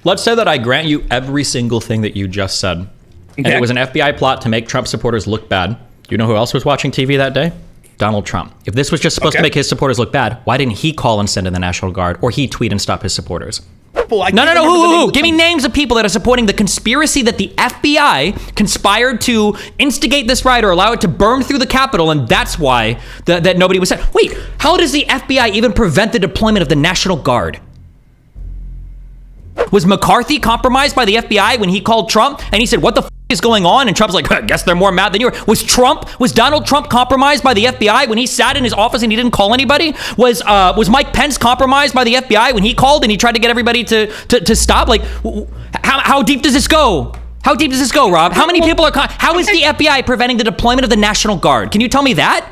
let's say that I grant you every single thing that you just said. And it was an FBI plot to make Trump supporters look bad. You know who else was watching TV that day? Donald Trump. If this was just supposed to make his supporters look bad, why didn't he call and send in the National Guard, or he tweet and stop his supporters? No. Who? Give me names of people that are supporting the conspiracy that the FBI conspired to instigate this riot or allow it to burn through the Capitol, and that's why that nobody was sent. Wait, how does the FBI even prevent the deployment of the National Guard? Was McCarthy compromised by the FBI when he called Trump and he said, "What the f is going on?" And Trump's like, "I guess they're more mad than you are." Was Donald Trump compromised by the FBI when he sat in his office and he didn't call anybody? Was Mike Pence compromised by the FBI when he called and he tried to get everybody to stop? Like, how deep does this go? How deep does this go, Rob? How many people are... How is the FBI preventing the deployment of the National Guard? Can you tell me that?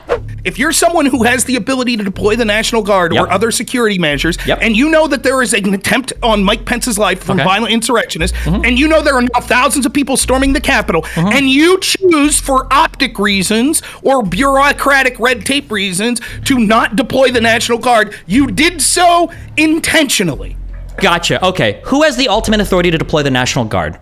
If you're someone who has the ability to deploy the National Guard or other security measures, and you know that there is an attempt on Mike Pence's life from violent insurrectionists, and you know there are now thousands of people storming the Capitol, and you choose for optic reasons or bureaucratic red tape reasons to not deploy the National Guard, you did so intentionally. Gotcha. Okay. Who has the ultimate authority to deploy the National Guard?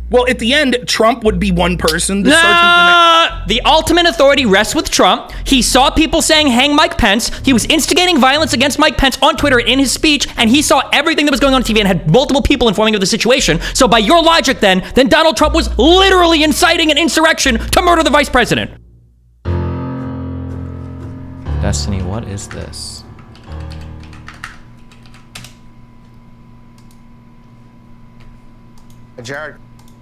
Well, at the end, Trump would be one person. The ultimate authority rests with Trump. He saw people saying, "Hang Mike Pence." He was instigating violence against Mike Pence on Twitter in his speech, and he saw everything that was going on TV and had multiple people informing of the situation. So by your logic, then Donald Trump was literally inciting an insurrection to murder the vice president. Destiny, what is this? Jared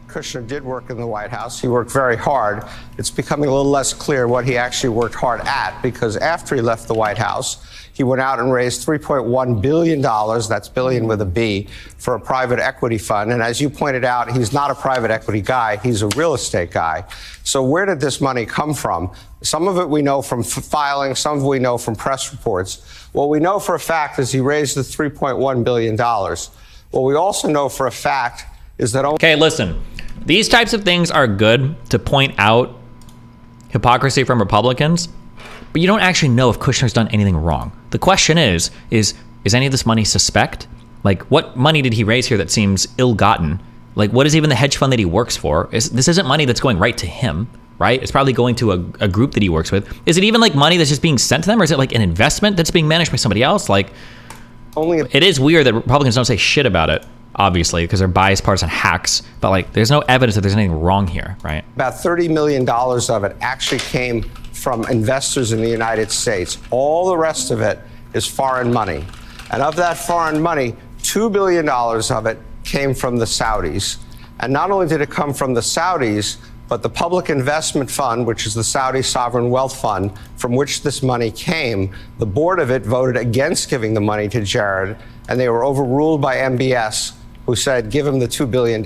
Kushner did work in the White House. He worked very hard. It's becoming a little less clear what he actually worked hard at, because after he left the White House, he went out and raised $3.1 billion, that's billion with a B, for a private equity fund. And as you pointed out, he's not a private equity guy, he's a real estate guy. So where did this money come from? Some of it we know from filing, some of it we know from press reports. What we know for a fact is he raised the $3.1 billion. What we also know for a fact is that... Okay, listen. These types of things are good to point out hypocrisy from Republicans, but you don't actually know if Kushner's done anything wrong. The question is any of this money suspect? Like, what money did he raise here that seems ill-gotten? Like, what is even the hedge fund that he works for? This isn't money that's going right to him, right? It's probably going to a group that he works with. Is it even like money that's just being sent to them, or is it like an investment that's being managed by somebody else? Like, it is weird that Republicans don't say shit about it, obviously, because they're biased partisan hacks, but like, there's no evidence that there's anything wrong here, right? About $30 million of it actually came from investors in the United States. All the rest of it is foreign money. And of that foreign money, $2 billion of it came from the Saudis. And not only did it come from the Saudis, but the Public Investment Fund, which is the Saudi Sovereign Wealth Fund, from which this money came, the board of it voted against giving the money to Jared, and they were overruled by MBS, who said, give him the $2 billion.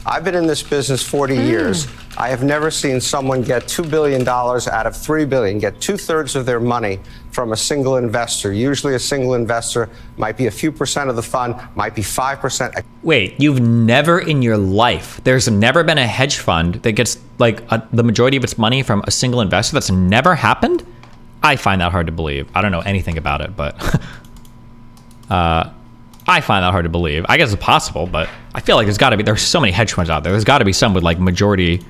I've been in this business 40 years. I have never seen someone get $2 billion out of $3 billion, get 2/3 of their money from a single investor. Usually a single investor might be a few percent of the fund, might be 5%. Wait, you've never in your life, there's never been a hedge fund that gets like the majority of its money from a single investor? That's never happened? I find that hard to believe. I don't know anything about it, but I find that hard to believe. I guess it's possible, but I feel like there's so many hedge funds out there. There's got to be some with like majority.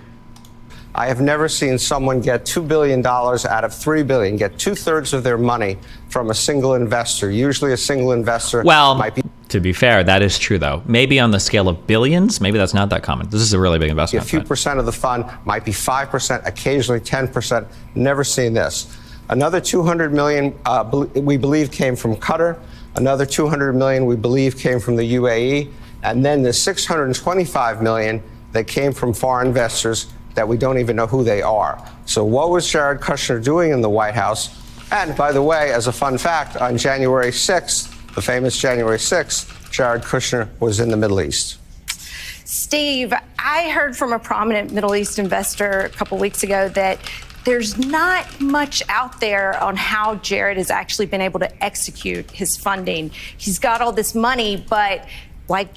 I have never seen someone get $2 billion out of $3 billion, get 2/3 of their money from a single investor. Usually a single investor might be... To be fair, that is true though. Maybe on the scale of billions, maybe that's not that common. This is a really big investment. A few percent of the fund might be 5%, occasionally 10%. Never seen this. Another 200 million we believe came from Qatar. Another 200 million we believe came from the UAE. And then the 625 million that came from foreign investors that we don't even know who they are. So what was Jared Kushner doing in the White House? And by the way, as a fun fact, on January 6th, the famous January 6th, Jared Kushner was in the Middle East. Steve, I heard from a prominent Middle East investor a couple weeks ago that there's not much out there on how Jared has actually been able to execute his funding. He's got all this money, but like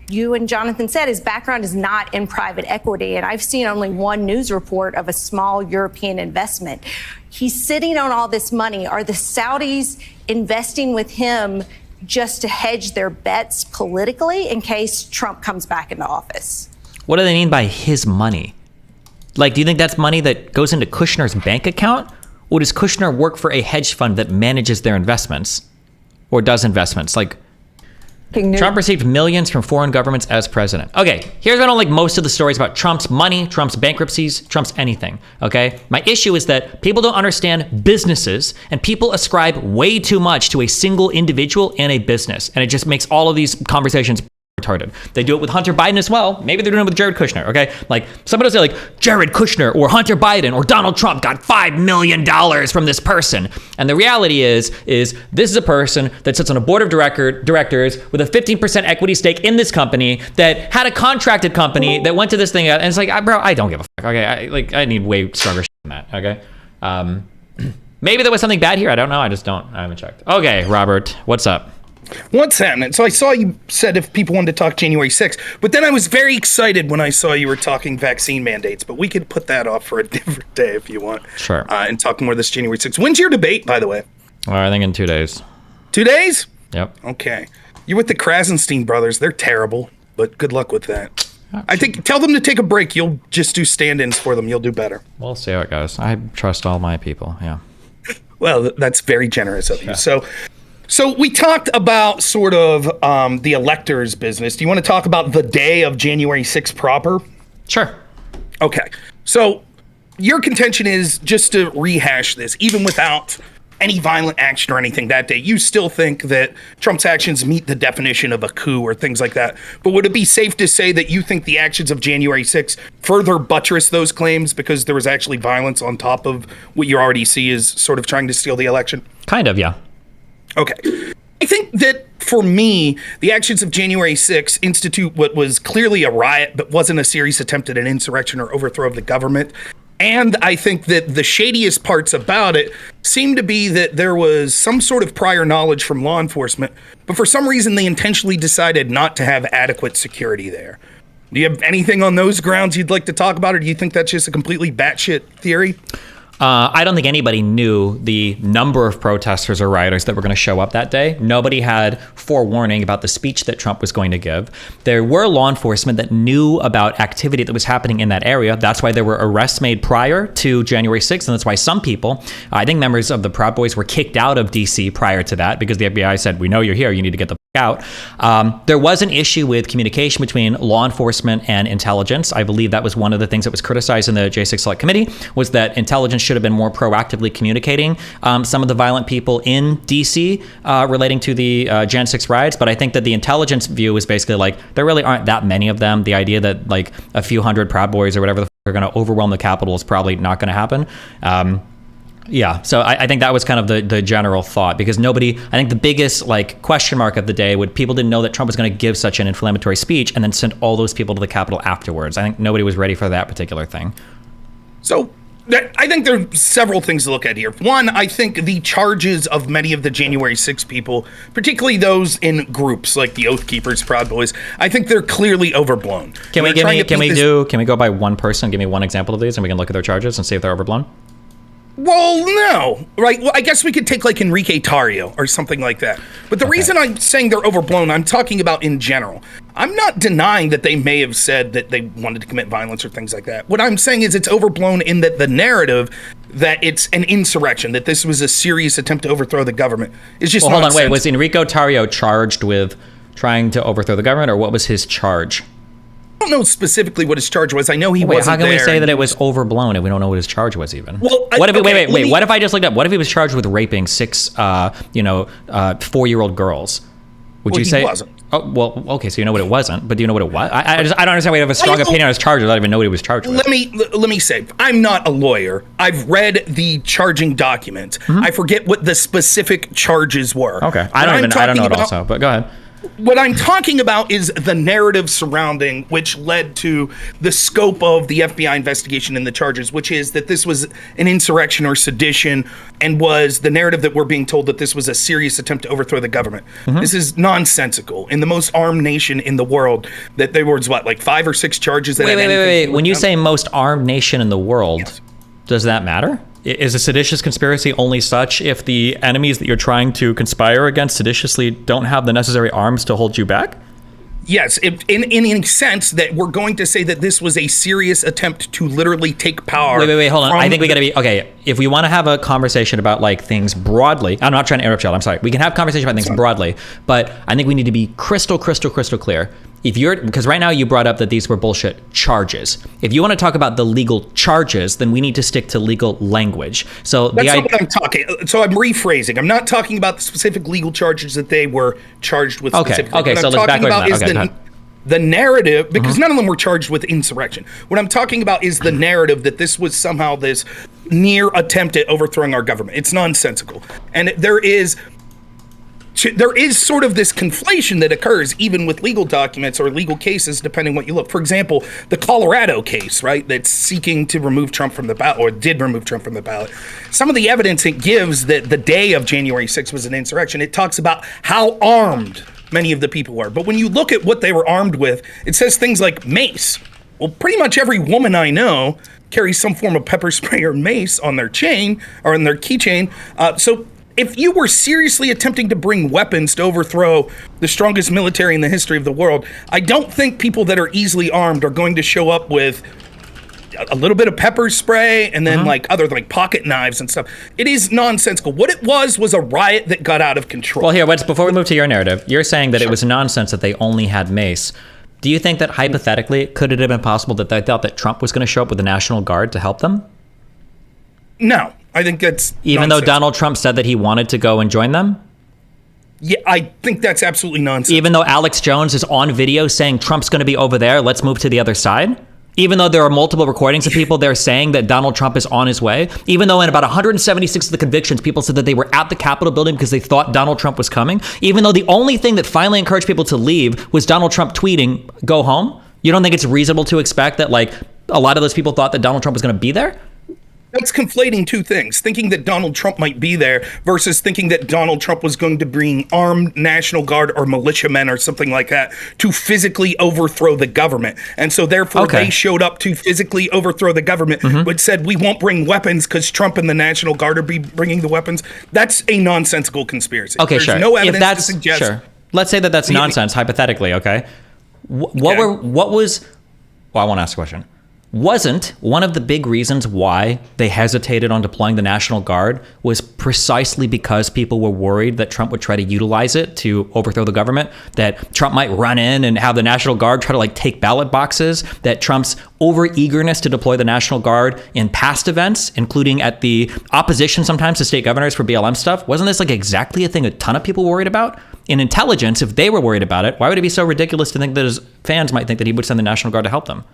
you and Jonathan said, his background is not in private equity. And I've seen only one news report of a small European investment. He's sitting on all this money. Are the Saudis investing with him just to hedge their bets politically in case Trump comes back into office. What do they mean by his money? Like, do you think that's money that goes into Kushner's bank account? Or does Kushner work for a hedge fund that manages their investments? Or does investments? Like, Trump received millions from foreign governments as president. Okay, here's what I don't like most of the stories about Trump's money, Trump's bankruptcies, Trump's anything, okay? My issue is that people don't understand businesses, and people ascribe way too much to a single individual and a business, and it just makes all of these conversations retarded. They do it with Hunter Biden as well. Maybe they're doing it with Jared Kushner, okay? Like, somebody will say, like, Jared Kushner or Hunter Biden or Donald Trump got $5 million from this person. And the reality is this is a person that sits on a board of directors with a 15% equity stake in this company that had a contracted company that went to this thing, and it's like, bro, I don't give a fuck, okay? I need way stronger shit than that, okay? Maybe there was something bad here. I don't know. I haven't checked. Okay, Robert, what's up? What's happening? So I saw you said if people wanted to talk January 6th, but then I was very excited when I saw you were talking vaccine mandates, but we could put that off for a different day if you want. Sure. And talk more this January 6th. When's your debate, by the way? Well, I think in 2 days. 2 days? Yep. Okay. You're with the Krasenstein brothers. They're terrible, but good luck with that. I think tell them to take a break. You'll just do stand-ins for them. You'll do better. We'll see how it goes. I trust all my people, yeah. Well, that's very generous of you. So we talked about sort of the electors' business. Do you want to talk about the day of January 6th proper? Sure. Okay. So your contention is, just to rehash this, even without any violent action or anything that day, you still think that Trump's actions meet the definition of a coup or things like that. But would it be safe to say that you think the actions of January 6th further buttress those claims because there was actually violence on top of what you already see as sort of trying to steal the election? Kind of, yeah. Okay. I think that for me, the actions of January 6th institute what was clearly a riot, but wasn't a serious attempt at an insurrection or overthrow of the government. And I think that the shadiest parts about it seem to be that there was some sort of prior knowledge from law enforcement, but for some reason they intentionally decided not to have adequate security there. Do you have anything on those grounds you'd like to talk about, or do you think that's just a completely batshit theory? I don't think anybody knew the number of protesters or rioters that were going to show up that day. Nobody had forewarning about the speech that Trump was going to give. There were law enforcement that knew about activity that was happening in that area. That's why there were arrests made prior to January 6th. And that's why some people, I think members of the Proud Boys, were kicked out of DC prior to that because the FBI said, we know you're here. You need to get the out. There was an issue with communication between law enforcement and intelligence. I believe that was one of the things that was criticized in the J6 Select Committee, was that intelligence should have been more proactively communicating some of the violent people in DC relating to the Jan 6 riots. But I think that the intelligence view is basically like, there really aren't that many of them. The idea that like a few hundred Proud Boys or whatever the are going to overwhelm the Capitol is probably not going to happen. Yeah, so I think that was kind of the general thought, because nobody, I think the biggest like question mark of the day would people didn't know that Trump was going to give such an inflammatory speech and then send all those people to the Capitol afterwards. I think nobody was ready for that particular thing. So I think there are several things to look at here. One, I think the charges of many of the January 6 people, particularly those in groups like the Oath Keepers, Proud Boys, I think they're clearly overblown. Can we go by one person? Give me one example of these and we can look at their charges and see if they're overblown. Well, no, right? Well, I guess we could take like Enrique Tarrio or something like that. But the reason I'm saying they're overblown, I'm talking about in general. I'm not denying that they may have said that they wanted to commit violence or things like that. What I'm saying is it's overblown in that the narrative that it's an insurrection, that this was a serious attempt to overthrow the government, is just hold on, wait, was Enrique Tarrio charged with trying to overthrow the government, or what was his charge? I don't know specifically what his charge was. I know he wasn't there. How can we say that it was overblown if we don't know what his charge was even? Well, what if I just looked up? What if he was charged with raping 6, 4-year-old girls? Would you say? He wasn't. Oh, well, okay, so you know what it wasn't, but do you know what it was? I don't understand why you have a strong opinion on his charges. I don't even know what he was charged with. Let me say, I'm not a lawyer. I've read the charging document. I forget what the specific charges were. Okay, I don't know it also, but go ahead. What I'm talking about is the narrative surrounding which led to the scope of the FBI investigation and the charges, which is that this was an insurrection or sedition, and was the narrative that we're being told that this was a serious attempt to overthrow the government. This is nonsensical. In the most armed nation in the world, that there was like 5 or 6 charges that wait. When you say most armed nation in the world, does that matter? is a seditious conspiracy only such if the enemies that you're trying to conspire against seditiously don't have the necessary arms to hold you back? Yes, in a sense that we're going to say that this was a serious attempt to literally take power. Wait, hold on. I think we got to be, okay, if we want to have a conversation about like things broadly, I'm not trying to interrupt you, I'm sorry. We can have conversation about things broadly, but I think we need to be crystal clear. Because right now you brought up that these were bullshit charges. If you want to talk about the legal charges, then we need to stick to legal language. So that's not what I'm talking. So I'm rephrasing. I'm not talking about the specific legal charges that they were charged with specifically. Okay, so let's back away from that. The narrative, because none of them were charged with insurrection. What I'm talking about is the narrative that this was somehow this near attempt at overthrowing our government. It's nonsensical. And there is sort of this conflation that occurs even with legal documents or legal cases, depending what you look. For example, the Colorado case, right, that's seeking to remove Trump from the ballot, or did remove Trump from the ballot. Some of the evidence it gives that the day of January 6th was an insurrection. It talks about how armed many of the people were. But when you look at what they were armed with, it says things like mace. Well, pretty much every woman I know carries some form of pepper spray or mace on their chain or in their keychain. So if you were seriously attempting to bring weapons to overthrow the strongest military in the history of the world, I don't think people that are easily armed are going to show up with a little bit of pepper spray and then like pocket knives and stuff. It is nonsensical. What it was a riot that got out of control. Well, here, before we move to your narrative, you're saying that it was nonsense that they only had mace. Do you think that hypothetically, could it have been possible that they thought that Trump was going to show up with the National Guard to help them? No. I think that's even though Donald Trump said that he wanted to go and join them? Yeah, I think that's absolutely nonsense. Even though Alex Jones is on video saying Trump's going to be over there, let's move to the other side? Even though there are multiple recordings of people there saying that Donald Trump is on his way? Even though in about 176 of the convictions, people said that they were at the Capitol building because they thought Donald Trump was coming? Even though the only thing that finally encouraged people to leave was Donald Trump tweeting, "Go home"? You don't think it's reasonable to expect that like a lot of those people thought that Donald Trump was going to be there? That's conflating two things, thinking that Donald Trump might be there versus thinking that Donald Trump was going to bring armed National Guard or militiamen or something like that to physically overthrow the government. And so therefore they showed up to physically overthrow the government, but said we won't bring weapons because Trump and the National Guard are bringing the weapons. That's a nonsensical conspiracy. Okay, There's sure. no evidence to suggest. Sure. Let's say that that's nonsense, hypothetically, okay? I want to ask a question. Wasn't one of the big reasons why they hesitated on deploying the National Guard was precisely because people were worried that Trump would try to utilize it to overthrow the government, that Trump might run in and have the National Guard try to like take ballot boxes, that Trump's over-eagerness to deploy the National Guard in past events, including at the opposition sometimes to state governors for BLM stuff, wasn't this like exactly a thing a ton of people worried about? In intelligence, if they were worried about it, why would it be so ridiculous to think that his fans might think that he would send the National Guard to help them?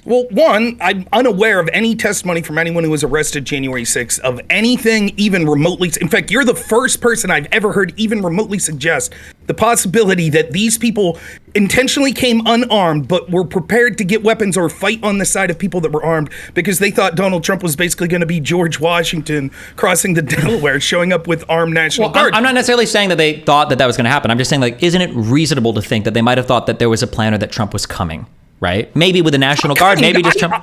Well, one, I'm unaware of any testimony from anyone who was arrested January 6th of anything even remotely. In fact, you're the first person I've ever heard even remotely suggest the possibility that these people intentionally came unarmed, but were prepared to get weapons or fight on the side of people that were armed because they thought Donald Trump was basically going to be George Washington crossing the Delaware, showing up with armed National Guard. I'm not necessarily saying that they thought that was going to happen. I'm just saying, like, isn't it reasonable to think that they might have thought that there was a plan or that Trump was coming? Right? Maybe with the National Guard, maybe just Trump.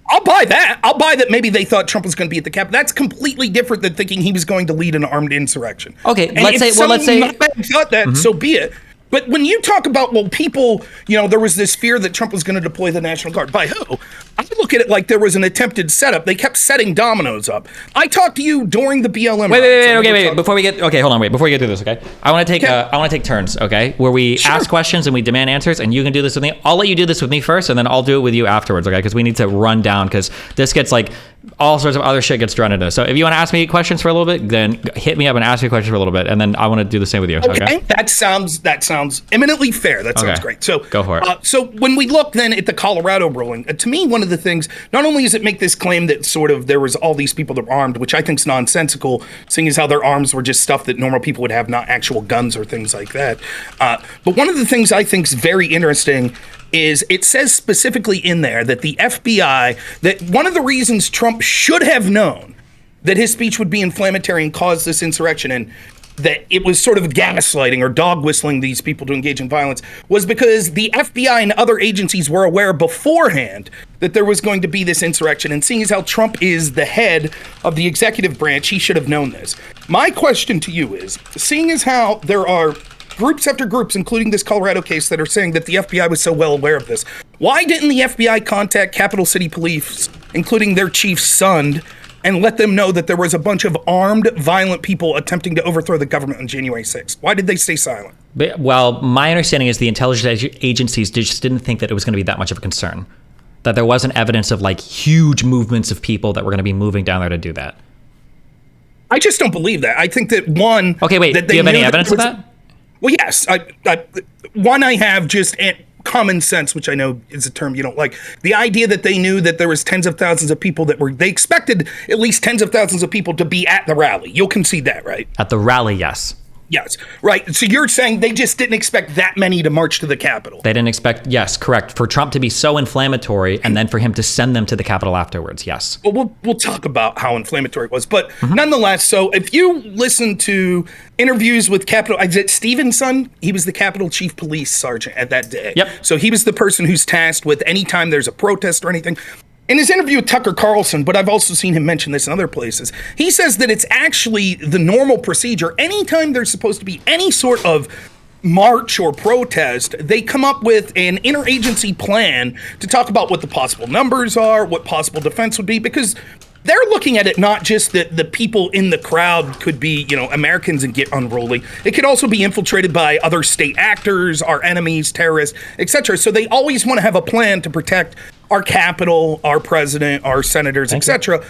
I'll buy that. I'll buy that maybe they thought Trump was going to be at the Capitol. That's completely different than thinking he was going to lead an armed insurrection. Okay, and let's say thought that, so be it. But when you talk about, well, people, there was this fear that Trump was going to deploy the National Guard. By who? I look at it like there was an attempted setup. They kept setting dominoes up. I talked to you during the BLM. Wait. Before we get through this, okay? I want to take turns, okay? Where we ask questions and we demand answers, and you can do this with me. I'll let you do this with me first, and then I'll do it with you afterwards, okay? Because we need to run down, because this gets like all sorts of other shit gets drawn into. So if you want to ask me questions for a little bit, then hit me up and ask me questions for a little bit, and then I want to do the same with you. Okay? That sounds eminently fair. That sounds great. So go for it. So when we look then at the Colorado ruling, to me, one of the things, not only does it make this claim that sort of there was all these people that were armed, which I think is nonsensical, seeing as how their arms were just stuff that normal people would have, not actual guns or things like that. But one of the things I think is very interesting is it says specifically in there that the FBI, that one of the reasons Trump should have known that his speech would be inflammatory and cause this insurrection, and that it was sort of gaslighting or dog whistling these people to engage in violence was because the FBI and other agencies were aware beforehand that there was going to be this insurrection. And seeing as how Trump is the head of the executive branch, he should have known this. My question to you is, seeing as how there are groups after groups, including this Colorado case, that are saying that the FBI was so well aware of this, why didn't the FBI contact Capital City Police, including their chief Sund, and let them know that there was a bunch of armed, violent people attempting to overthrow the government on January 6th? Why did they stay silent? Well, my understanding is the intelligence agencies just didn't think that it was going to be that much of a concern, that there wasn't evidence of like huge movements of people that were going to be moving down there to do that. I just don't believe that. I think that one... Okay, wait, do you have any evidence of that? Well, yes. I have just... common sense, which I know is a term you don't like. The idea that they knew that there was tens of thousands of people they expected at least tens of thousands of people to be at the rally. You'll concede that, right? At the rally, yes. Yes, right. So you're saying they just didn't expect that many to march to the Capitol. They didn't expect, yes, correct, for Trump to be so inflammatory and then for him to send them to the Capitol afterwards, yes. Well, we'll talk about how inflammatory it was. But nonetheless, so if you listen to interviews with Capitol, is it Stevenson? He was the Capitol Chief Police Sergeant at that day. Yep. So he was the person who's tasked with anytime there's a protest or anything. In his interview with Tucker Carlson, but I've also seen him mention this in other places, he says that it's actually the normal procedure. Anytime there's supposed to be any sort of march or protest, they come up with an interagency plan to talk about what the possible numbers are, what possible defense would be, because they're looking at it not just that the people in the crowd could be, Americans and get unruly. It could also be infiltrated by other state actors, our enemies, terrorists, etc. So they always want to have a plan to protect our capital, our president, our senators, etc.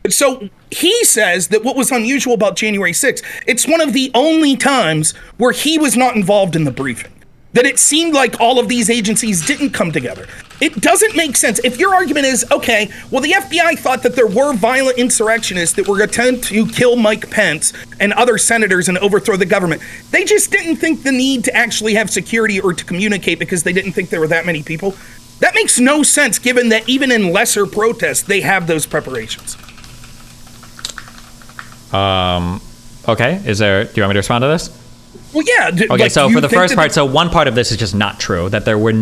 So he says that what was unusual about January 6th, it's one of the only times where he was not involved in the briefing. That it seemed like all of these agencies didn't come together. It doesn't make sense. If your argument is, okay, well, the FBI thought that there were violent insurrectionists that were attempting to kill Mike Pence and other senators and overthrow the government. They just didn't think the need to actually have security or to communicate because they didn't think there were that many people. That makes no sense given that even in lesser protests, they have those preparations. Okay. Do you want me to respond to this? Well, yeah. Okay, so for the first part, so one part of this is just not true, that there was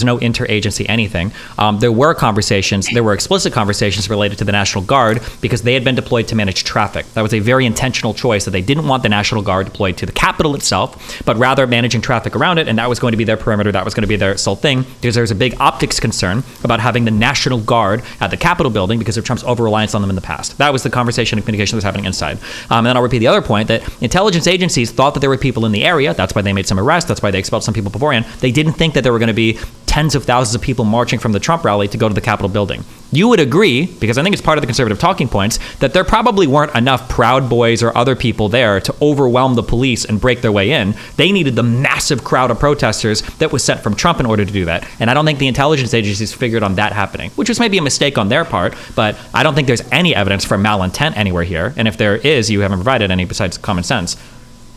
no interagency anything. There were explicit conversations related to the National Guard because they had been deployed to manage traffic. That was a very intentional choice, that they didn't want the National Guard deployed to the Capitol itself, but rather managing traffic around it, and that was going to be their perimeter, that was going to be their sole thing, because there was a big optics concern about having the National Guard at the Capitol building because of Trump's over-reliance on them in the past. That was the conversation and communication that was happening inside. And then I'll repeat the other point, that intelligence agencies thought that there were people in the area. That's why they made some arrests. That's why they expelled some people beforehand. They didn't think that there were going to be tens of thousands of people marching from the Trump rally to go to the Capitol building. You would agree, because I think it's part of the conservative talking points, that there probably weren't enough Proud Boys or other people there to overwhelm the police and break their way in. They needed the massive crowd of protesters that was sent from Trump in order to do that. And I don't think the intelligence agencies figured on that happening, which was maybe a mistake on their part, but I don't think there's any evidence for malintent anywhere here. And if there is, you haven't provided any besides common sense.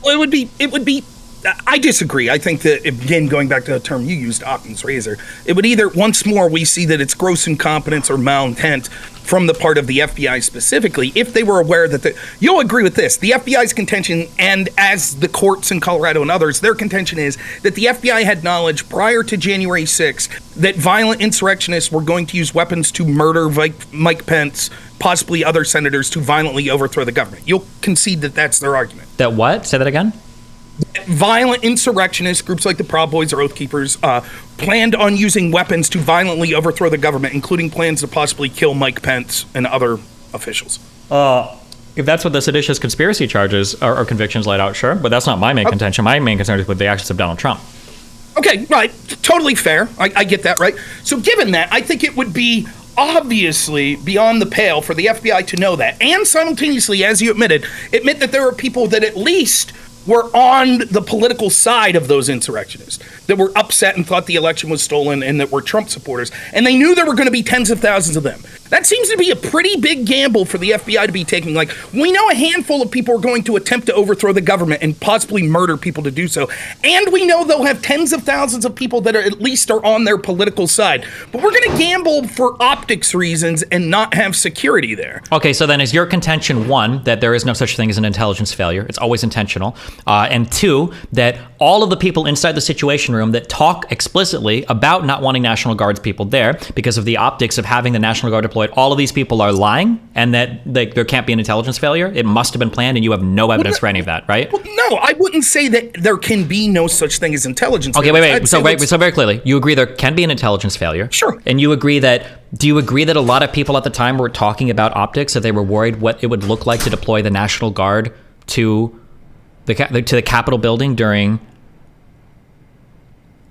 Well, it would be I disagree. I think that, again, going back to the term you used, Occam's razor, it would either, once more, we see that it's gross incompetence or malintent from the part of the FBI specifically, if they were aware that you'll agree with this, the FBI's contention, and as the courts in Colorado and others, their contention is that the FBI had knowledge prior to January 6th that violent insurrectionists were going to use weapons to murder Mike Pence, possibly other senators, to violently overthrow the government. You'll concede that that's their argument. That what? Say that again? Violent insurrectionists, groups like the Proud Boys or Oath Keepers, planned on using weapons to violently overthrow the government, including plans to possibly kill Mike Pence and other officials. If that's what the seditious conspiracy charges or convictions laid out, sure. But that's not my main contention. My main concern is with the actions of Donald Trump. Okay, right. Totally fair. I get that, right? So given that, I think it would be obviously beyond the pale for the FBI to know that, and simultaneously, as you admit that there are people that at least were on the political side of those insurrectionists, that were upset and thought the election was stolen and that were Trump supporters. And they knew there were going to be tens of thousands of them. That seems to be a pretty big gamble for the FBI to be taking. Like, we know a handful of people are going to attempt to overthrow the government and possibly murder people to do so. And we know they'll have tens of thousands of people that are at least are on their political side. But we're going to gamble for optics reasons and not have security there. Okay, so then is your contention, one, that there is no such thing as an intelligence failure? It's always intentional. And two, that all of the people inside the Situation Room that talk explicitly about not wanting National Guards people there because of the optics of having the National Guard deployed, all of these people are lying, and that there can't be an intelligence failure? It must have been planned, and you have no evidence for any of that, right? Well, no, I wouldn't say that there can be no such thing as intelligence failure. Okay, wait. So very clearly, you agree there can be an intelligence failure. Sure. And you agree that, do you agree that a lot of people at the time were talking about optics, that they were worried what it would look like to deploy the National Guard to the Capitol building during...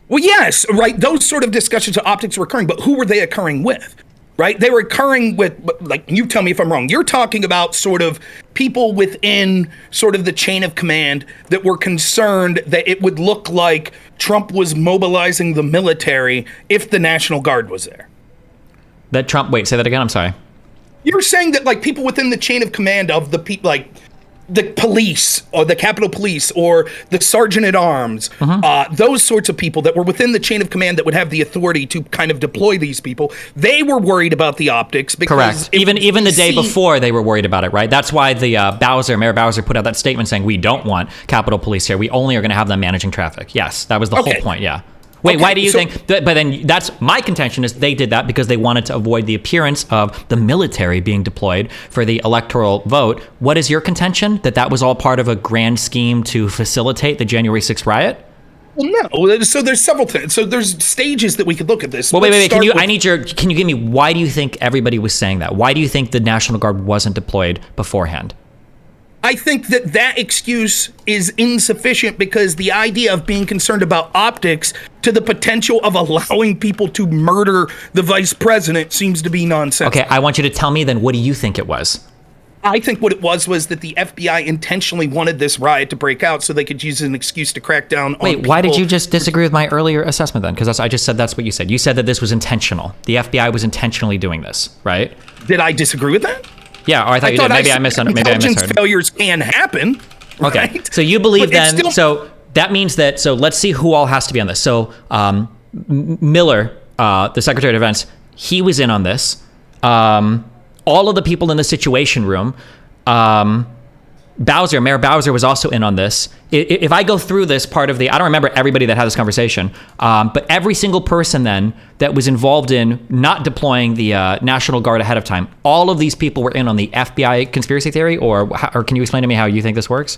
Well, yes, right. Those sort of discussions of optics were occurring, but who were they occurring with? Right? They were occurring with, like, you tell me if I'm wrong. You're talking about sort of people within sort of the chain of command that were concerned that it would look like Trump was mobilizing the military if the National Guard was there. That Trump, wait, say that again, I'm sorry. You're saying that, like, people within the chain of command of the people, like, the police or the Capitol Police or the Sergeant at Arms, those sorts of people that were within the chain of command that would have the authority to kind of deploy these people, they were worried about the optics. Because correct. Even the day before, they were worried about it, right? That's why the Mayor Bowser put out that statement saying, we don't want Capitol Police here. We only are going to have them managing traffic. Yes, that was the whole point, yeah. Wait, why do you think... But then that's my contention, is they did that because they wanted to avoid the appearance of the military being deployed for the electoral vote. What is your contention? That was all part of a grand scheme to facilitate the January 6th riot? Well, no. So there's several things. So there's stages that we could look at this. Well, wait. Can you give me, why do you think everybody was saying that? Why do you think the National Guard wasn't deployed beforehand? I think that excuse is insufficient because the idea of being concerned about optics to the potential of allowing people to murder the vice president seems to be nonsense. Okay, I want you to tell me then, what do you think it was? I think what it was that the FBI intentionally wanted this riot to break out so they could use an excuse to crack down on people. Why did you just disagree with my earlier assessment then? Because I just said that's what you said. You said that this was intentional. The FBI was intentionally doing this, right? Did I disagree with that? Yeah, or I thought you did. Maybe I misheard. Intelligence failures can happen. Okay, right? so you believe then, so that means that, so let's see who all has to be on this. So Miller, the Secretary of Defense, he was in on this. All of the people in the Situation Room, Mayor Bowser was also in on this. If I go through this part of I don't remember everybody that had this conversation, but every single person then that was involved in not deploying the National Guard ahead of time, all of these people were in on the FBI conspiracy theory, or can you explain to me how you think this works?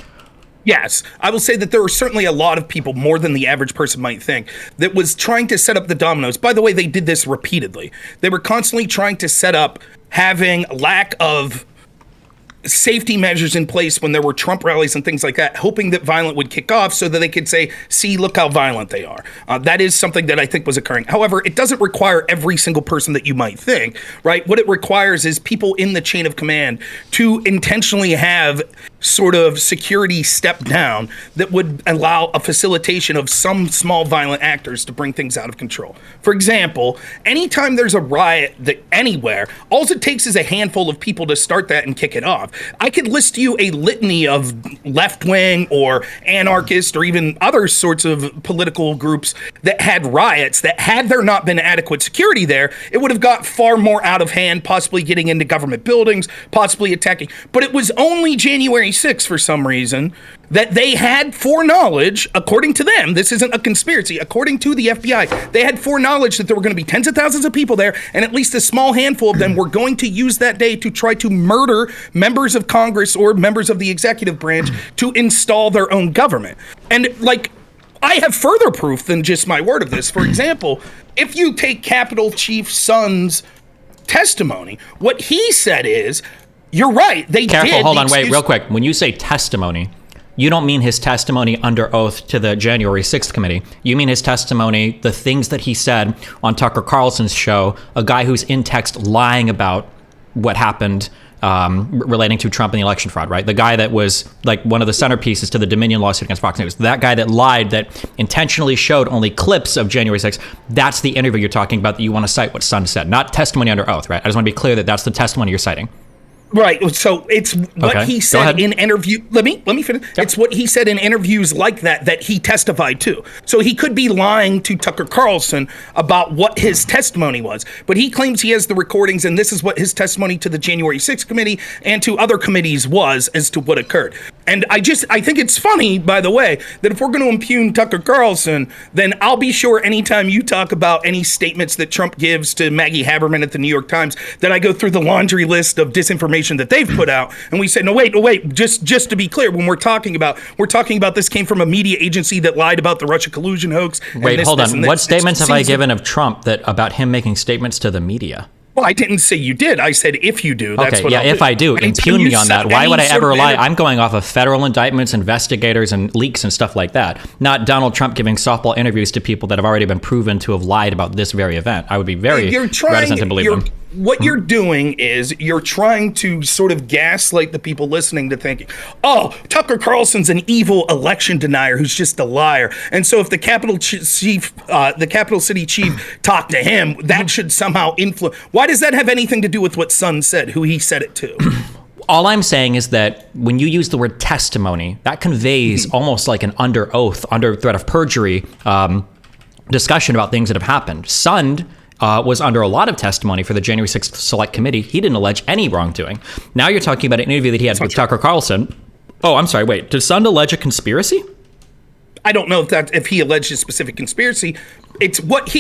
Yes, I will say that there are certainly a lot of people, more than the average person might think, that was trying to set up the dominoes. By the way, they did this repeatedly. They were constantly trying to set up having lack of safety measures in place when there were Trump rallies and things like that, hoping that violence would kick off so that they could say, see, look how violent they are. That is something that I think was occurring. However, it doesn't require every single person that you might think, right? What it requires is people in the chain of command to intentionally have sort of security step down that would allow a facilitation of some small violent actors to bring things out of control. For example, anytime there's a riot anywhere, all it takes is a handful of people to start that and kick it off. I could list you a litany of left-wing or anarchist or even other sorts of political groups that had riots that, had there not been adequate security there, it would have got far more out of hand, possibly getting into government buildings, possibly attacking. But it was only January 6th, for some reason, that they had foreknowledge, according to them, this isn't a conspiracy, according to the FBI, they had foreknowledge that there were going to be tens of thousands of people there, and at least a small handful of them were going to use that day to try to murder members of Congress or members of the executive branch to install their own government. And, like, I have further proof than just my word of this. For example, if you take Capitol Chief Son's testimony, what he said is, you're right, they did. Careful, hold on, wait, real quick. When you say testimony, you don't mean his testimony under oath to the January 6th committee. You mean his testimony, the things that he said on Tucker Carlson's show, a guy who's in text lying about what happened relating to Trump and the election fraud, right? The guy that was like one of the centerpieces to the Dominion lawsuit against Fox News. That guy that lied, that intentionally showed only clips of January 6th. That's the interview you're talking about that you want to cite what Sun said, not testimony under oath, right? I just want to be clear that that's the testimony you're citing. Right. So it's what he said in interview. Let me finish. Yep. It's what he said in interviews like that he testified to. So he could be lying to Tucker Carlson about what his testimony was, but he claims he has the recordings, and this is what his testimony to the January 6th committee and to other committees was as to what occurred. And I think it's funny, by the way, that if we're going to impugn Tucker Carlson, then I'll be sure anytime you talk about any statements that Trump gives to Maggie Haberman at the New York Times, that I go through the laundry list of disinformation that they've put out, and we say, no, wait, just to be clear, when we're talking about this came from a media agency that lied about the Russia collusion hoax. Wait, hold on. What statements have I given of Trump about him making statements to the media? Well, I didn't say you did. I said if you do. That's what I'll do. If I do, impugn me on that. Why would I ever lie? I'm going off of federal indictments, investigators, and leaks and stuff like that. Not Donald Trump giving softball interviews to people that have already been proven to have lied about this very event. I would be very reticent to believe them. What you're doing is you're trying to sort of gaslight the people listening to thinking, oh, Tucker Carlson's an evil election denier who's just a liar. And so if the Capitol City chief talked to him, that should somehow influence. Why does that have anything to do with what Sun said, who he said it to? All I'm saying is that when you use the word testimony, that conveys almost like an under oath, under threat of perjury discussion about things that have happened. Sun was under a lot of testimony for the January 6th Select Committee. He didn't allege any wrongdoing. Now you're talking about an interview that he had with Tucker Carlson. Oh, I'm sorry. Wait, did Sun allege a conspiracy? I don't know if he alleged a specific conspiracy. It's what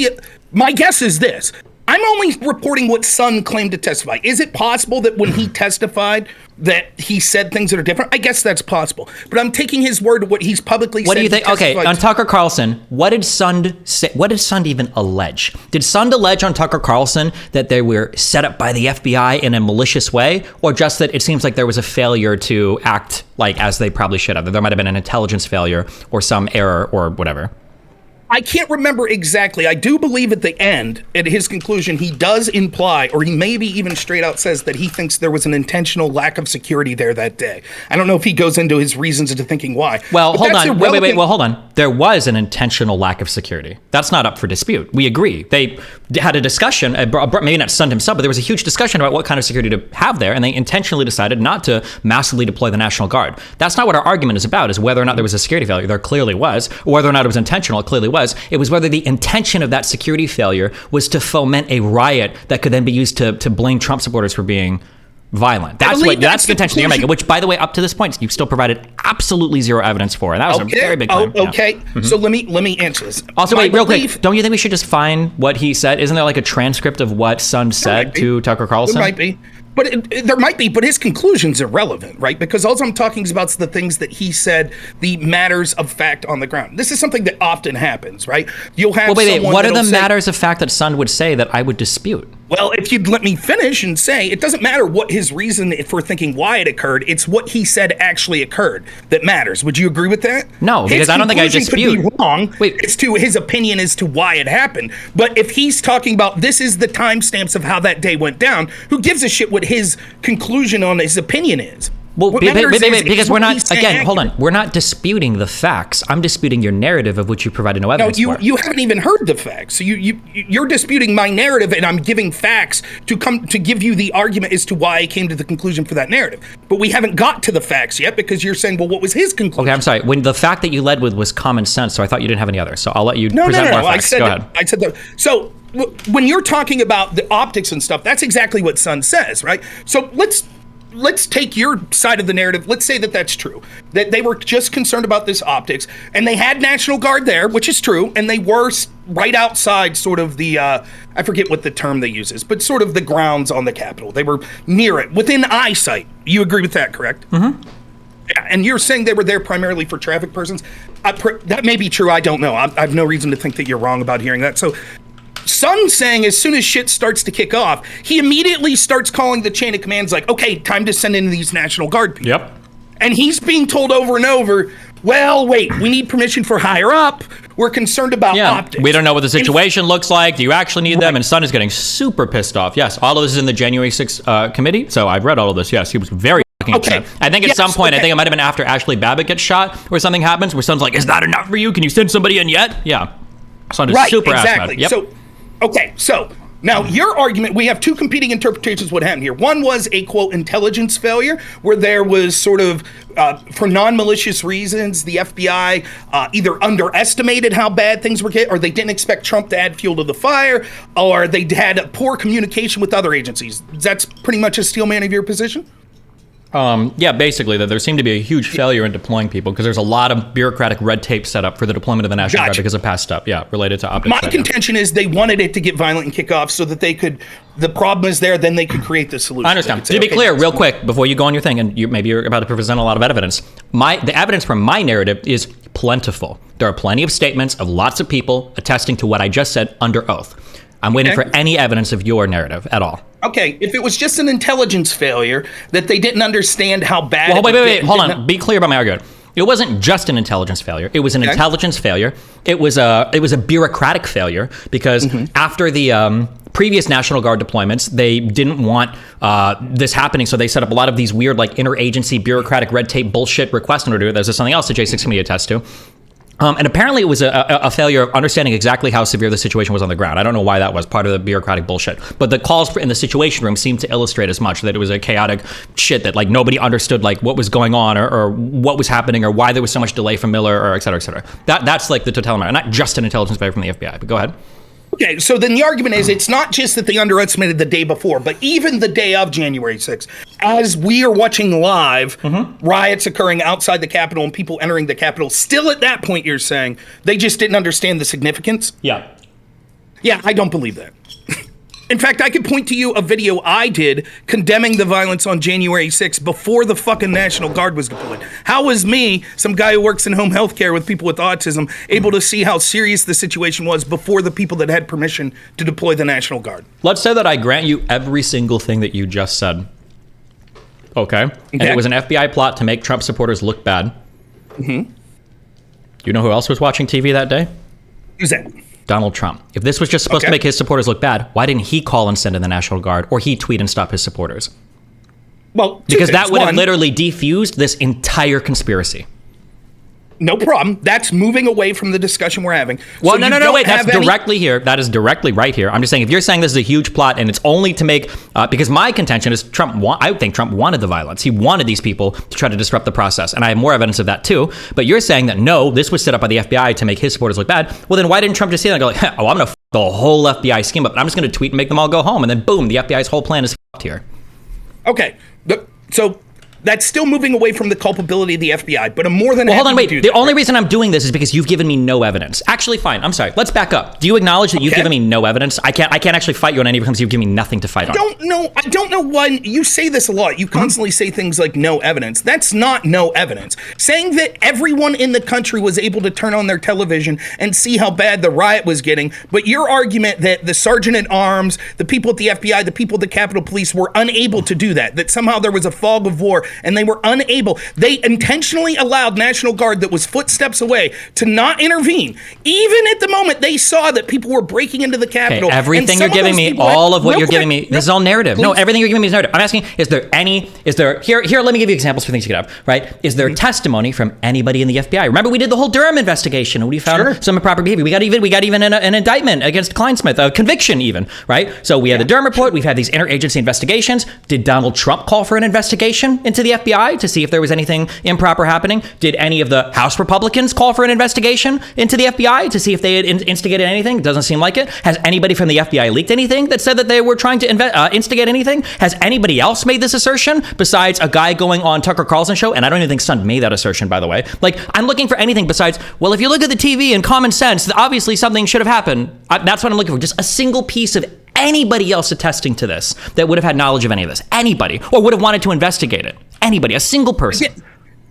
my guess is this. I'm only reporting what Sun claimed to testify. Is it possible that when he testified that he said things that are different? I guess that's possible. But I'm taking his word to what he's publicly said. What do you think? Okay, on Tucker Carlson, what did Sun say? What did Sun even allege? Did Sun allege on Tucker Carlson that they were set up by the FBI in a malicious way? Or just that it seems like there was a failure to act like as they probably should have? That there might have been an intelligence failure or some error or whatever? I can't remember exactly. I do believe at the end, at his conclusion, he does imply, or he maybe even straight out says that he thinks there was an intentional lack of security there that day. I don't know if he goes into his reasons into thinking why. Well, hold on. Wait. Well, hold on. There was an intentional lack of security. That's not up for dispute. We agree. They had a discussion, maybe not Sun himself, but there was a huge discussion about what kind of security to have there, and they intentionally decided not to massively deploy the National Guard. That's not what our argument is about, is whether or not there was a security failure. There clearly was. Or whether or not it was intentional. It clearly was. It was whether the intention of that security failure was to foment a riot that could then be used to blame Trump supporters for being violent. That's the contention you're making, which, by the way, up to this point, you've still provided absolutely zero evidence for. And that was a very big claim. Okay. Yeah. Mm-hmm. So let me answer this. Also, wait, real quick. Don't you think we should just find what he said? Isn't there like a transcript of what Sun said to Tucker Carlson? There might be. There might be, but his conclusion's irrelevant, right? Because all I'm talking about is the things that he said, the matters of fact on the ground. This is something that often happens, right? You'll have wait. What are the matters of fact that Sun would say that I would dispute? Well, if you'd let me finish and say, it doesn't matter what his reason for thinking why it occurred. It's what he said actually occurred that matters. Would you agree with that? No, because I don't think I dispute. Could be wrong. Wait. It's to his opinion as to why it happened. But if he's talking about this is the timestamps of how that day went down, who gives a shit what his conclusion on his opinion is? Well, because we're not, again, hold on. We're not disputing the facts. I'm disputing your narrative of which you provided no evidence for. You haven't even heard the facts. So you're disputing my narrative, and I'm giving facts to give you the argument as to why I came to the conclusion for that narrative. But we haven't got to the facts yet because you're saying, well, what was his conclusion? Okay, I'm sorry. When the fact that you led with was common sense, so I thought you didn't have any others. So I'll let you present more facts. Go ahead. I said that. So when you're talking about the optics and stuff, that's exactly what Sun says, right? So let's take your side of the narrative. Let's say that that's true, that they were just concerned about this optics, and they had National Guard there, which is true, and they were right outside sort of the, I forget what the term they uses, but sort of the grounds on the Capitol. They were near it, within eyesight. You agree with that, correct? Mm-hmm. Yeah, and you're saying they were there primarily for traffic persons. That may be true. I don't know. I have no reason to think that you're wrong about hearing that. So Sun saying as soon as shit starts to kick off, he immediately starts calling the chain of commands like, okay, time to send in these National Guard people. Yep. And he's being told over and over, well, wait, we need permission for higher up. We're concerned about optics. We don't know what the situation looks like. Do you actually need them? And Sun is getting super pissed off. Yes, all of this is in the January 6th committee. So I've read all of this. Yes, he was very upset. I think at some point, I think it might have been after Ashley Babbitt gets shot, where something happens, where Sun's like, is that enough for you? Can you send somebody in yet? Yeah. Sun is super exactly. Yep. So now your argument, we have two competing interpretations of what happened here. One was a, quote, intelligence failure, where there was sort of, for non-malicious reasons, the FBI either underestimated how bad things were getting, or they didn't expect Trump to add fuel to the fire, or they had poor communication with other agencies. That's pretty much a steel man of your position? Yeah, basically, that there seemed to be a huge failure in deploying people because there's a lot of bureaucratic red tape set up for the deployment of the National Guard because of past stuff, related to optics. My contention is they wanted it to get violent and kick off so that they could, the problem is there, then they could create the solution. I understand. To be clear, real quick, before you go on your thing, and maybe you're about to present a lot of evidence, the evidence from my narrative is plentiful. There are plenty of statements of lots of people attesting to what I just said under oath. I'm waiting for any evidence of your narrative at all. Okay, if it was just an intelligence failure that they didn't understand how bad. Well, wait, hold on. Be clear about my argument. It wasn't just an intelligence failure. It was an intelligence failure. It was a bureaucratic failure because after the previous National Guard deployments, they didn't want this happening, so they set up a lot of these weird, like, interagency bureaucratic red tape bullshit request order. There's something else that J6 can attest to. And apparently it was a failure of understanding exactly how severe the situation was on the ground. I don't know why that was part of the bureaucratic bullshit. But the calls in the Situation Room seemed to illustrate as much, that it was a chaotic shit, that like nobody understood like what was going on or what was happening or why there was so much delay from Miller or et cetera, et cetera. That's like the total amount, not just an intelligence failure from the FBI. But go ahead. Okay, so then the argument is it's not just that they underestimated the day before, but even the day of January 6th, as we are watching live, riots occurring outside the Capitol and people entering the Capitol, still at that point you're saying they just didn't understand the significance? Yeah. Yeah, I don't believe that. In fact, I could point to you a video I did condemning the violence on January 6th before the fucking National Guard was deployed. How was me, some guy who works in home health care with people with autism, able to see how serious the situation was before the people that had permission to deploy the National Guard? Let's say that I grant you every single thing that you just said. Okay. And it was an FBI plot to make Trump supporters look bad. You know who else was watching TV that day? Who's that? Donald Trump. If this was just supposed to make his supporters look bad, why didn't he call and send in the National Guard, or he tweet and stop his supporters? Well, because that would have literally defused this entire conspiracy. No problem. That's moving away from the discussion we're having. Well, so no, wait. That's directly here. That is directly right here. I'm just saying, if you're saying this is a huge plot and it's only to make, because my contention is I think Trump wanted the violence. He wanted these people to try to disrupt the process. And I have more evidence of that too. But you're saying that no, this was set up by the FBI to make his supporters look bad. Well, then why didn't Trump just say that and go like, oh, I'm going to f the whole FBI scheme up. And I'm just going to tweet and make them all go home. And then boom, the FBI's whole plan is f***ed here. Okay. So that's still moving away from the culpability of the FBI, but I'm more than happy hold on, wait. to do The that. only reason I'm doing this is because you've given me no evidence. Actually, fine. I'm sorry. Let's back up. Do you acknowledge that you've given me no evidence? I can't actually fight you on any because you've given me nothing to fight on. I don't know why you say this a lot. You constantly say things like no evidence. That's not no evidence. Saying that everyone in the country was able to turn on their television and see how bad the riot was getting, but your argument that the sergeant at arms, the people at the FBI, the people at the Capitol Police were unable to do that somehow there was a fog of war and they were unable. They intentionally allowed National Guard that was footsteps away to not intervene. Even at the moment they saw that people were breaking into the Capitol. Okay, everything you're giving me, all of what you're giving me, this is all narrative. Please. No, everything you're giving me is narrative. I'm asking, here, let me give you examples for things you could have, right? Is there testimony from anybody in the FBI? Remember, we did the whole Durham investigation and we found some improper behavior. We got even an indictment against Kleinsmith, a conviction even, right? So we had the Durham report, we've had these interagency investigations. Did Donald Trump call for an investigation into the FBI to see if there was anything improper happening? Did any of the House Republicans call for an investigation into the FBI to see if they had instigated anything? Doesn't seem like it. Has anybody from the FBI leaked anything that said that they were trying to instigate anything? Has anybody else made this assertion besides a guy going on Tucker Carlson's show? And I don't even think Stump made that assertion, by the way. Like, I'm looking for anything besides, well, if you look at the TV and common sense, obviously something should have happened. That's what I'm looking for. Just a single piece of anybody else attesting to this that would have had knowledge of any of this. Anybody. Or would have wanted to investigate it. Anybody. A single person.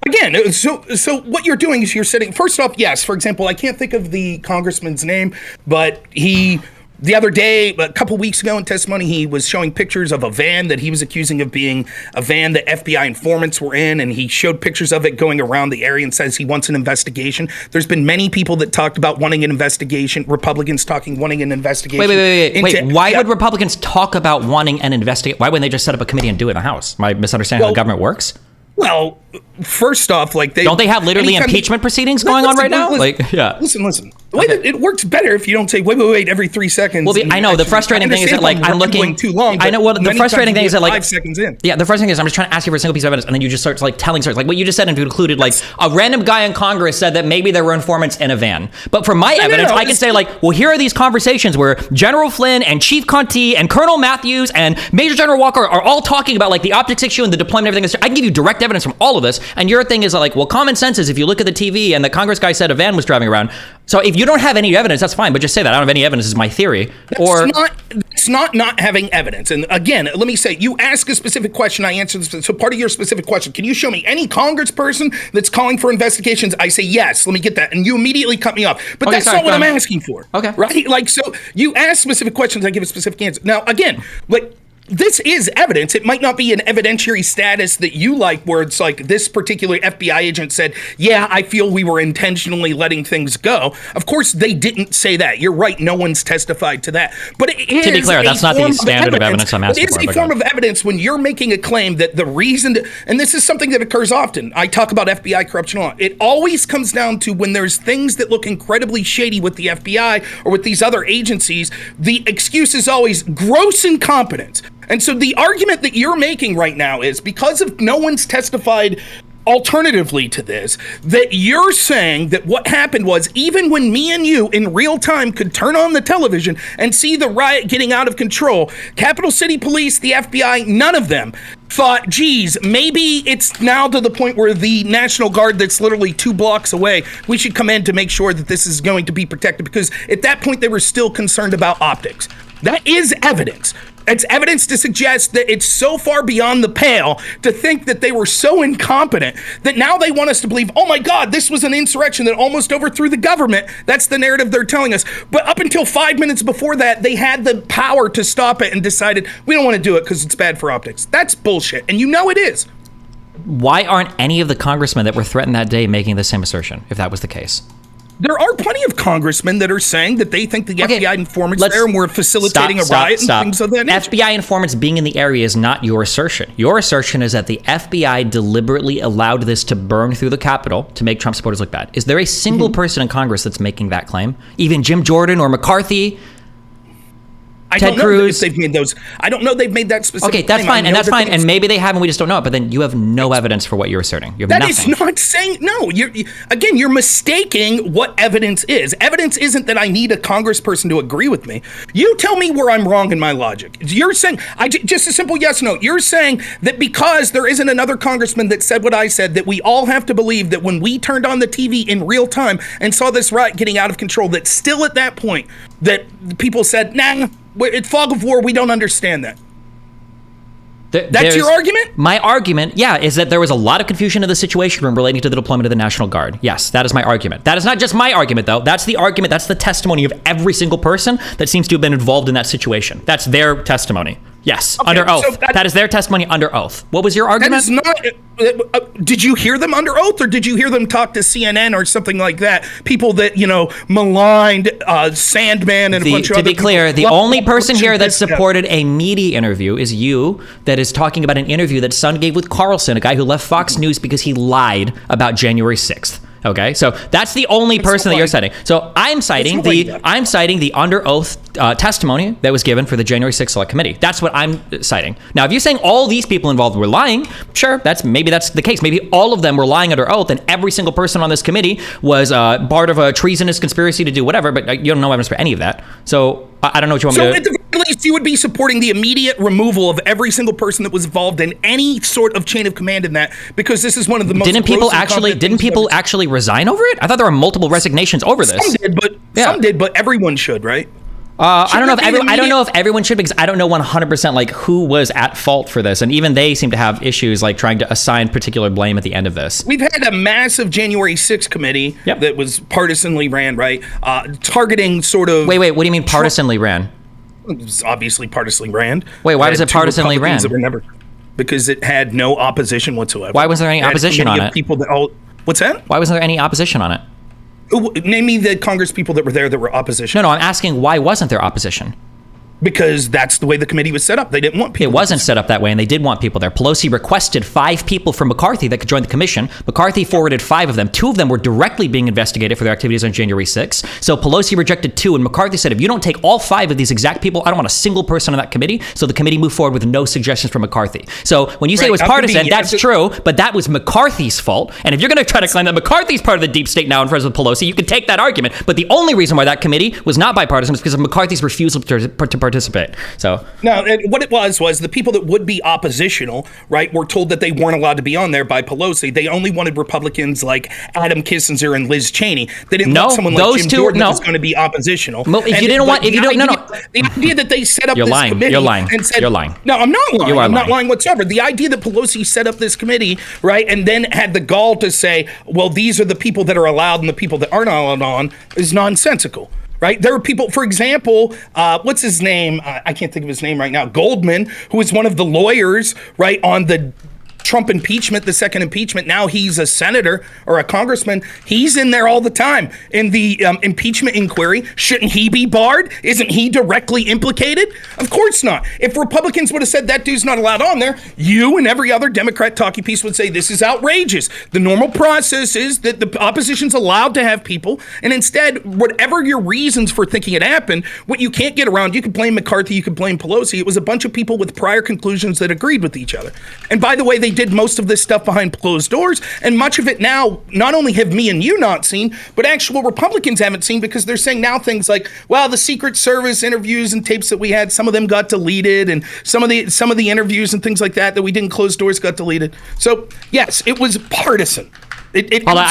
Again, so what you're doing is you're setting, first off, yes, for example, I can't think of the congressman's name, but he The other day, a couple weeks ago in testimony, he was showing pictures of a van that he was accusing of being a van that FBI informants were in, and he showed pictures of it going around the area and says he wants an investigation. There's been many people that talked about wanting an investigation, Republicans wanting an investigation. Wait. Why would Republicans talk about wanting an investigation? Why wouldn't they just set up a committee and do it in the House? Am I misunderstanding how the government works? Well, first off, like don't they have literally impeachment proceedings going on right now? Listen. It works better if you don't say wait every 3 seconds. Well, I know the frustrating thing is that I'm looking too long. I know. Well, the frustrating thing is that 5 seconds in. Yeah, the frustrating thing is I'm just trying to ask you for a single piece of evidence, and then you just start telling stories like what you just said, and included like a random guy in Congress said that maybe there were informants in a van. But for my evidence, I can say well, here are these conversations where General Flynn and Chief Conti and Colonel Matthews and Major General Walker are all talking about the optics issue and the deployment and everything. I can give you direct evidence from all of this. And your thing is common sense is if you look at the TV and the Congress guy said a van was driving around. So if you don't have any evidence, that's fine. But just say that I don't have any evidence is my theory. It's not having evidence. And again, let me say, you ask a specific question, I answer this. So part of your specific question, can you show me any congressperson that's calling for investigations? I say yes. Let me get that. And you immediately cut me off. But that's not what I'm asking for. Okay. Right? So you ask specific questions, I give a specific answer. Now, again, this is evidence. It might not be an evidentiary status that you like, where it's this particular FBI agent said, yeah, I feel we were intentionally letting things go. Of course, they didn't say that. You're right. No one's testified to that. But it is, to be clear, that's not the standard of evidence I'm asking for. It is a form of evidence when you're making a claim that the reason, and this is something that occurs often. I talk about FBI corruption a lot. It always comes down to when there's things that look incredibly shady with the FBI or with these other agencies, the excuse is always gross incompetence. And so the argument that you're making right now is because of no one's testified alternatively to this, that you're saying that what happened was even when me and you in real time could turn on the television and see the riot getting out of control, Capitol City Police, the FBI, none of them thought, geez, maybe it's now to the point where the National Guard that's literally 2 blocks away, we should come in to make sure that this is going to be protected, because at that point they were still concerned about optics. That is evidence. It's evidence to suggest that it's so far beyond the pale to think that they were so incompetent that now they want us to believe, oh my God, this was an insurrection that almost overthrew the government. That's the narrative they're telling us. But up until 5 minutes before that, they had the power to stop it and decided we don't want to do it because it's bad for optics. That's bullshit. And you know it is. Why aren't any of the congressmen that were threatened that day making the same assertion, if that was the case? There are plenty of congressmen that are saying that they think the FBI informants there and were facilitating a riot and things of that nature. FBI informants being in the area is not your assertion. Your assertion is that the FBI deliberately allowed this to burn through the Capitol to make Trump supporters look bad. Is there a single person in Congress that's making that claim? Even Jim Jordan or McCarthy? I don't know if they've made those. I don't know they've made that specific claim. Okay, that's fine, and that's fine, and maybe they have, and we just don't know it. But then you have no evidence for what you're asserting. You have that nothing. Is not saying no. You're mistaking what evidence is. Evidence isn't that I need a congressperson to agree with me. You tell me where I'm wrong in my logic. You're saying just a simple yes no. You're saying that because there isn't another congressman that said what I said, that we all have to believe that when we turned on the TV in real time and saw this riot getting out of control, that still at that point that people said, nah. It's fog of war. We don't understand that. That's your argument? My argument, is that there was a lot of confusion in the Situation Room relating to the deployment of the National Guard. Yes, that is my argument. That is not just my argument, though. That's the argument. That's the testimony of every single person that seems to have been involved in that situation. That's their testimony. Yes, okay, under oath. So that is their testimony under oath. What was your argument? That is not. Did you hear them under oath, or did you hear them talk to CNN or something like that? People that maligned Sandman and a bunch of other people. To be clear, the only person here that supported a media interview is you. That is talking about an interview that Sun gave with Carlson, a guy who left Fox News because he lied about January 6th. Okay, so that's the only person that you're citing. So I'm citing the under oath testimony that was given for the January 6th Select Committee. That's what I'm citing. Now, if you're saying all these people involved were lying, sure, that's the case. Maybe all of them were lying under oath, and every single person on this committee was part of a treasonous conspiracy to do whatever. But you don't know evidence for any of that. So I don't know what you want me to. So at the very least, you would be supporting the immediate removal of every single person that was involved in any sort of chain of command in that, because this is one of the most. Didn't people actually resign over it? I thought there were multiple resignations over this. Some did, but everyone should, right? I don't know if everyone should, because I don't know 100% like who was at fault for this, and even they seem to have issues like trying to assign particular blame at the end of this. We've had a massive January 6th committee that was partisanly ran, right? Targeting sort of. Wait, what do you mean partisanly ran? It was obviously partisanly ran. Wait, why was it partisanly ran? Because it had no opposition whatsoever. Why wasn't there any opposition on it? What's that? Why wasn't there any opposition on it? Name me the Congress people that were there that were opposition. No, I'm asking why wasn't there opposition? Because that's the way the committee was set up. They didn't want people. It wasn't set up that way, and they did want people there. Pelosi requested 5 people from McCarthy that could join the commission. McCarthy forwarded 5 of them. 2 of them were directly being investigated for their activities on January 6th. So Pelosi rejected 2, and McCarthy said, if you don't take all 5 of these exact people, I don't want a single person on that committee. So the committee moved forward with no suggestions from McCarthy. So when you say it was partisan, that's true, but that was McCarthy's fault. And if you're going to try to claim that McCarthy's part of the deep state now in friends with Pelosi, you can take that argument. But the only reason why that committee was not bipartisan was because of McCarthy's refusal to participate. So no, what it was the people that would be oppositional, right, were told that they weren't allowed to be on there by Pelosi. They only wanted Republicans like Adam Kinzinger and Liz Cheney. They didn't want someone like Jim Jordan that was going to be oppositional. The idea that they set up this committee and said, you're lying. No, I'm not lying. I'm not lying whatsoever. The idea that Pelosi set up this committee, right, and then had the gall to say, well, these are the people that are allowed and the people that aren't allowed on is nonsensical. Right? There are people, for example, what's his name? I can't think of his name right now. Goldman, who is one of the lawyers, right, on the Trump impeachment, the second impeachment. Now he's a senator or a congressman. He's in there all the time in the impeachment inquiry. Shouldn't he be barred? Isn't he directly implicated? Of course not. If Republicans would have said that dude's not allowed on there, you and every other Democrat talkie piece would say this is outrageous. The normal process is that the opposition's allowed to have people, and instead, whatever your reasons for thinking it happened, what you can't get around, you could blame McCarthy, you could blame Pelosi. It was a bunch of people with prior conclusions that agreed with each other. And by the way, they did most of this stuff behind closed doors, and much of it now not only have me and you not seen, but actual Republicans haven't seen, because they're saying now things like, well, the Secret Service interviews and tapes that we had, some of them got deleted, and some of the interviews and things like that we didn't close doors got deleted. So yes, it was partisan. I'm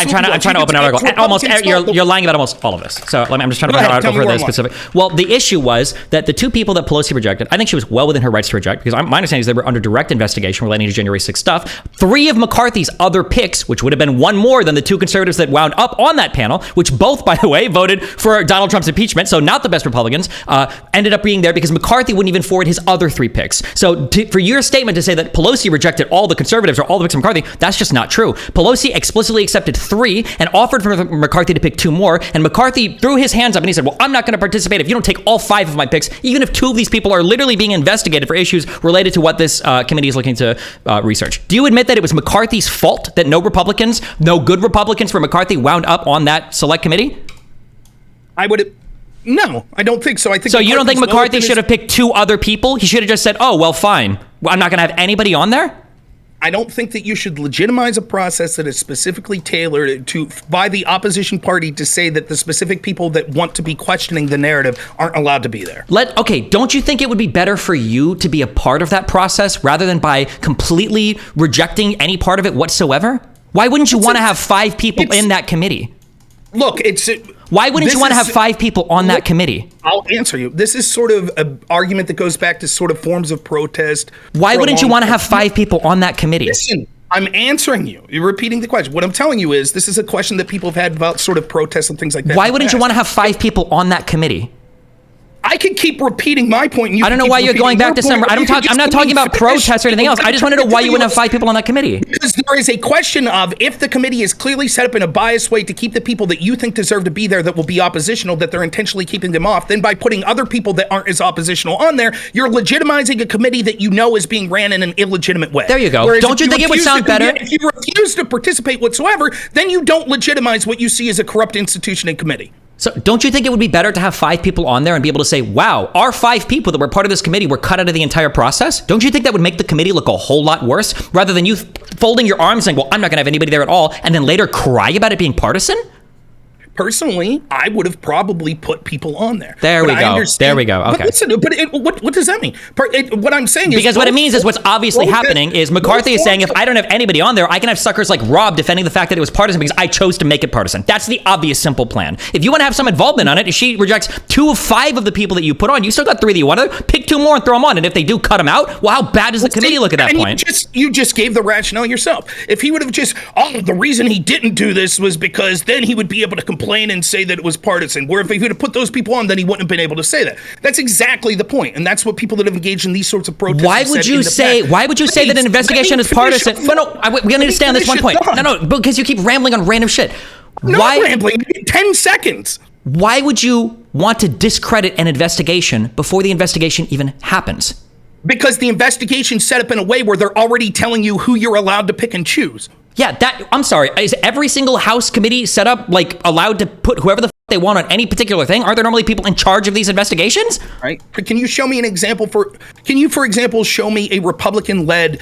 trying to open an article. Almost you're lying about almost all of this. So I'm just trying to find an article for this specific. Well, the issue was that the 2 people that Pelosi rejected, I think she was well within her rights to reject, because my understanding is they were under direct investigation relating to January 6th stuff. 3 of McCarthy's other picks, which would have been 1 more than the 2 conservatives that wound up on that panel, which both, by the way, voted for Donald Trump's impeachment, so not the best Republicans, ended up being there because McCarthy wouldn't even forward his other 3 picks. So for your statement to say that Pelosi rejected all the conservatives or all the picks of McCarthy, that's just not true. Pelosi explicitly accepted 3 and offered for McCarthy to pick 2 more, and McCarthy threw his hands up and he said, well, I'm not going to participate if you don't take all 5 of my picks, even if 2 of these people are literally being investigated for issues related to what this committee is looking to research. Do you admit that it was McCarthy's fault that no good Republicans for McCarthy wound up on that select committee? No, I don't think so. I think so. You don't think McCarthy should have picked 2 other people? He should have just said, oh, well, fine. I'm not going to have anybody on there? I don't think that you should legitimize a process that is specifically tailored by the opposition party to say that the specific people that want to be questioning the narrative aren't allowed to be there. Don't you think it would be better for you to be a part of that process rather than by completely rejecting any part of it whatsoever? Why wouldn't you want to have 5 people in that committee? Look, why wouldn't you want to have 5 people on that committee? I'll answer you. This is sort of an argument that goes back to sort of forms of protest. Why wouldn't you want to have 5 people on that committee? Listen, I'm answering you. You're repeating the question. What I'm telling you is this is a question that people have had about sort of protests and things like that. Why wouldn't you want to have 5 people on that committee? I can keep repeating my point. And I don't know why you're going back to some. I'm not talking about protests or anything else. I just want to know why you wouldn't have 5 people on that committee. Because there is a question of if the committee is clearly set up in a biased way to keep the people that you think deserve to be there that will be oppositional, that they're intentionally keeping them off, then by putting other people that aren't as oppositional on there, you're legitimizing a committee that you know is being ran in an illegitimate way. There you go. Whereas don't you think it would sound better? If you refuse to participate whatsoever, then you don't legitimize what you see as a corrupt institution and committee. So don't you think it would be better to have 5 people on there and be able to say, wow, our 5 people that were part of this committee were cut out of the entire process? Don't you think that would make the committee look a whole lot worse rather than you folding your arms saying, well, I'm not going to have anybody there at all, and then later cry about it being partisan? Personally, I would have probably put people on there. There we go. There we go. Okay. But listen, what does that mean? What I'm saying is... Because what it means is what's obviously happening is McCarthy is saying, if I don't have anybody on there, I can have suckers like Rob defending the fact that it was partisan because I chose to make it partisan. That's the obvious, simple plan. If you want to have some involvement on it, if she rejects 2 of 5 of the people that you put on, you still got 3 that you want to pick 2 more and throw them on. And if they do cut them out, well, how bad does the committee look at that point? You just gave the rationale yourself. If he would have just, the reason he didn't do this was because then he would be able to complain and say that it was partisan. Where if he would have put those people on, then he wouldn't have been able to say that. That's exactly the point, and that's what people that have engaged in these sorts of protests. Why would you say that an investigation is partisan? We understand this one point. No, because you keep rambling on random shit. Rambling. 10 seconds. Why would you want to discredit an investigation before the investigation even happens? Because the investigation's set up in a way where they're already telling you who you're allowed to pick and choose. Yeah, I'm sorry. Is every single House committee set up allowed to put whoever the they want on any particular thing? Aren't there normally people in charge of these investigations? Right. But can you show me an example for example, show me a Republican-led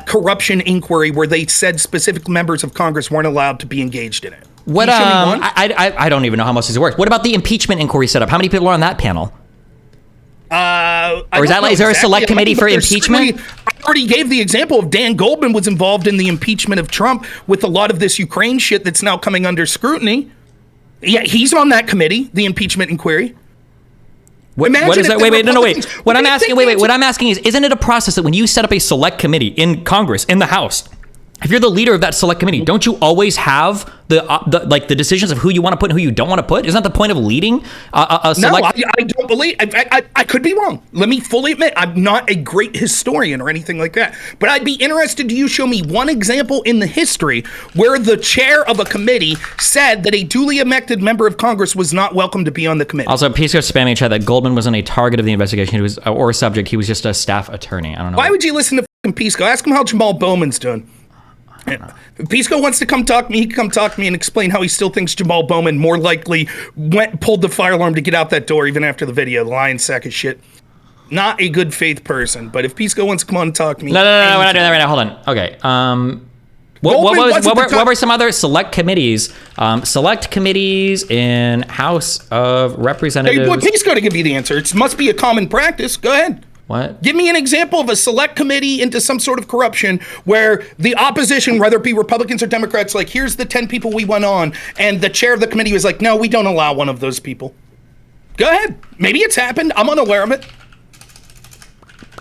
corruption inquiry where they said specific members of Congress weren't allowed to be engaged in it? What? I don't even know how much this works. What about the impeachment inquiry setup? How many people are on that panel? Or is there a select committee for impeachment? I already gave the example of Dan Goldman was involved in the impeachment of Trump with a lot of this Ukraine shit that's now coming under scrutiny. Yeah, he's on that committee, the impeachment inquiry. What is that? Wait. What I'm asking is, isn't it a process that when you set up a select committee in Congress, in the House, if you're the leader of that select committee, don't you always have the decisions of who you want to put and who you don't want to put? Isn't that the point of leading a select? No, I don't believe. I could be wrong. Let me fully admit, I'm not a great historian or anything like that. But I'd be interested. Do you show me one example in the history where the chair of a committee said that a duly elected member of Congress was not welcome to be on the committee? Also, Pisco spamming chat that Goldman wasn't a target of the investigation. He was or a subject. He was just a staff attorney. I don't know. Why would you listen to fucking Pisco? Ask him how Jamal Bowman's doing. If Pisco wants to come talk to me, he can come talk to me and explain how he still thinks Jamal Bowman more likely pulled the fire alarm to get out that door even after the video. The lying sack of shit. Not a good faith person. But if Pisco wants to come on and talk to me... No, we're not doing that right now. Hold on. Okay. What were some other select committees? Select committees in House of Representatives... Hey, Pisco to give you the answer. It must be a common practice. Go ahead. What? Give me an example of a select committee into some sort of corruption where the opposition, whether it be Republicans or Democrats, like, here's the 10 people we went on, and the chair of the committee was like, no, we don't allow one of those people. Go ahead. Maybe it's happened. I'm unaware of it.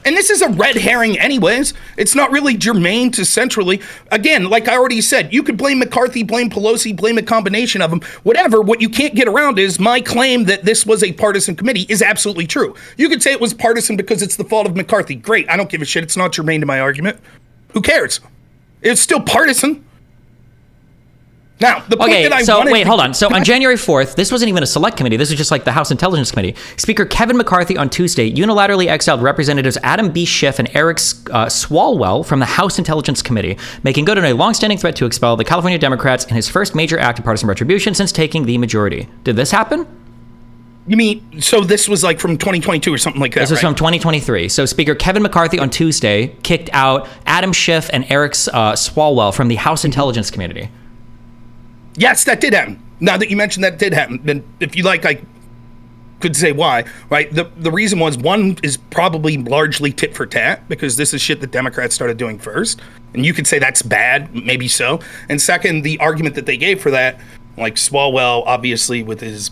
And this is a red herring anyways. It's not really germane to centrally. Again, like I already said, you could blame McCarthy, blame Pelosi, blame a combination of them, whatever. What you can't get around is my claim that this was a partisan committee is absolutely true. You could say it was partisan because it's the fault of McCarthy. Great, I don't give a shit. It's not germane to my argument. Who cares? It's still partisan. Now, the point that I wanted... wait, hold on. So on January 4th, this wasn't even a select committee. This was just like the House Intelligence Committee. Speaker Kevin McCarthy on Tuesday unilaterally exiled Representatives Adam B. Schiff and Eric Swalwell from the House Intelligence Committee, making good on a longstanding threat to expel the California Democrats in his first major act of partisan retribution since taking the majority. Did this happen? You mean, so this was like from 2022 or something like that, This was from 2023. So Speaker Kevin McCarthy on Tuesday kicked out Adam Schiff and Eric Swalwell from the House Intelligence Committee. Yes, that did happen. Now that you mentioned that did happen, then if you like, I could say why, right? The reason was, one is probably largely tit for tat, because this is shit that Democrats started doing first. And you could say that's bad, maybe so. And second, the argument that they gave for that, like Swalwell, obviously with his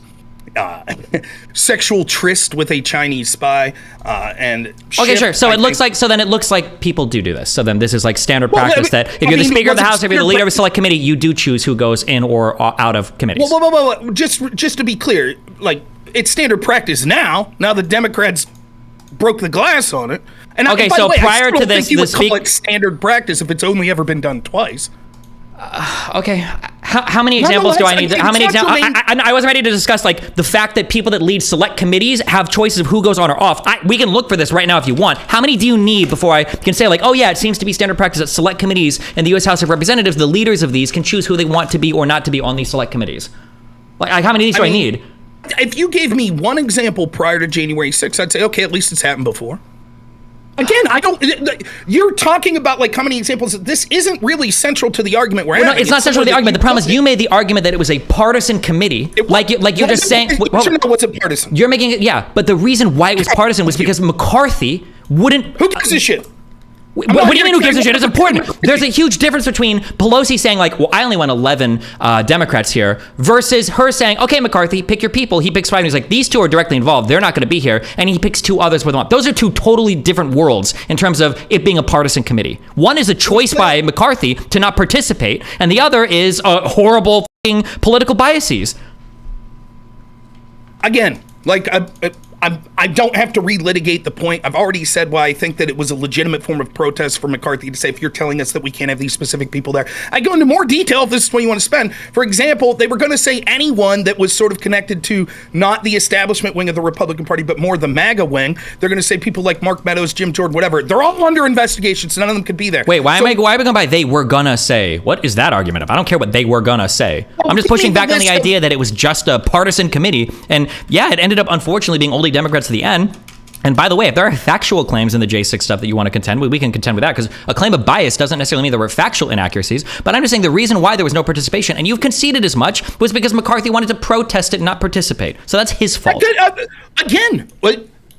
sexual tryst with a Chinese spy, and okay, sure. So then it looks like people do this. So then this is like standard practice that if you're the Speaker of the House, if you're the leader of a select committee, you do choose who goes in or out of committees. Well, just to be clear, like, it's standard practice now. Now the Democrats broke the glass on it. And okay, so prior to this, you would call it standard practice if it's only ever been done twice. Okay, how many examples do I need? How many examples? I wasn't ready to discuss like the fact that people that lead select committees have choices of who goes on or off. We can look for this right now if you want. How many do you need before I can say like, oh yeah, it seems to be standard practice that select committees in the U.S. House of Representatives, the leaders of these, can choose who they want to be or not to be on these select committees? Like how many of these do I need? If you gave me one example prior to January 6th, I'd say, okay, at least it's happened before. Again, I don't. You're talking about like how many examples. This isn't really central to the argument we're having. No, it's not central to the argument. The problem is you made the argument that it was a partisan committee. Like you're just saying. What's a partisan? You're making it. Yeah, but the reason why it was partisan was because McCarthy wouldn't. Who gives a shit? What do you mean who gives a shit? It's important. There's a huge difference between Pelosi saying like, well, I only want 11 Democrats here versus her saying, okay, McCarthy, pick your people. He picks 5 and he's like, these 2 are directly involved. They're not going to be here. And he picks 2 others with them up. Those are 2 totally different worlds in terms of it being a partisan committee. One is a choice by McCarthy to not participate. And the other is horrible political biases. Again, like I don't have to relitigate the point. I've already said why I think that it was a legitimate form of protest for McCarthy to say, if you're telling us that we can't have these specific people there. I go into more detail if this is what you want to spend. For example, they were going to say anyone that was sort of connected to not the establishment wing of the Republican Party, but more the MAGA wing. They're going to say people like Mark Meadows, Jim Jordan, whatever. They're all under investigation, so none of them could be there. Wait, why am I going by they were gonna say? What is that argument of? I don't care what they were gonna say. Well, I'm just pushing back on the idea that it was just a partisan committee. And yeah, it ended up unfortunately being only Democrats to the end. And by the way, if there are factual claims in the J6 stuff that you want to contend with, we can contend with that, because a claim of bias doesn't necessarily mean there were factual inaccuracies. But I'm just saying the reason why there was no participation, and you've conceded as much, was because McCarthy wanted to protest it and not participate. So that's his fault. Again,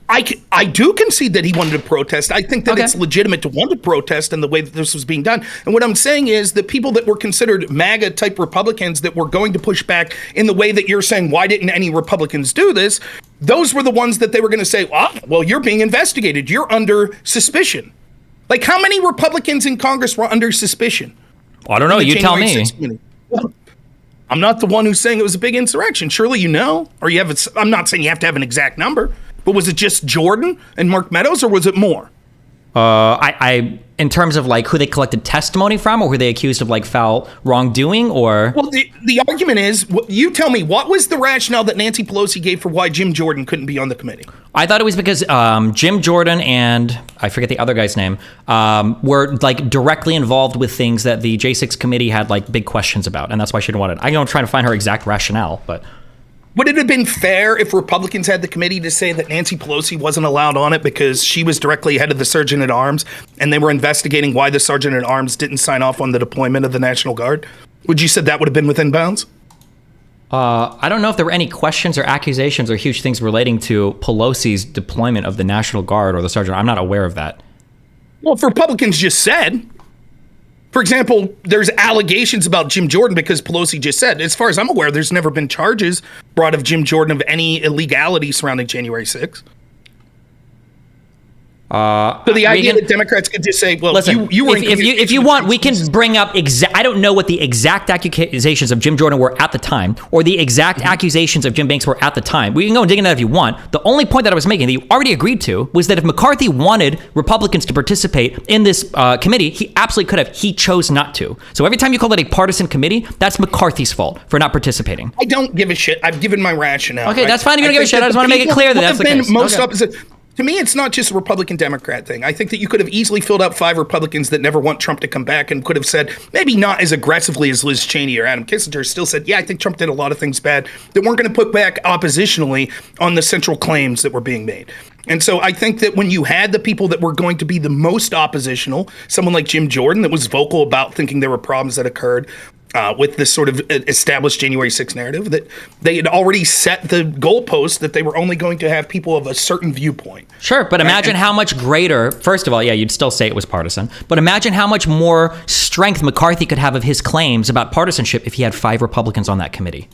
I do concede that he wanted to protest. I think that it's legitimate to want to protest in the way that this was being done. And what I'm saying is the people that were considered MAGA type Republicans that were going to push back in the way that you're saying, why didn't any Republicans do this? Those were the ones that they were going to say, well, you're being investigated. You're under suspicion. Like, how many Republicans in Congress were under suspicion? I don't know. You tell me. Well, I'm not the one who's saying it was a big insurrection. Surely you know, or you have. I'm not saying you have to have an exact number. But was it just Jordan and Mark Meadows, or was it more? In terms of like who they collected testimony from, or who they accused of like foul wrongdoing, or? Well, the argument is, you tell me, what was the rationale that Nancy Pelosi gave for why Jim Jordan couldn't be on the committee? I thought it was because Jim Jordan and I forget the other guy's name were like directly involved with things that the J6 committee had like big questions about, and that's why she didn't want it. I'm going to try to find her exact rationale, but. Would it have been fair if Republicans had the committee to say that Nancy Pelosi wasn't allowed on it because she was directly head of the Sergeant at Arms and they were investigating why the Sergeant at Arms didn't sign off on the deployment of the National Guard? Would you say that would have been within bounds? I don't know if there were any questions or accusations or huge things relating to Pelosi's deployment of the National Guard or the Sergeant. I'm not aware of that. Well, if Republicans just said... For example, there's allegations about Jim Jordan because Pelosi just said, as far as I'm aware, there's never been charges brought of Jim Jordan of any illegality surrounding January 6th. So the idea that Democrats could just say, well, listen, you were if you want, we can bring up I don't know what the exact accusations of Jim Jordan were at the time, or the exact accusations of Jim Banks were at the time. We can go and dig into that if you want. The only point that I was making that you already agreed to was that if McCarthy wanted Republicans to participate in this committee, he absolutely could have. He chose not to. So every time you call it a partisan committee, that's McCarthy's fault for not participating. I don't give a shit. I've given my rationale. Okay, that's fine. You don't give a shit. I just want to make it clear that that's the case. Most opposite. To me, it's not just a Republican-Democrat thing. I think that you could have easily filled out 5 Republicans that never want Trump to come back and could have said, maybe not as aggressively as Liz Cheney or Adam Kissinger, still said, yeah, I think Trump did a lot of things bad, that weren't going to put back oppositionally on the central claims that were being made. And so I think that when you had the people that were going to be the most oppositional, someone like Jim Jordan that was vocal about thinking there were problems that occurred, with this sort of established January 6th narrative, that they had already set the goalpost that they were only going to have people of a certain viewpoint. Sure, but imagine how much greater, first of all, yeah, you'd still say it was partisan, but imagine how much more strength McCarthy could have of his claims about partisanship if he had 5 Republicans on that committee.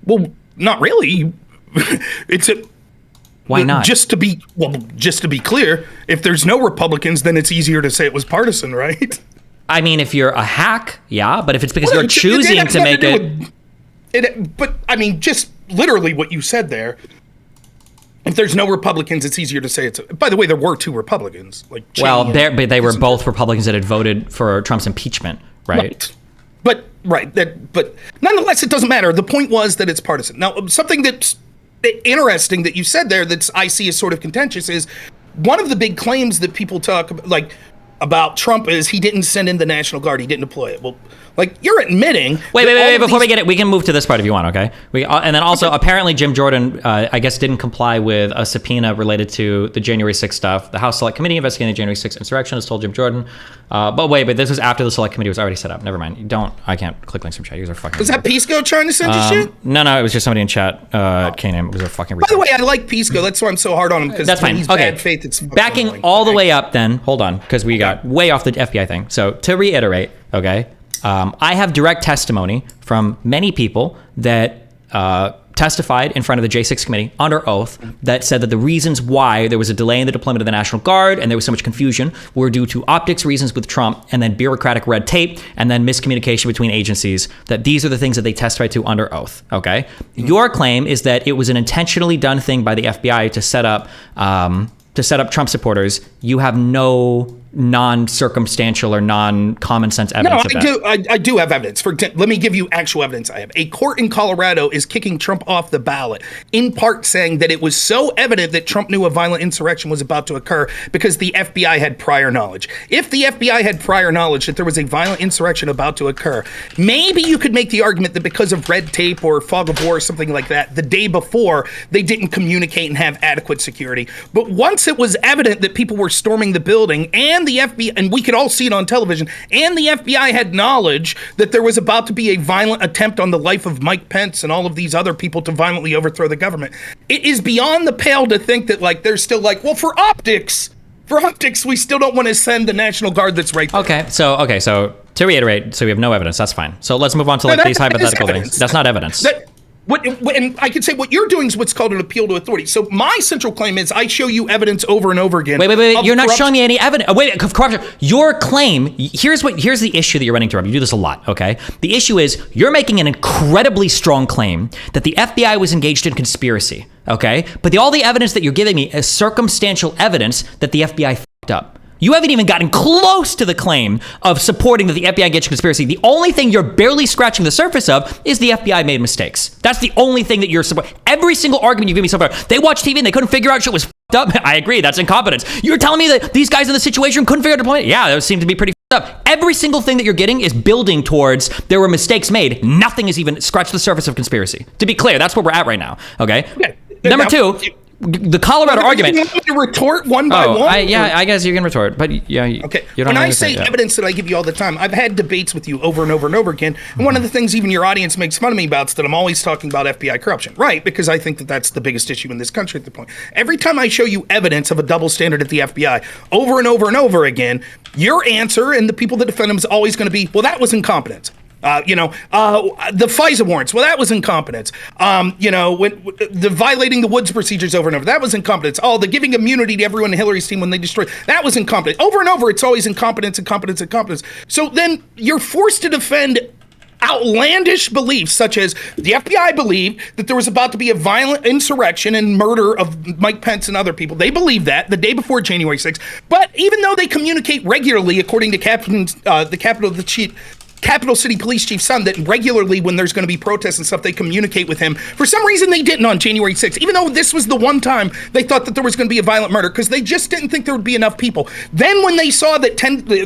Well, not really. Why not? Just to be clear, if there's no Republicans, then it's easier to say it was partisan, right? I mean, if you're a hack, yeah, but if it's because you're choosing to make it... But, I mean, just literally what you said there, if there's no Republicans, it's easier to say it's... By the way, there were 2 Republicans. But they were both Republicans that had voted for Trump's impeachment, right? But nonetheless, it doesn't matter. The point was that it's partisan. Now, something that's interesting that you said there that I see as sort of contentious is one of the big claims that people talk about Trump is he didn't send in the National Guard. He didn't deploy it. Well, Like, you're admitting. Wait. Before we get it, we can move to this part if you want, okay? And then also, apparently, Jim Jordan, I guess, didn't comply with a subpoena related to the January 6th stuff. The House Select Committee investigating the January 6th insurrection has told Jim Jordan. But this was after the Select Committee was already set up. Never mind. I can't click links from chat. You guys are fucking. Was that Pisco trying to send you shit? No, it was just somebody in chat. K-name. It was a fucking. By the way, I like Pisco. That's why I'm so hard on him. Because that's fine. He's okay. bad faith. It's backing all the way up. Then hold on, because we got way off the FBI thing. So to reiterate, okay. I have direct testimony from many people that testified in front of the J6 committee under oath that said that the reasons why there was a delay in the deployment of the National Guard and there was so much confusion were due to optics reasons with Trump and then bureaucratic red tape and then miscommunication between agencies, that these are the things that they testified to under oath, okay? Your claim is that it was an intentionally done thing by the FBI to set up Trump supporters. You have no non-circumstantial or non-common sense evidence of that. I do have evidence. Let me give you actual evidence I have. A court in Colorado is kicking Trump off the ballot, in part saying that it was so evident that Trump knew a violent insurrection was about to occur because the FBI had prior knowledge. If the FBI had prior knowledge that there was a violent insurrection about to occur, maybe you could make the argument that because of red tape or fog of war or something like that, the day before, they didn't communicate and have adequate security. But once it was evident that people were storming the building and the FBI, and we could all see it on television, and the FBI had knowledge that there was about to be a violent attempt on the life of Mike Pence and all of these other people to violently overthrow the government. It is beyond the pale to think that, like, they're still like, well, for optics, we still don't want to send the National Guard that's right there. Okay, so to reiterate, so we have no evidence. That's fine. So let's move on to these hypothetical things. That's not evidence. And I could say what you're doing is what's called an appeal to authority. So my central claim is I show you evidence over and over again. Wait. You're not showing me any evidence. Of corruption. Your claim, here's the issue that you're running into, Rob. You do this a lot, okay? The issue is you're making an incredibly strong claim that the FBI was engaged in conspiracy, okay? But all the evidence that you're giving me is circumstantial evidence that the FBI fucked up. You haven't even gotten close to the claim of supporting that the FBI engaged in conspiracy. The only thing you're barely scratching the surface of is the FBI made mistakes. That's the only thing that you're supporting. Every single argument you give me so far, they watched TV and they couldn't figure out shit was fucked up. I agree, that's incompetence. You're telling me that these guys in the situation couldn't figure out deployment? Yeah, that seemed to be pretty fucked up. Every single thing that you're getting is building towards there were mistakes made. Nothing is even scratched the surface of conspiracy. To be clear, that's where we're at right now, okay? Yeah. Number two, the Colorado argument. You want me to retort one by one? I guess you can retort, but yeah. Okay. When I say evidence that I give you all the time, I've had debates with you over and over and over again. And one of the things even your audience makes fun of me about is that I'm always talking about FBI corruption, right? Because I think that that's the biggest issue in this country at the point. Every time I show you evidence of a double standard at the FBI over and over and over again, your answer and the people that defend them is always going to be, well, that was incompetence. The FISA warrants, well, that was incompetence. When the violating the Woods procedures over and over, that was incompetence. Oh, the giving immunity to everyone in Hillary's team when they destroyed, that was incompetence. Over and over, it's always incompetence. So then you're forced to defend outlandish beliefs such as the FBI believed that there was about to be a violent insurrection and murder of Mike Pence and other people. They believed that the day before January 6th. But even though they communicate regularly, according to Capital City Police Chief Son, that regularly when there's going to be protests and stuff, they communicate with him. For some reason, they didn't on January 6th, even though this was the one time they thought that there was going to be a violent murder, because they just didn't think there would be enough people. Then when they saw that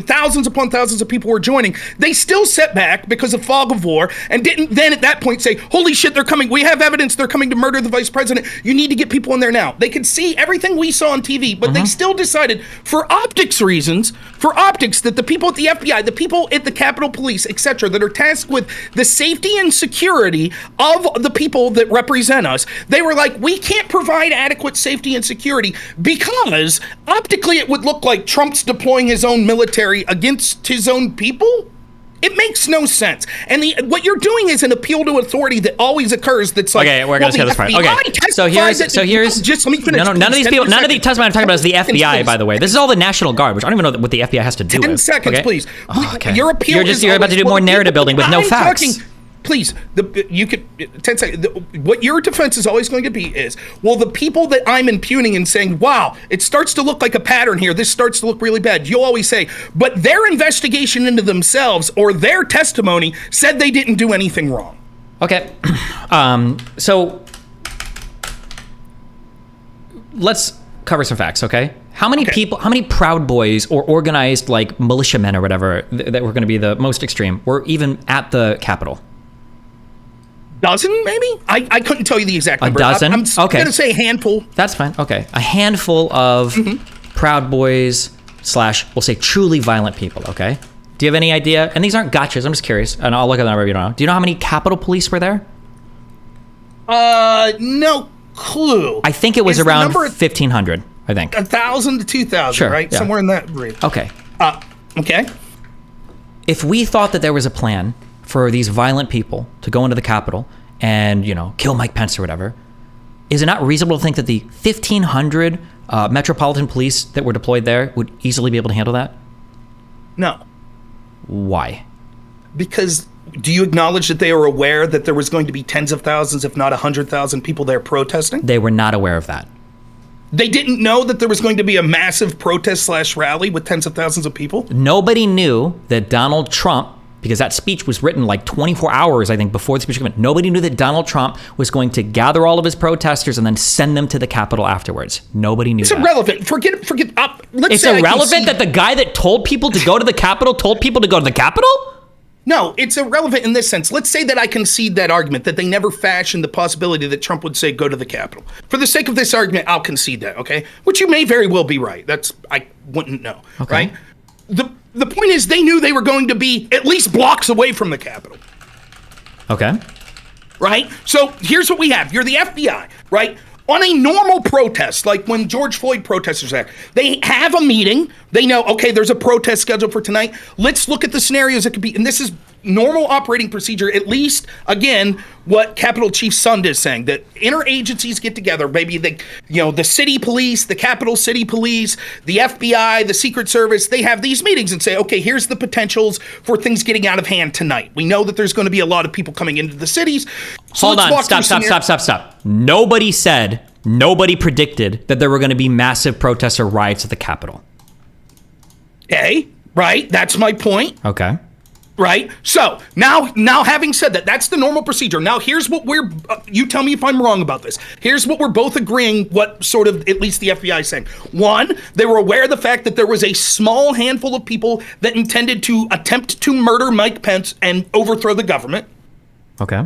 thousands upon thousands of people were joining, they still set back because of fog of war and didn't then at that point say, holy shit, they're coming. We have evidence they're coming to murder the vice president. You need to get people in there now. They could see everything we saw on TV, but they still decided for optics that the people at the FBI, the people at the Capitol Police, etc., that are tasked with the safety and security of the people that represent us, they were like, we can't provide adequate safety and security because optically it would look like Trump's deploying his own military against his own people. It makes no sense. And what you're doing is an appeal to authority that always occurs. That's like, okay, we're going to say this part. Okay, so here's just let me finish. None of these testimony I'm talking about is the FBI, by the way. This is all the National Guard, which I don't even know what the FBI has to do with. 10 seconds, please. Okay. Your appeal you're about to do more narrative building with no facts. Please, you could 10 seconds. What your defense is always going to be is, well, the people that I'm impugning and saying, wow, it starts to look like a pattern here. This starts to look really bad. You'll always say, but their investigation into themselves or their testimony said they didn't do anything wrong. Okay, so let's cover some facts, okay? How many people, how many Proud Boys or organized like militiamen or whatever that were going to be the most extreme were even at the Capitol? Dozen, maybe? I couldn't tell you the exact number. A dozen? I'm okay. going to say a handful. That's fine. Okay. A handful of Proud Boys / we'll say truly violent people, okay? Do you have any idea? And these aren't gotchas. I'm just curious. And I'll look at the number if you don't know. Do you know how many Capitol Police were there? No clue. I think it was around 1,500, I think. 1,000 to 2,000, sure, right? Yeah. Somewhere in that range. Okay. Okay. If we thought that there was a plan for these violent people to go into the Capitol and, you know, kill Mike Pence or whatever, is it not reasonable to think that the 1,500 Metropolitan Police that were deployed there would easily be able to handle that? No. Why? Because do you acknowledge that they were aware that there was going to be tens of thousands, if not 100,000 people there protesting? They were not aware of that. They didn't know that there was going to be a massive protest / rally with tens of thousands of people? Nobody knew that Donald Trump, because that speech was written like 24 hours, I think, before the speech came in. Nobody knew that Donald Trump was going to gather all of his protesters and then send them to the Capitol afterwards. Nobody knew that. It's irrelevant. Forget. Let's it's say irrelevant that the guy that told people to go to the Capitol told people to go to the Capitol? No, it's irrelevant in this sense. Let's say that I concede that argument, that they never fashioned the possibility that Trump would say, go to the Capitol. For the sake of this argument, I'll concede that, okay? Which you may very well be right. I wouldn't know, okay. Right? The point is they knew they were going to be at least blocks away from the Capitol. Okay. Right? So here's what we have. You're the FBI, right? On a normal protest, like when George Floyd protesters are there, they have a meeting. They know, okay, there's a protest scheduled for tonight. Let's look at the scenarios that could be, and this is normal operating procedure, at least, again, what Capitol Chief Sund is saying, that interagencies get together, maybe the city police, the Capitol City Police, the FBI, the Secret Service, they have these meetings and say, okay, here's the potentials for things getting out of hand tonight. We know that there's going to be a lot of people coming into the cities. So hold on, stop. Nobody predicted that there were going to be massive protests or riots at the Capitol. Okay, right, that's my point. Okay. Right? So, now having said that, that's the normal procedure. Now, here's what you tell me if I'm wrong about this. Here's what we're both agreeing, what sort of, at least the FBI is saying. One, they were aware of the fact that there was a small handful of people that intended to attempt to murder Mike Pence and overthrow the government. Okay.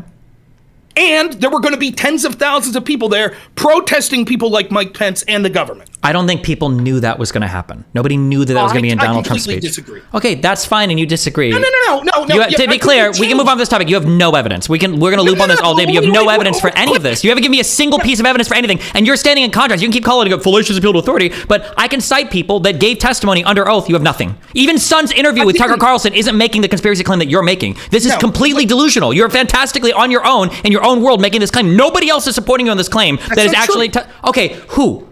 And there were going to be tens of thousands of people there protesting people like Mike Pence and the government. I don't think people knew that was going to happen. Nobody knew that was going to be in Donald Trump's speech. I disagree. Okay, that's fine, and you disagree. No. To be clear, we can move on to this topic. You have no evidence. We're going to loop on this all day, but you have no evidence for any of this. You haven't given me a single piece of evidence for anything, and you're standing in contrast. You can keep calling it a fallacious appeal to authority, but I can cite people that gave testimony under oath. You have nothing. Even Sund's interview with Tucker Carlson isn't making the conspiracy claim that you're making. This is completely delusional. You're fantastically on your own in your own world making this claim. Nobody else is supporting you on this claim. That is actually okay. Who?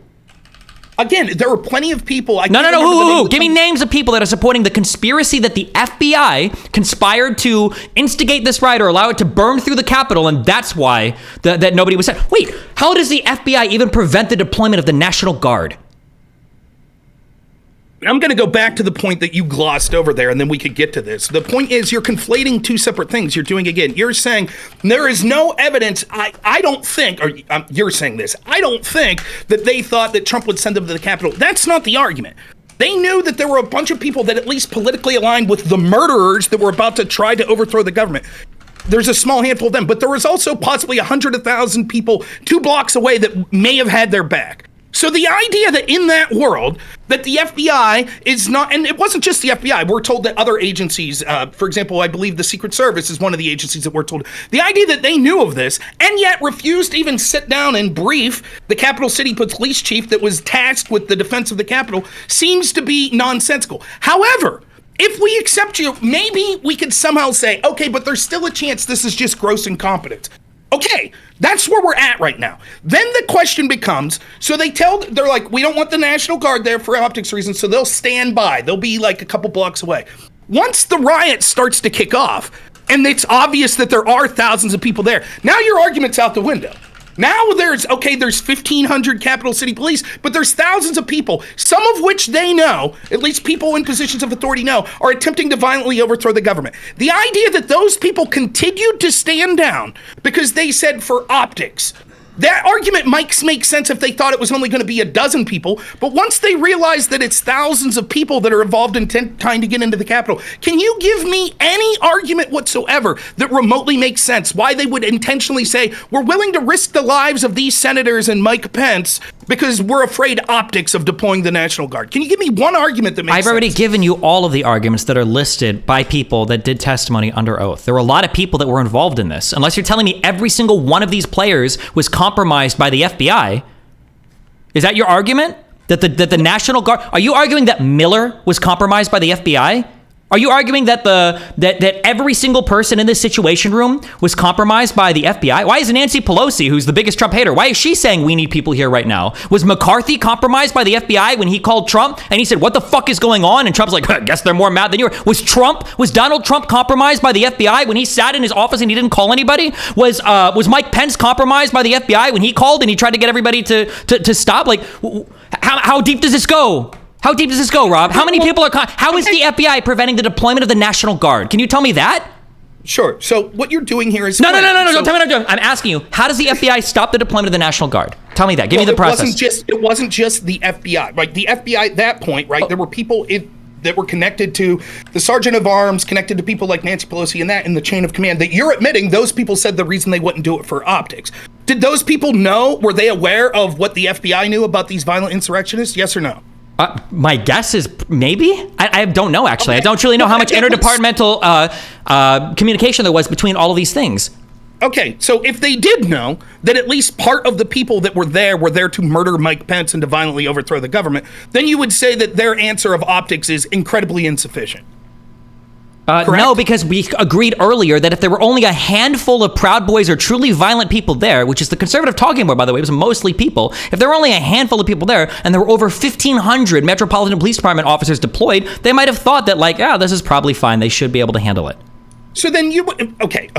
Again, there are plenty of people. No. Who? Give me names of people that are supporting the conspiracy that the FBI conspired to instigate this riot or allow it to burn through the Capitol, and that's why that nobody was sent. Wait, how does the FBI even prevent the deployment of the National Guard? I'm going to go back to the point that you glossed over there, and then we could get to this. The point is you're conflating two separate things. You're doing, again, you're saying there is no evidence. I don't think, or you're saying this, I don't think that they thought that Trump would send them to the Capitol. That's not the argument. They knew that there were a bunch of people that at least politically aligned with the murderers that were about to try to overthrow the government. There's a small handful of them, but there was also possibly 100,000 people 2 blocks away that may have had their back. So the idea that in that world, that the FBI is not, and it wasn't just the FBI, we're told that other agencies, for example, I believe the Secret Service is one of the agencies that we're told, the idea that they knew of this and yet refused to even sit down and brief the Capital City Police Chief that was tasked with the defense of the Capitol seems to be nonsensical. However, if we accept you, maybe we could somehow say, okay, but there's still a chance this is just gross incompetence. Okay, that's where we're at right now. Then the question becomes, so they're like, we don't want the National Guard there for optics reasons, so they'll stand by. They'll be like a couple blocks away. Once the riot starts to kick off, and it's obvious that there are thousands of people there, now your argument's out the window. Now there's 1,500 Capital City Police, but there's thousands of people, some of which they know, at least people in positions of authority know, are attempting to violently overthrow the government. The idea that those people continued to stand down because they said for optics, That argument might make sense if they thought it was only going to be a dozen people, but once they realize that it's thousands of people that are involved in trying to get into the Capitol, can you give me any argument whatsoever that remotely makes sense why they would intentionally say, we're willing to risk the lives of these senators and Mike Pence because we're afraid optics of deploying the National Guard? Can you give me one argument that makes sense? I've already given you all of the arguments that are listed by people that did testimony under oath. There were a lot of people that were involved in this. Unless you're telling me every single one of these players was compromised by the FBI. Is that your argument? That the National Guard... Are you arguing that Miller was compromised by the FBI? Are you arguing that that every single person in this Situation Room was compromised by the FBI? Why is Nancy Pelosi, who's the biggest Trump hater, why is she saying we need people here right now? Was McCarthy compromised by the FBI when he called Trump and he said, what the fuck is going on? And Trump's like, I guess they're more mad than you are. Was Donald Trump compromised by the FBI when he sat in his office and he didn't call anybody? Was Mike Pence compromised by the FBI when he called and he tried to get everybody to stop? Like, how deep does this go? How deep does this go, Rob? How many people are... How is the FBI preventing the deployment of the National Guard? Can you tell me that? Sure. So what you're doing here is... No, don't tell me what I'm doing. I'm asking you, how does the FBI stop the deployment of the National Guard? Tell me that. Give me the process. It wasn't just the FBI. Right? The FBI at that point, right, there were people that were connected to the Sergeant of Arms, connected to people like Nancy Pelosi and that in the chain of command that you're admitting those people said the reason they wouldn't do it for optics. Did those people know? Were they aware of what the FBI knew about these violent insurrectionists? Yes or no? My guess is maybe. I don't know, actually. Okay. I don't really know how much interdepartmental communication there was between all of these things. Okay, so if they did know that at least part of the people that were there to murder Mike Pence and to violently overthrow the government, then you would say that their answer of optics is incredibly insufficient. No, because we agreed earlier that if there were only a handful of Proud Boys or truly violent people there, which is the conservative talking about, by the way, it was mostly people. If there were only a handful of people there and there were over 1,500 Metropolitan Police Department officers deployed, they might have thought that, like, this is probably fine. They should be able to handle it. So then okay.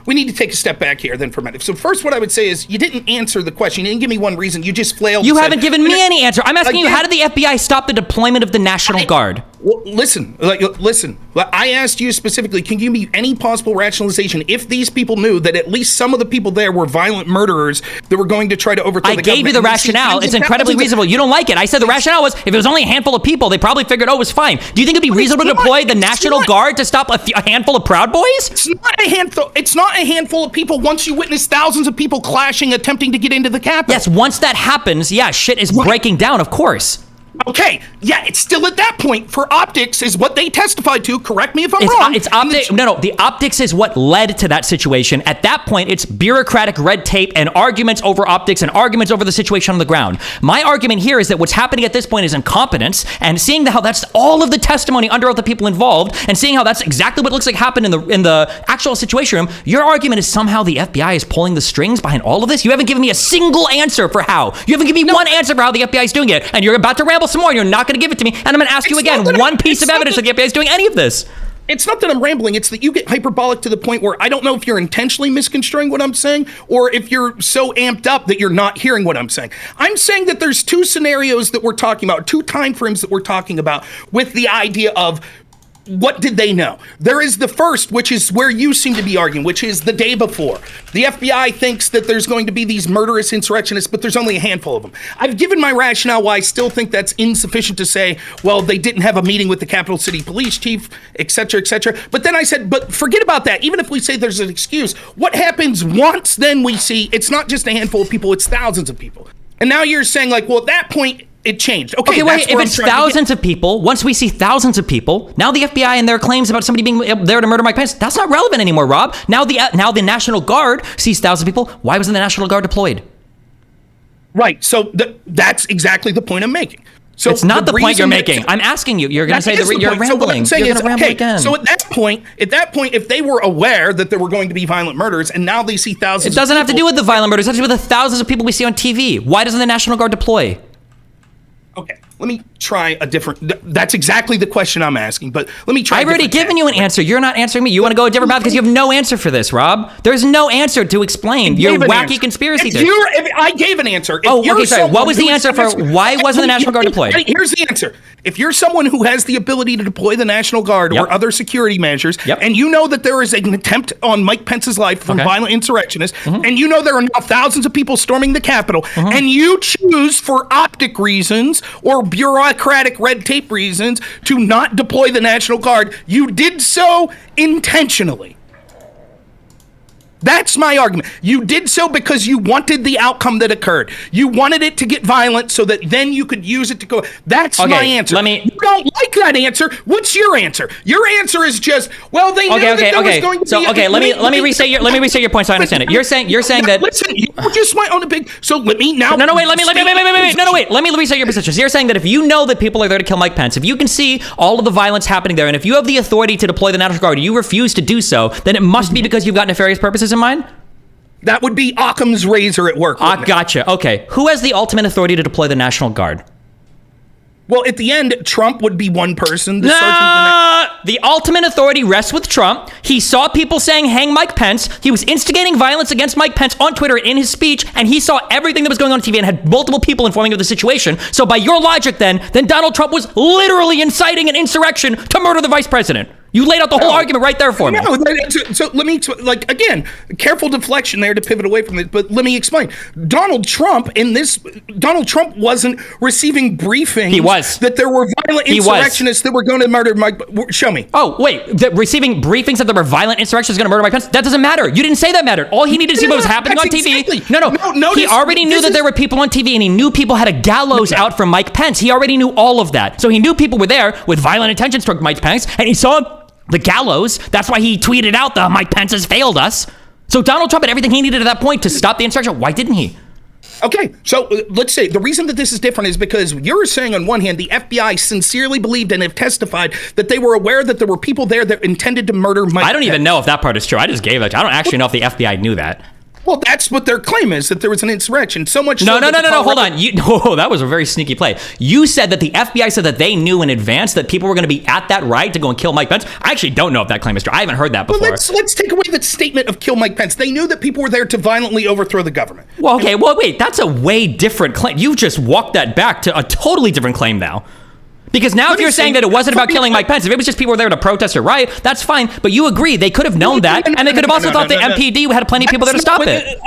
We need to take a step back here then for a minute. So first what I would say is you didn't answer the question. You didn't give me one reason. You just flailed. You haven't given me any answer. I'm asking you, how did the FBI stop the deployment of the National Guard? Well, listen. I asked you specifically, can you give me any possible rationalization if these people knew that at least some of the people there were violent murderers that were going to try to overthrow the government? I gave you the rationale. It's incredibly reasonable. You don't like it. I said the rationale was if it was only a handful of people, they probably figured, it was fine. Do you think it'd be reasonable to deploy the National Guard to stop a handful of Proud Boys? It's not a handful. It's not a handful of people once you witness thousands of people clashing, attempting to get into the Capitol. Yes, once that happens, shit is breaking down, of course. Okay, it's still at that point. For optics is what they testified to. Correct me if I'm wrong. It's optics. No, the optics is what led to that situation. At that point, it's bureaucratic red tape and arguments over optics and arguments over the situation on the ground. My argument here is that what's happening at this point is incompetence, and seeing how that's all of the testimony under oath of people involved, and seeing how that's exactly what looks like happened in the actual Situation Room. Your argument is somehow the FBI is pulling the strings behind all of this. You haven't given me a single answer for how. You haven't given me one answer for how the FBI is doing it, and you're about to ramble some more, and you're not going to give it to me, and I'm going to ask you again one piece of evidence that the FBI is doing any of this. It's not that I'm rambling. It's that you get hyperbolic to the point where I don't know if you're intentionally misconstruing what I'm saying or if you're so amped up that you're not hearing what I'm saying. I'm saying that there's two scenarios that we're talking about, two time frames that we're talking about with the idea of what did they know? There is the first, which is where you seem to be arguing, which is the day before. The FBI thinks that there's going to be these murderous insurrectionists, but there's only a handful of them. I've given my rationale why I still think that's insufficient to say, well, they didn't have a meeting with the Capital City Police Chief, et cetera, et cetera. But then I said, but forget about that. Even if we say there's an excuse, what happens once then we see it's not just a handful of people, it's thousands of people. And now you're saying like, well, at that point, it changed. Okay, wait, if it's thousands of people, once we see thousands of people, now the FBI and their claims about somebody being there to murder Mike Pence, that's not relevant anymore, Rob. Now the National Guard sees thousands of people. Why wasn't the National Guard deployed? Right, so that's exactly the point I'm making. So it's not the point you're making. I'm asking you. You're going to say you're rambling. So what I'm saying is, okay, so at that point, if they were aware that there were going to be violent murders and now they see thousands It doesn't have to do with the violent murders. It has to do with the thousands of people we see on TV. Why doesn't the National Guard deploy? Okay. Let me try a different. That's exactly the question I'm asking. But let me try. I've already given you an answer. You're not answering me. You want to go a different path because you have no answer for this, Rob. There's no answer to explain your wacky conspiracy theory. I gave an answer. Okay, sorry. What was the answer for why wasn't the National Guard deployed? Here's the answer. If you're someone who has the ability to deploy the National Guard or other security measures, and you know that there is an attempt on Mike Pence's life from violent insurrectionists, and you know there are now thousands of people storming the Capitol, and you choose for optic reasons or bureaucratic red tape reasons to not deploy the National Guard, you did so intentionally. That's my argument. You did so because you wanted the outcome that occurred. You wanted it to get violent so that then you could use it to go. That's my answer. You don't like that answer. What's your answer? Your answer is just, well, they knew that there was going to be. Okay, let me restate your point so I understand it. You're saying that. Listen, you just went on a big. So let me now. Wait. Let me restate your position. So you're saying that if you know that people are there to kill Mike Pence, if you can see all of the violence happening there, and if you have the authority to deploy the National Guard, you refuse to do so, then it must be because you've got nefarious purposes in mind? That would be Occam's razor at work. Gotcha. Okay. Who has the ultimate authority to deploy the National Guard? Well, at the end, Trump would be one person. The ultimate authority rests with Trump. He saw people saying, hang Mike Pence. He was instigating violence against Mike Pence on Twitter in his speech, and he saw everything that was going on TV and had multiple people informing of the situation. So by your logic, then Donald Trump was literally inciting an insurrection to murder the vice president. You laid out the whole argument right there for me. So let me, again, careful deflection there to pivot away from it, but let me explain. Donald Trump wasn't receiving briefings. He was. That there were violent insurrectionists that were going to murder Mike. Show me. Oh, wait. Receiving briefings that there were violent insurrectionists going to murder Mike Pence? That doesn't matter. You didn't say that mattered. All he needed to see what was happening on TV. Exactly. No. He already knew that there were people on TV, and he knew people had a gallows out for Mike Pence. He already knew all of that. So he knew people were there with violent intentions toward Mike Pence, and he saw the gallows. That's why he tweeted out the Mike Pence has failed us. So Donald Trump had everything he needed at that point to stop the insurrection. Why didn't he? Okay, so let's say the reason that this is different is because you're saying on one hand, the FBI sincerely believed and have testified that they were aware that there were people there that intended to murder Mike Pence. I don't even know if that part is true. I just gave it. I don't actually know if the FBI knew that. Well, that's what their claim is, that there was an insurrection. So much. No. Hold on. That was a very sneaky play. You said that the FBI said that they knew in advance that people were going to be at that riot to go and kill Mike Pence. I actually don't know if that claim is true. I haven't heard that before. Well, let's take away the statement of kill Mike Pence. They knew that people were there to violently overthrow the government. Well, okay. Well, wait. That's a way different claim. You just walked that back to a totally different claim now. Because now if you're saying that it wasn't about killing Mike Pence, if it was just people were there to protest or riot, that's fine. But you agree they could have known that, and they could have also thought the MPD had plenty of people there to stop it.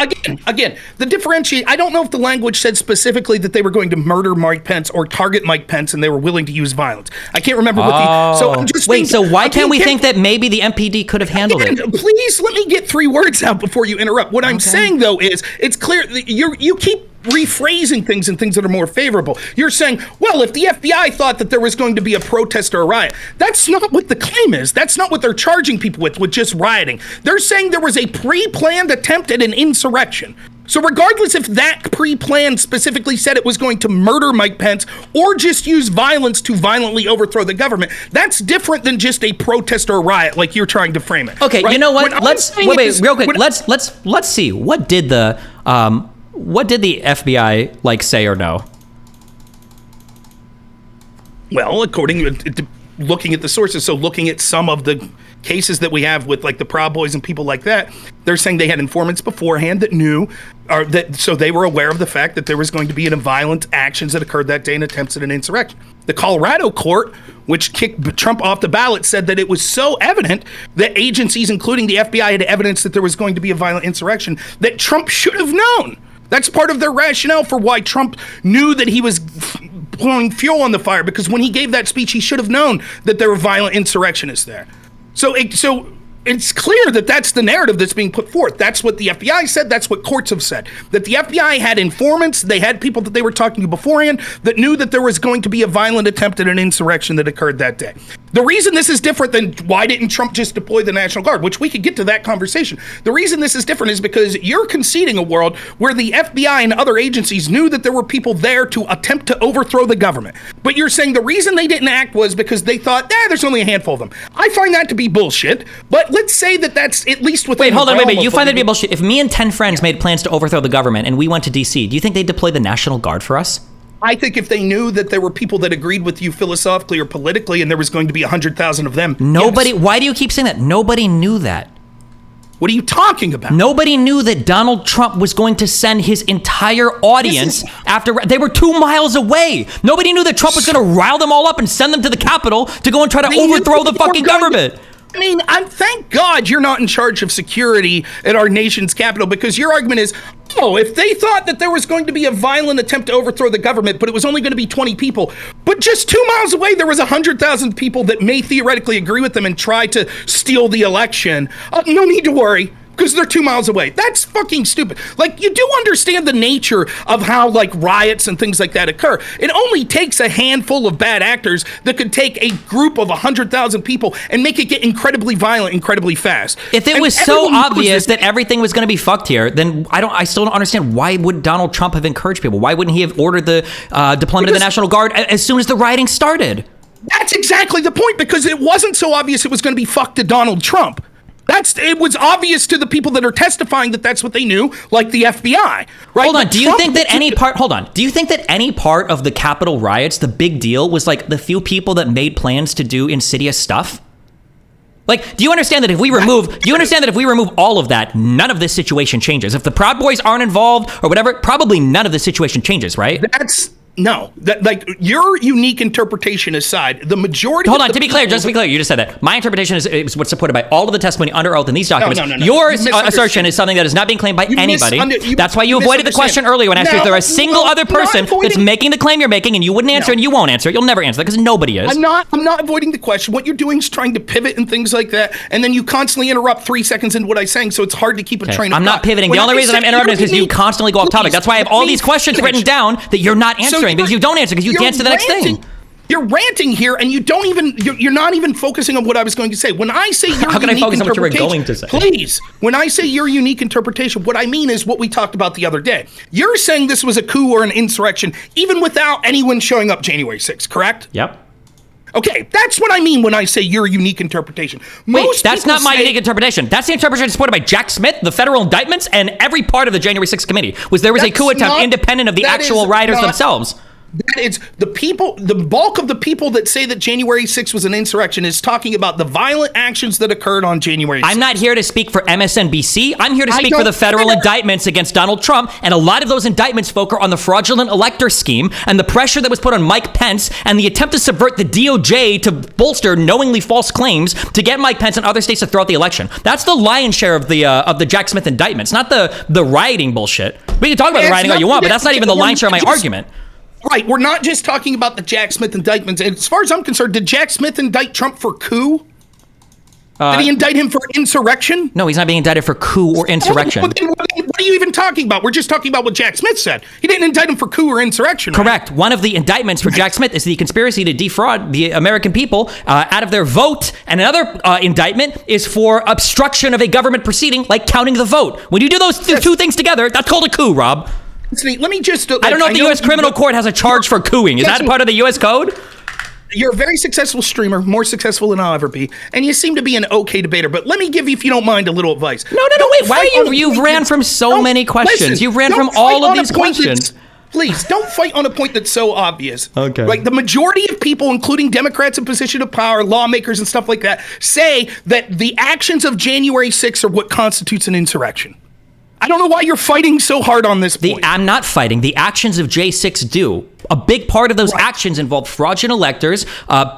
Again, the differentiate, I don't know if the language said specifically that they were going to murder Mike Pence or target Mike Pence and they were willing to use violence. I can't remember what the... So I'm just wait, so why can't we think that maybe the MPD could have handled it? Please let me get 3 words out before you interrupt. What I'm saying, though, is it's clear that you keep rephrasing things and things that are more favorable. You're saying, well, if the FBI thought that there was going to be a protest or a riot, that's not what the claim is. That's not what they're charging people with just rioting. They're saying there was a pre-planned attempt at an insurrection. So regardless if that pre-plan specifically said it was going to murder Mike Pence or just use violence to violently overthrow the government, that's different than just a protest or a riot like you're trying to frame it. Okay, right? You know what? Let's wait, real quick. Let's see. What did the FBI say or know? Well, according to looking at the sources, so looking at some of the cases that we have with like the Proud Boys and people like that, they're saying they had informants beforehand that knew, or that so they were aware of the fact that there was going to be violent actions that occurred that day and attempts at an insurrection. The Colorado court, which kicked Trump off the ballot, said that it was so evident that agencies, including the FBI, had evidence that there was going to be a violent insurrection that Trump should have known. That's part of their rationale for why Trump knew that he was pouring fuel on the fire, because when he gave that speech, he should have known that there were violent insurrectionists there. So it's clear that that's the narrative that's being put forth. That's what the FBI said. That's what courts have said. That the FBI had informants. They had people that they were talking to beforehand that knew that there was going to be a violent attempt at an insurrection that occurred that day. The reason this is different than why didn't Trump just deploy the National Guard, which we could get to that conversation. The reason this is different is because you're conceding a world where the FBI and other agencies knew that there were people there to attempt to overthrow the government. But you're saying the reason they didn't act was because they thought, there's only a handful of them. I find that to be bullshit, but let's say that that's at least within... Wait, hold on, wait. You find that to be bullshit. If me and 10 friends made plans to overthrow the government and we went to D.C., do you think they'd deploy the National Guard for us? I think if they knew that there were people that agreed with you philosophically or politically and there was going to be 100,000 of them. Nobody, yes. Why do you keep saying that? Nobody knew that. What are you talking about? Nobody knew that Donald Trump was going to send his entire audience after they were 2 miles away. Nobody knew that Trump was going to rile them all up and send them to the Capitol to go and try to overthrow the fucking government. I mean, thank God you're not in charge of security at our nation's capital, because your argument is, oh, if they thought that there was going to be a violent attempt to overthrow the government, but it was only going to be 20 people, but just 2 miles away, there was 100,000 people that may theoretically agree with them and try to steal the election. No need to worry, because they're 2 miles away. That's fucking stupid. Like, you do understand the nature of how, like, riots and things like that occur. It only takes a handful of bad actors that could take a group of 100,000 people and make it get incredibly violent, incredibly fast. If it was so obvious that everything was going to be fucked here, then I still don't understand, why would Donald Trump have encouraged people? Why wouldn't he have ordered the deployment of the National Guard as soon as the rioting started? That's exactly the point, because it wasn't so obvious it was going to be fucked to Donald Trump. It was obvious to the people that are testifying that that's what they knew, like the FBI, right? Hold on. Do you think that any part of the Capitol riots, the big deal was like the few people that made plans to do insidious stuff? Like, do you understand that if we remove all of that, none of this situation changes? If the Proud Boys aren't involved or whatever, probably none of this situation changes, right? No, like, your unique interpretation aside, the majority. Hold on, to be clear, you just said that. My interpretation is what's supported by all of the testimony under oath in these documents. No. Your assertion is something that is not being claimed by anybody. That's why you avoided the question earlier when I asked you if there was a single other person that's making the claim you're making, and you wouldn't answer and you won't answer. You'll never answer that because nobody is. I'm not avoiding the question. What you're doing is trying to pivot and things like that, and then you constantly interrupt 3 seconds into what I'm saying, so it's hard to keep a train of thought. I'm not pivoting. The only reason I'm interrupting is because you constantly go off topic. That's why I have all these questions written down that you're not answering, because you don't answer, because you dance to the next thing. You're ranting here, and you're not even focusing on what I was going to say. When I say your How can I focus on what you were going to say? Please, when I say your unique interpretation, what I mean is what we talked about the other day. You're saying this was a coup or an insurrection, even without anyone showing up January 6th, correct? Yep. Okay, that's what I mean when I say your unique interpretation. Wait, that's not my unique interpretation. That's the interpretation supported by Jack Smith, the federal indictments, and every part of the January 6th committee. There was a coup attempt independent of the actual rioters themselves. That is the people, the bulk of the people that say that January 6th was an insurrection is talking about the violent actions that occurred on January 6th. I'm not here to speak for MSNBC. I'm here to speak for the federal indictments against Donald Trump. And a lot of those indictments focus on the fraudulent elector scheme and the pressure that was put on Mike Pence and the attempt to subvert the DOJ to bolster knowingly false claims to get Mike Pence and other states to throw out the election. That's the lion's share of the Jack Smith indictments, not the rioting bullshit. We can talk about the rioting all you want, but that's not even the lion's share of my argument. Right, we're not just talking about the Jack Smith indictments. As far as I'm concerned, did Jack Smith indict Trump for coup? Did he indict him for insurrection? No, he's not being indicted for coup or insurrection. What are you even talking about? We're just talking about what Jack Smith said. He didn't indict him for coup or insurrection. Correct. Right? One of the indictments for Jack Smith is the conspiracy to defraud the American people out of their vote. And another indictment is for obstruction of a government proceeding, like counting the vote. When you do those two things together, that's called a coup, Rob. Let me just... I don't know if the U.S. criminal court has a charge for cooing. Is that part of the U.S. code? You're a very successful streamer, more successful than I'll ever be, and you seem to be an okay debater. But let me give you, if you don't mind, a little advice. No, wait. Why are you've ran from so many questions. You've ran from all of these questions. Please, don't fight on a point that's so obvious. Okay. Like, the majority of people, including Democrats in position of power, lawmakers and stuff like that, say that the actions of January 6th are what constitutes an insurrection. I don't know why you're fighting so hard on this point. I'm not fighting. The actions of J6 do. A big part of those actions involved fraudulent electors,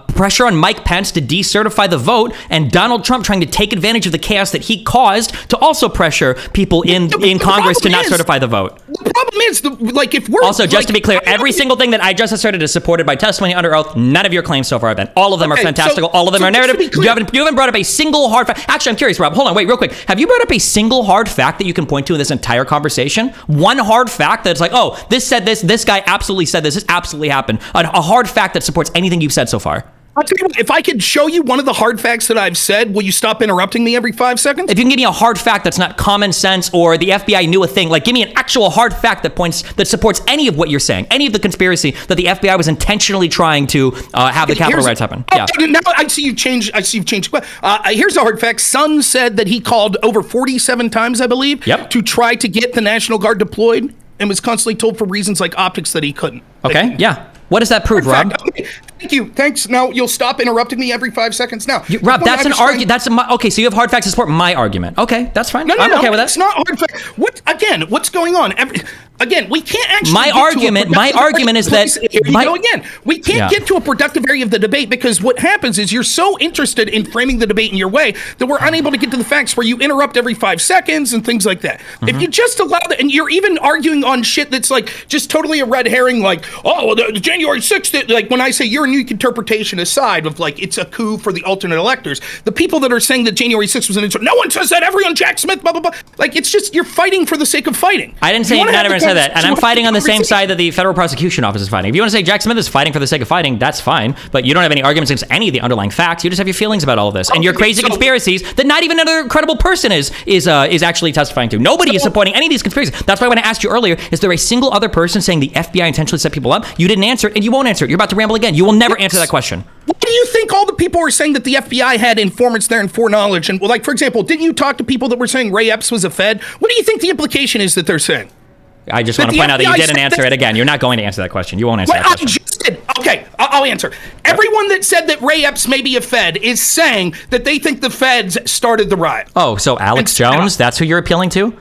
pressure on Mike Pence to decertify the vote, and Donald Trump trying to take advantage of the chaos that he caused to also pressure people in Congress to not certify the vote. The problem is, if we're... Also, just to be clear, every single thing that I just asserted is supported by testimony under oath. None of your claims so far have been. All of them are fantastical. All of them are narrative. You haven't brought up a single hard fact. Actually, I'm curious, Rob. Hold on, wait, real quick. Have you brought up a single hard fact that you can point to in this entire conversation? One hard fact that's like, oh, this said this guy absolutely said this absolutely happened. A hard fact that supports anything you've said so far. I'll tell you what, if I could show you one of the hard facts that I've said, will you stop interrupting me every 5 seconds? If you can give me a hard fact that's not common sense or the FBI knew a thing, like give me an actual hard fact that supports any of what you're saying, any of the conspiracy that the FBI was intentionally trying to have the Capitol riots happen. Yeah. Now I see you've changed. Here's a hard fact. Sun said that he called over 47 times, I believe, to try to get the National Guard deployed and was constantly told for reasons like optics that he couldn't. Okay, yeah. What does that prove, Rob? Okay. Thank you. Thanks. Now you'll stop interrupting me every 5 seconds. Now, Rob, that's an argument. Okay. So you have hard facts to support my argument. Okay, that's fine. I'm okay with that. It's not hard facts. What's going on? Again, we can't actually. My argument is that. We can't get to a productive area of the debate because what happens is you're so interested in framing the debate in your way that we're unable to get to the facts where you interrupt every 5 seconds and things like that. Mm-hmm. If you just allow that, and you're even arguing on shit that's like just totally a red herring, like, oh, the January 6th, like when I say your unique interpretation aside of like it's a coup for the alternate electors, the people that are saying that January 6th was an insurrection, no one says that, everyone, Jack Smith, blah, blah, blah. Like, it's just, you're fighting for the sake of fighting. I didn't say not everyone said that, and I'm fighting on the same side that the federal prosecution office is fighting. If you want to say Jack Smith is fighting for the sake of fighting, that's fine, but you don't have any arguments against any of the underlying facts. You just have your feelings about all of this, and your crazy conspiracies that not even another credible person is actually testifying to. Nobody is supporting any of these conspiracies. That's why when I asked you earlier, is there a single other person saying the FBI intentionally set people up? You didn't answer it, and you won't answer it. You're about to ramble again. You will never answer that question. What do you think all the people were saying that the FBI had informants there and foreknowledge? And, like, for example, didn't you talk to people that were saying Ray Epps was a Fed? What do you think the implication is that they're saying? I just want to point out that you didn't answer it again. You're not going to answer that question. You won't answer that question. I just did. Okay, I'll answer. Everyone that said that Ray Epps may be a Fed is saying that they think the Feds started the riot. Oh, so Alex Jones, that's who you're appealing to?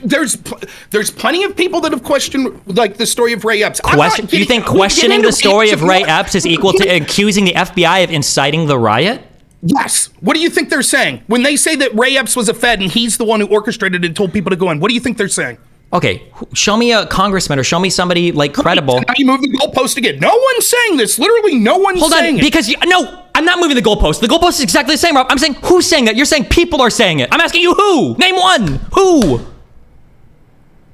There's plenty of people that have questioned like the story of Ray Epps. Do you think questioning the story of Ray Epps is equal to accusing the FBI of inciting the riot? Yes. What do you think they're saying? When they say that Ray Epps was a Fed and he's the one who orchestrated and told people to go in, what do you think they're saying? Okay, show me a congressman or show me somebody like credible. Now you move the goalpost again. No one's saying this. Literally, no one's saying it. Because no, I'm not moving the goalpost. The goalpost is exactly the same, Rob. I'm saying who's saying that? You're saying people are saying it. I'm asking you who. Name one. Who?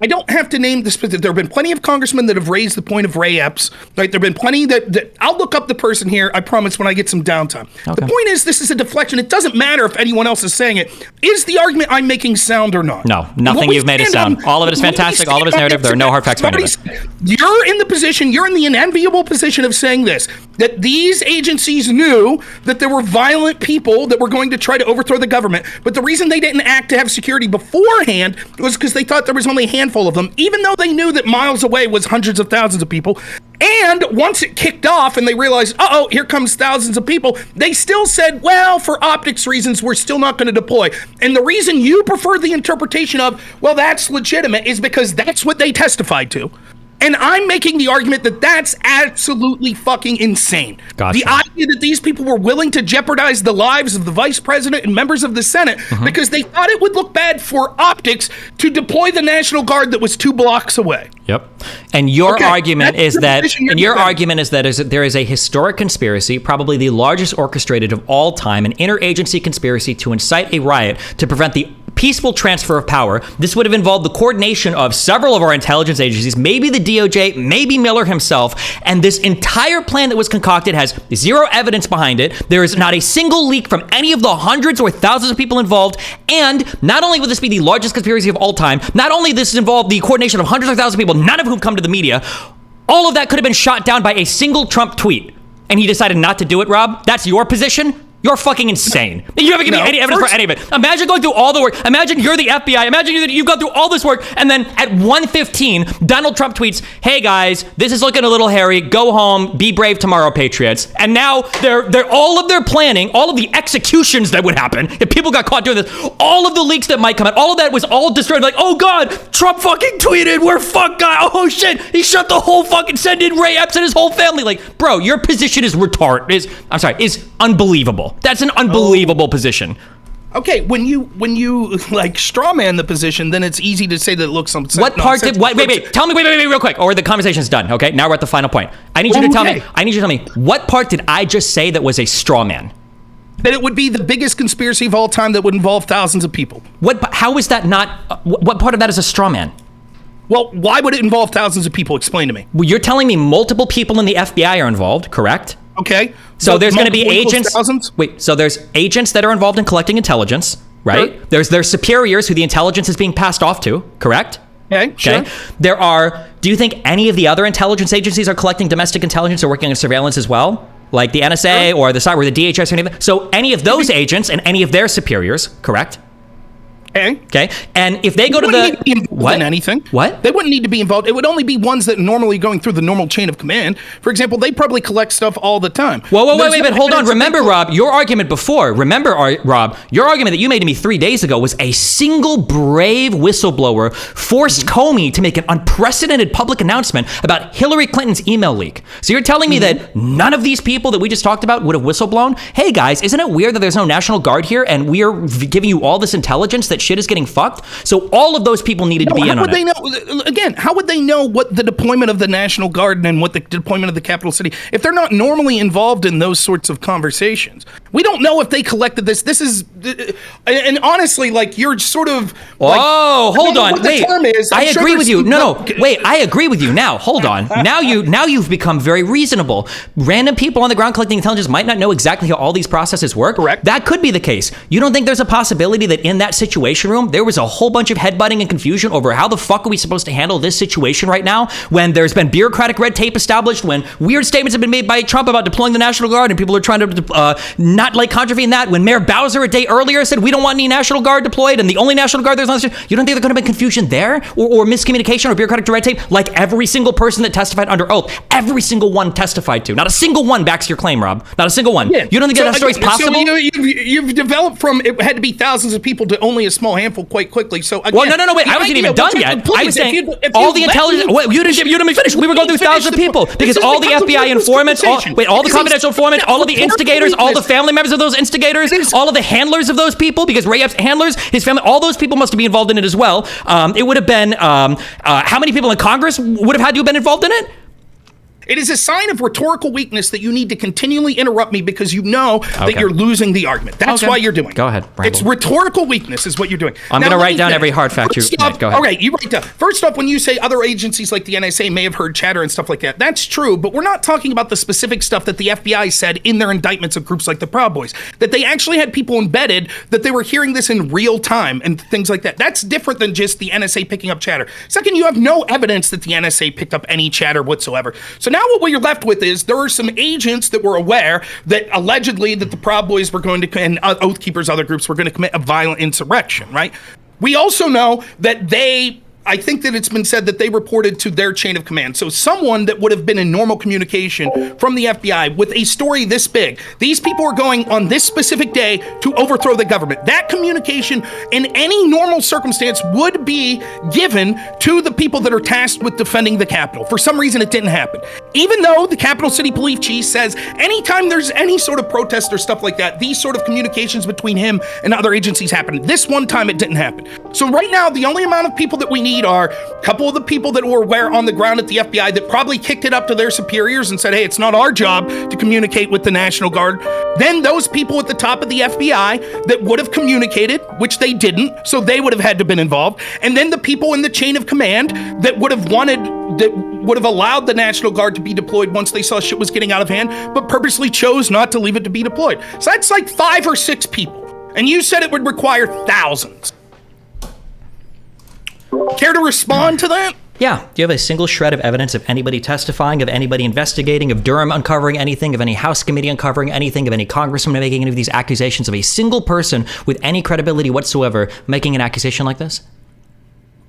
I don't have to name the specific. There have been plenty of congressmen that have raised the point of Ray Epps. Right? There have been plenty that I'll look up the person here, I promise, when I get some downtime. Okay. The point is, this is a deflection. It doesn't matter if anyone else is saying it. Is the argument I'm making sound or not? No, nothing you've made is sound. All of it is fantastic. All of it is narrative. There are no hard facts about it. You're in the enviable position of saying this, that these agencies knew that there were violent people that were going to try to overthrow the government, but the reason they didn't act to have security beforehand was because they thought there was only a handful of them, even though they knew that miles away was hundreds of thousands of people. And once it kicked off and they realized, uh-oh, here comes thousands of people, they still said, well, for optics reasons, we're still not going to deploy. And the reason you prefer the interpretation of, well, that's legitimate, is because that's what they testified to. And I'm making the argument that that's absolutely fucking insane. Gotcha. The idea that these people were willing to jeopardize the lives of the vice president and members of the Senate because they thought it would look bad for optics to deploy the National Guard that was 2 blocks away. Yep. And your argument is that there is a historic conspiracy, probably the largest orchestrated of all time, an interagency conspiracy to incite a riot to prevent the peaceful transfer of power. This would have involved the coordination of several of our intelligence agencies, maybe the DOJ, maybe Miller himself, and this entire plan that was concocted has zero evidence behind it. There is not a single leak from any of the hundreds or thousands of people involved, and not only would this be the largest conspiracy of all time, not only this involved the coordination of hundreds of thousands of people, none of whom come to the media, all of that could have been shot down by a single Trump tweet, and he decided not to do it, Rob? That's your position? You're fucking insane. You haven't given me any evidence for any of it. Imagine going through all the work. Imagine you're the FBI. Imagine you've gone through all this work, and then at 1:15, Donald Trump tweets, "Hey guys, this is looking a little hairy. Go home. Be brave tomorrow, patriots." And now they're all of their planning, all of the executions that would happen if people got caught doing this, all of the leaks that might come out, all of that was all destroyed. Like, oh God, Trump fucking tweeted. We're fucked, guy. Oh shit, he shut the whole fucking send in Ray Epps and his whole family. Like, bro, your position is is unbelievable. That's an unbelievable position. Okay, when you like straw man the position, then it's easy to say that it looks some. What part did? Wait, tell me, wait, real quick, or the conversation's done. Okay, now we're at the final point. I need you to tell me what part did I just say that was a straw man? That it would be the biggest conspiracy of all time that would involve thousands of people. How is that not? What part of that is a straw man? Well, why would it involve thousands of people? Explain to me. Well, you're telling me multiple people in the FBI are involved, correct? Okay. So there's going to be agents. Thousands? Wait, so there's agents that are involved in collecting intelligence, right? Sure. There's superiors who the intelligence is being passed off to, correct? Okay, sure. Do you think any of the other intelligence agencies are collecting domestic intelligence or working on surveillance as well? Like the NSA or the DHS or anything? So any of those agents and any of their superiors, correct? Okay. And if they go to than anything. What? They wouldn't need to be involved. It would only be ones that normally going through the normal chain of command. For example, they probably collect stuff all the time. Wait, hold on. Remember, Rob, your argument before. Rob, your argument that you made to me 3 days ago was a single brave whistleblower forced Comey to make an unprecedented public announcement about Hillary Clinton's email leak. So you're telling me that none of these people that we just talked about would have whistleblown? Hey, guys, isn't it weird that there's no National Guard here and we are giving you all this intelligence that shit is getting fucked? So all of those people needed to be in on it. Again, how would they know what the deployment of the National Guard and what the deployment of the capital city, if they're not normally involved in those sorts of conversations? We don't know if they collected this. This is, and honestly, like, you're sort of. Hold on. Wait, I agree with you. No, wait, I agree with you. Now, hold on. Now you've become very reasonable. Random people on the ground collecting intelligence might not know exactly how all these processes work. Correct. That could be the case. You don't think there's a possibility that in that situation room, there was a whole bunch of headbutting and confusion over how the fuck are we supposed to handle this situation right now when there's been bureaucratic red tape established, when weird statements have been made by Trump about deploying the National Guard and people are trying to not like contravene that, when Mayor Bowser a day earlier said we don't want any National Guard deployed and the only National Guard there's on the street. You don't think there's going to be confusion there or miscommunication or bureaucratic red tape like every single person that testified under oath, every single one testified to? Not a single one backs your claim, Rob. Not a single one. Yeah. You don't think that story's possible? So you've developed from it had to be thousands of people to only a small handful quite quickly. So again, no, wait. I wasn't even done yet. I was saying all the intelligence. You didn't let me finish. We were going through thousands of people because all the FBI informants, all the confidential informants, all of the instigators, all the family members of those instigators, all of the handlers of those people, because Ray Epps' handlers, his family, all those people must be involved in it as well. It would have been how many people in Congress would have had to have been involved in it? It is a sign of rhetorical weakness that you need to continually interrupt me because you know that you're losing the argument. That's why you're doing it. Go ahead, Bramble. It's rhetorical weakness is what you're doing. I'm going to write down every hard fact you make. Go ahead. All right, you write down. First off, when you say other agencies like the NSA may have heard chatter and stuff like that, that's true, but we're not talking about the specific stuff that the FBI said in their indictments of groups like the Proud Boys, that they actually had people embedded, that they were hearing this in real time and things like that. That's different than just the NSA picking up chatter. Second, you have no evidence that the NSA picked up any chatter whatsoever. So now what you're left with is there are some agents that were aware that allegedly that the Proud Boys were going to, and Oath Keepers, other groups, were going to commit a violent insurrection, right? We also know that I think that it's been said that they reported to their chain of command. So someone that would have been in normal communication from the FBI with a story this big. These people are going on this specific day to overthrow the government. That communication in any normal circumstance would be given to the people that are tasked with defending the Capitol. For some reason, it didn't happen. Even though the Capital City Police Chief says anytime there's any sort of protest or stuff like that, these sort of communications between him and other agencies happen. This one time, it didn't happen. So right now, the only amount of people that we need are a couple of the people that were aware on the ground at the FBI that probably kicked it up to their superiors and said, hey, it's not our job to communicate with the National Guard. Then those people at the top of the FBI that would have communicated, which they didn't, so they would have had to have been involved. And then the people in the chain of command that would have allowed the National Guard to be deployed once they saw shit was getting out of hand, but purposely chose not to leave it to be deployed. So that's like 5 or 6 people. And you said it would require thousands. Care to respond to that? Yeah. Do you have a single shred of evidence of anybody testifying, of anybody investigating, of Durham uncovering anything, of any House committee uncovering anything, of any congressman making any of these accusations, of a single person with any credibility whatsoever making an accusation like this?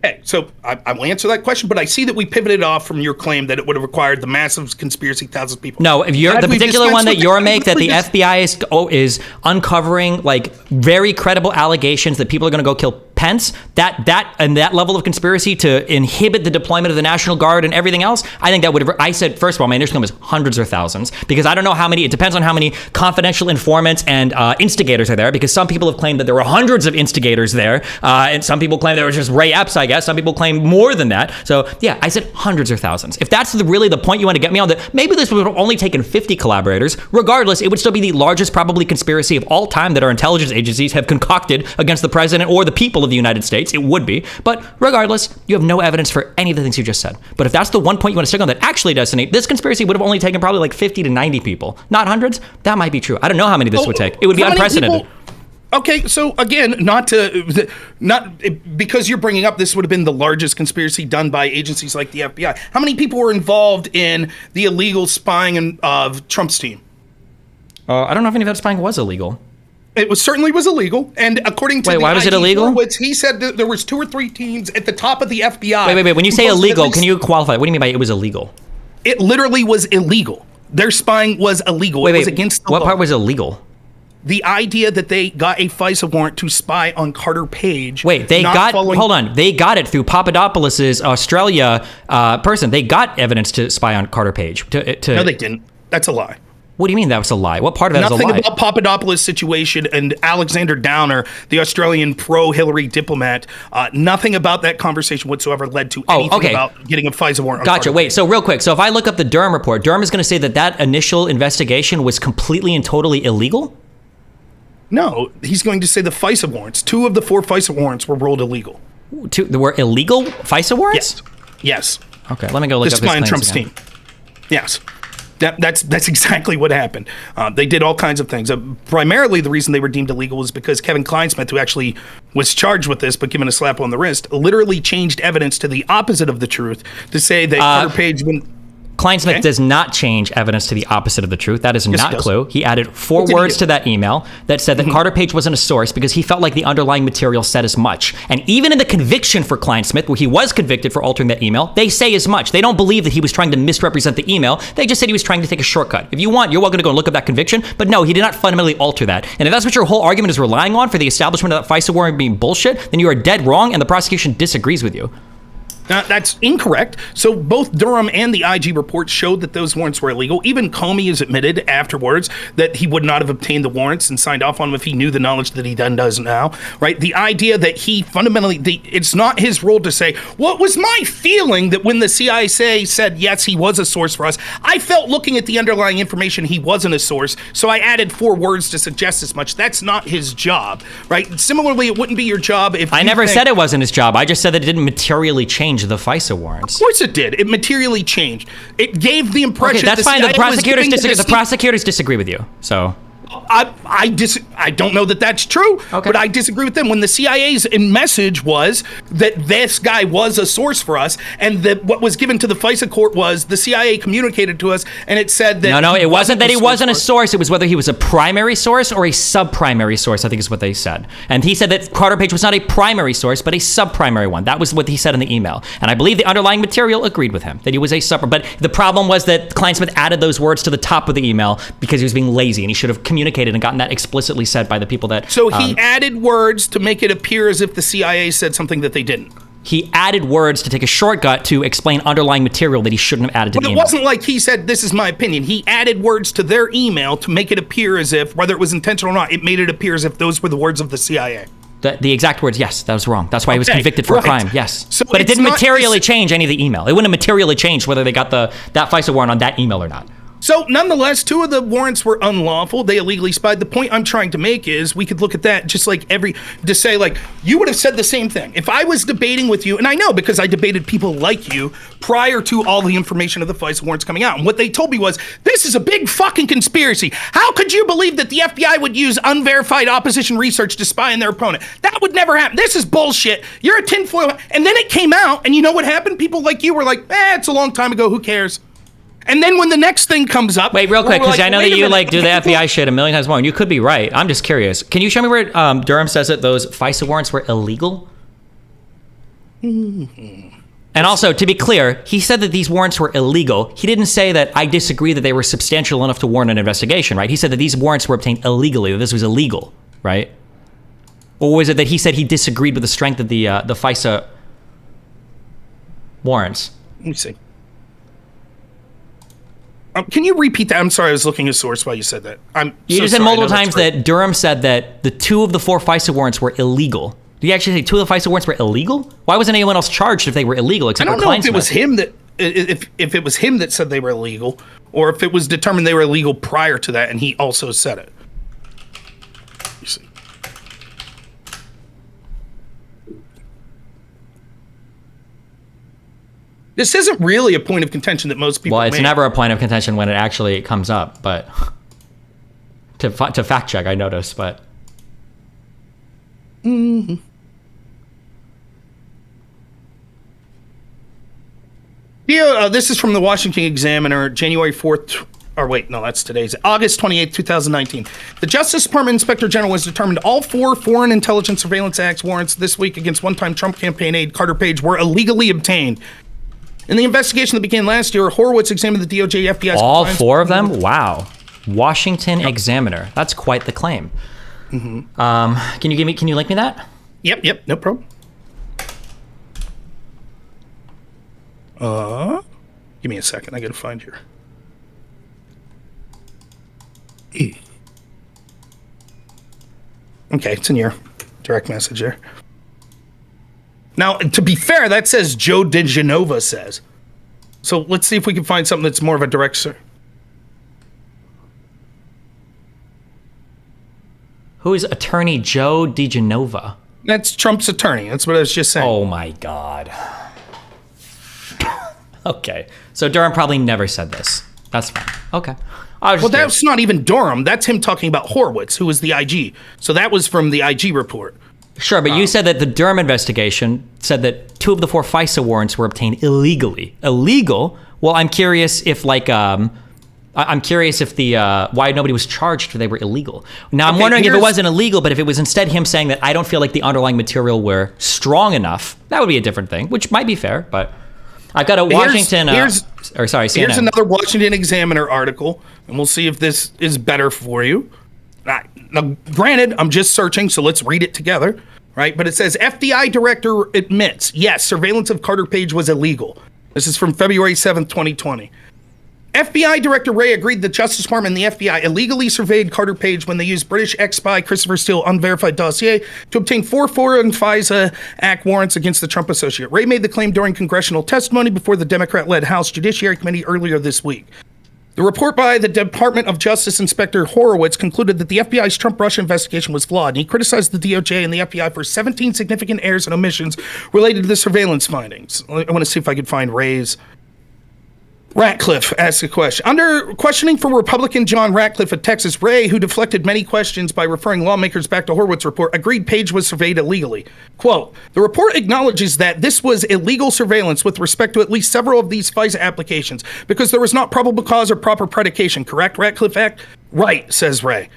Okay, so I will answer that question, but I see that we pivoted off from your claim that it would have required the massive conspiracy, thousands of people. No, if you're the particular one that you're that the FBI is uncovering like very credible allegations that people are going to go kill Pence, that level of conspiracy to inhibit the deployment of the National Guard and everything else, I think that would have, I said, first of all, my initial claim was hundreds or thousands, because I don't know how many, it depends on how many confidential informants and instigators are there, because some people have claimed that there were hundreds of instigators there, and some people claim there was just Ray Epps, I guess. Some people claim more than that. So yeah, I said hundreds or thousands. If that's really the point you want to get me on, that maybe this would have only taken 50 collaborators. Regardless, it would still be the largest probably conspiracy of all time that our intelligence agencies have concocted against the president or the people of the United States. It would be. But regardless, you have no evidence for any of the things you just said. But if that's the one point you want to stick on, that actually, Destiny, this conspiracy would have only taken probably like 50 to 90 people, not hundreds. That might be true. I don't know how many this would take. It would be unprecedented. Okay, so again, not because you're bringing up this would have been the largest conspiracy done by agencies like the FBI. How many people were involved in the illegal spying of Trump's team? I don't know if any of that spying was illegal. It certainly was illegal, and according to why was it illegal? He said that there was 2 or 3 teams at the top of the FBI. Wait. When you say illegal, can you qualify? What do you mean by it was illegal? It literally was illegal. Their spying was illegal. It was against the law. What part was illegal? The idea that they got a FISA warrant to spy on Carter Page. Wait, hold on. They got it through Papadopoulos's Australia person. They got evidence to spy on Carter Page. No, they didn't. That's a lie. What do you mean that was a lie? What part of that is a lie? Nothing about Papadopoulos' situation and Alexander Downer, the Australian pro-Hillary diplomat. Nothing about that conversation whatsoever led to anything about getting a FISA warrant. Gotcha. Wait, so real quick. So if I look up the Durham report, Durham is going to say that initial investigation was completely and totally illegal? No, he's going to say the FISA warrants. 2 of the 4 FISA warrants were ruled illegal. There were illegal FISA warrants? Yes. Okay, let me go look up his claims Trump's again. team. Yes. That's exactly what happened. They did all kinds of things. Primarily, the reason they were deemed illegal was because Kevin Kleinsmith, who actually was charged with this but given a slap on the wrist, literally changed evidence to the opposite of the truth to say that Carter Page... Kleinsmith does not change evidence to the opposite of the truth. That is not clue. He added 4 words to that email that said that Carter Page wasn't a source because he felt like the underlying material said as much. And even in the conviction for Kleinsmith, where he was convicted for altering that email, they say as much. They don't believe that he was trying to misrepresent the email. They just said he was trying to take a shortcut. If you want, you're welcome to go and look up that conviction. But no, he did not fundamentally alter that. And if that's what your whole argument is relying on for the establishment of that FISA warrant being bullshit, then you are dead wrong and the prosecution disagrees with you. That's incorrect. So both Durham and the IG report showed that those warrants were illegal. Even Comey has admitted afterwards that he would not have obtained the warrants and signed off on them if he knew the knowledge that he then does now, right? The idea that he fundamentally, it's not his role to say, well, it was my feeling that when the CIA said, yes, he was a source for us, I felt looking at the underlying information, he wasn't a source, so I added 4 words to suggest as much. That's not his job, right? Similarly, it wouldn't be your job if I never said it wasn't his job. I just said that it didn't materially change the FISA warrants. Of course it did. It materially changed. It gave the impression. Okay, that's fine. The prosecutors disagree with you. So I don't know that that's true, but I disagree with them. When the CIA's message was that this guy was a source for us, and that what was given to the FISA court was the CIA communicated to us, and it said that it wasn't that he wasn't a source. It was whether he was a primary source or a sub-primary source, I think is what they said. And he said that Carter Page was not a primary source, but a sub-primary one. That was what he said in the email. And I believe the underlying material agreed with him, that he was a sub. But the problem was that Kleinsmith added those words to the top of the email because he was being lazy, and he should have communicated and gotten that explicitly said by the people that... So he added words to make it appear as if the CIA said something that they didn't. He added words to take a shortcut to explain underlying material that he shouldn't have added to the email. But it wasn't like he said, this is my opinion. He added words to their email to make it appear as if, whether it was intentional or not, it made it appear as if those were the words of the CIA. The exact words, yes, that was wrong. That's why he was convicted for a crime, yes. So but it didn't materially change any of the email. It wouldn't have materially changed whether they got that FISA warrant on that email or not. So nonetheless, 2 of the warrants were unlawful. They illegally spied. The point I'm trying to make is we could look at that just like to say, like, you would have said the same thing. If I was debating with you, and I know because I debated people like you prior to all the information of the FISA warrants coming out. And what they told me was, this is a big fucking conspiracy. How could you believe that the FBI would use unverified opposition research to spy on their opponent? That would never happen. This is bullshit. You're a tinfoil. And then it came out, and you know what happened? People like you were like, it's a long time ago. Who cares? And then when the next thing comes up... Wait, real quick, because I know that you do the FBI shit a million times more, and you could be right. I'm just curious. Can you show me where Durham says that those FISA warrants were illegal? And also, to be clear, he said that these warrants were illegal. He didn't say that I disagree that they were substantial enough to warrant an investigation, right? He said that these warrants were obtained illegally, that this was illegal, right? Or was it that he said he disagreed with the strength of the FISA warrants? Let me see. Can you repeat that? I'm sorry, I was looking at a source while you said that. You just said multiple times that Durham said that the 2 of the 4 FISA warrants were illegal. Did you actually say 2 of the FISA warrants were illegal? Why wasn't anyone else charged if they were illegal except for Kleinsmith? I don't know if it was him that if it was him that said they were illegal, or if it was determined they were illegal prior to that, and he also said it. You see. This isn't really a point of contention that most people it's never a point of contention when it actually comes up, but to fact check, I noticed, but... Mm-hmm. Yeah, this is from the Washington Examiner, January 4th, or wait, no, that's today's, August 28th, 2019. The Justice Department Inspector General has determined all 4 Foreign Intelligence Surveillance Act warrants this week against one-time Trump campaign aide Carter Page were illegally obtained. In the investigation that began last year, Horowitz examined the DOJ, FBI's... All 4 of them? Wow. Washington Examiner. That's quite the claim. Mm-hmm. Can you link me that? Yep, no problem. Give me a second. I gotta find here. Okay, it's in your direct message there. Now, to be fair, that says Joe DeGenova says. So let's see if we can find something that's more of a direct search. Who is attorney Joe DeGenova? That's Trump's attorney. That's what I was just saying. Oh my God. Okay. So Durham probably never said this. That's fine. Okay. Well, that's not even Durham. That's him talking about Horowitz, who was the IG. So that was from the IG report. Sure, but you said that the Durham investigation said that 2 of the 4 FISA warrants were obtained illegally. Illegal? Well, I'm curious if why nobody was charged if they were illegal. Now, I'm wondering if it wasn't illegal, but if it was instead him saying that I don't feel like the underlying material were strong enough, that would be a different thing, which might be fair, but I've got a Washington... CNN. Here's another Washington Examiner article, and we'll see if this is better for you. Now, granted, I'm just searching, so let's read it together, right? But it says, FBI director admits, yes, surveillance of Carter Page was illegal. This is from February 7th, 2020. FBI Director Wray agreed the Justice Department and the FBI illegally surveyed Carter Page when they used British ex-spy Christopher Steele unverified dossier to obtain 4 foreign FISA Act warrants against the Trump associate. Wray made the claim during congressional testimony before the Democrat-led House Judiciary Committee earlier this week. The report by the Department of Justice Inspector Horowitz concluded that the FBI's Trump-Russia investigation was flawed, and he criticized the DOJ and the FBI for 17 significant errors and omissions related to the surveillance findings. I want to see if I can find Ray's. Ratcliffe asks a question. Under questioning from Republican John Ratcliffe of Texas, Wray, who deflected many questions by referring lawmakers back to Horowitz's report, agreed Page was surveyed illegally. Quote, the report acknowledges that this was illegal surveillance with respect to at least several of these FISA applications because there was not probable cause or proper predication, correct, Ratcliffe Act? Right, says Wray.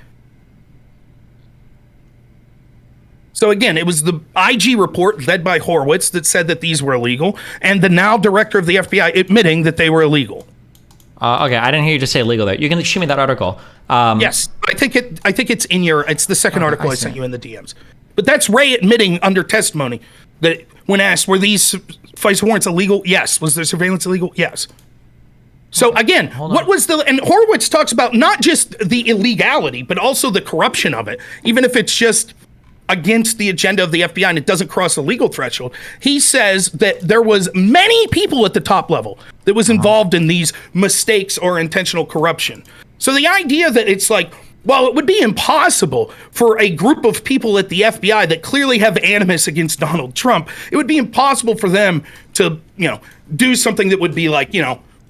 So again, it was the IG report led by Horowitz that said that these were illegal, and the now director of the FBI admitting that they were illegal. Okay, I didn't hear you just say illegal there. You can shoot me that article. Yes, I think it's in your. It's the second article I sent you in the DMs. But that's Wray admitting under testimony that when asked, were these FISA warrants illegal? Yes. Was there surveillance illegal? Yes. So again, what was and Horowitz talks about not just the illegality, but also the corruption of it, even if it's just against the agenda of the FBI and it doesn't cross the legal threshold. He says that there was many people at the top level that was involved in these mistakes or intentional corruption. So the idea that it's like, well, it would be impossible for a group of people at the FBI that clearly have animus against Donald Trump, it would be impossible for them to, do something that would be like,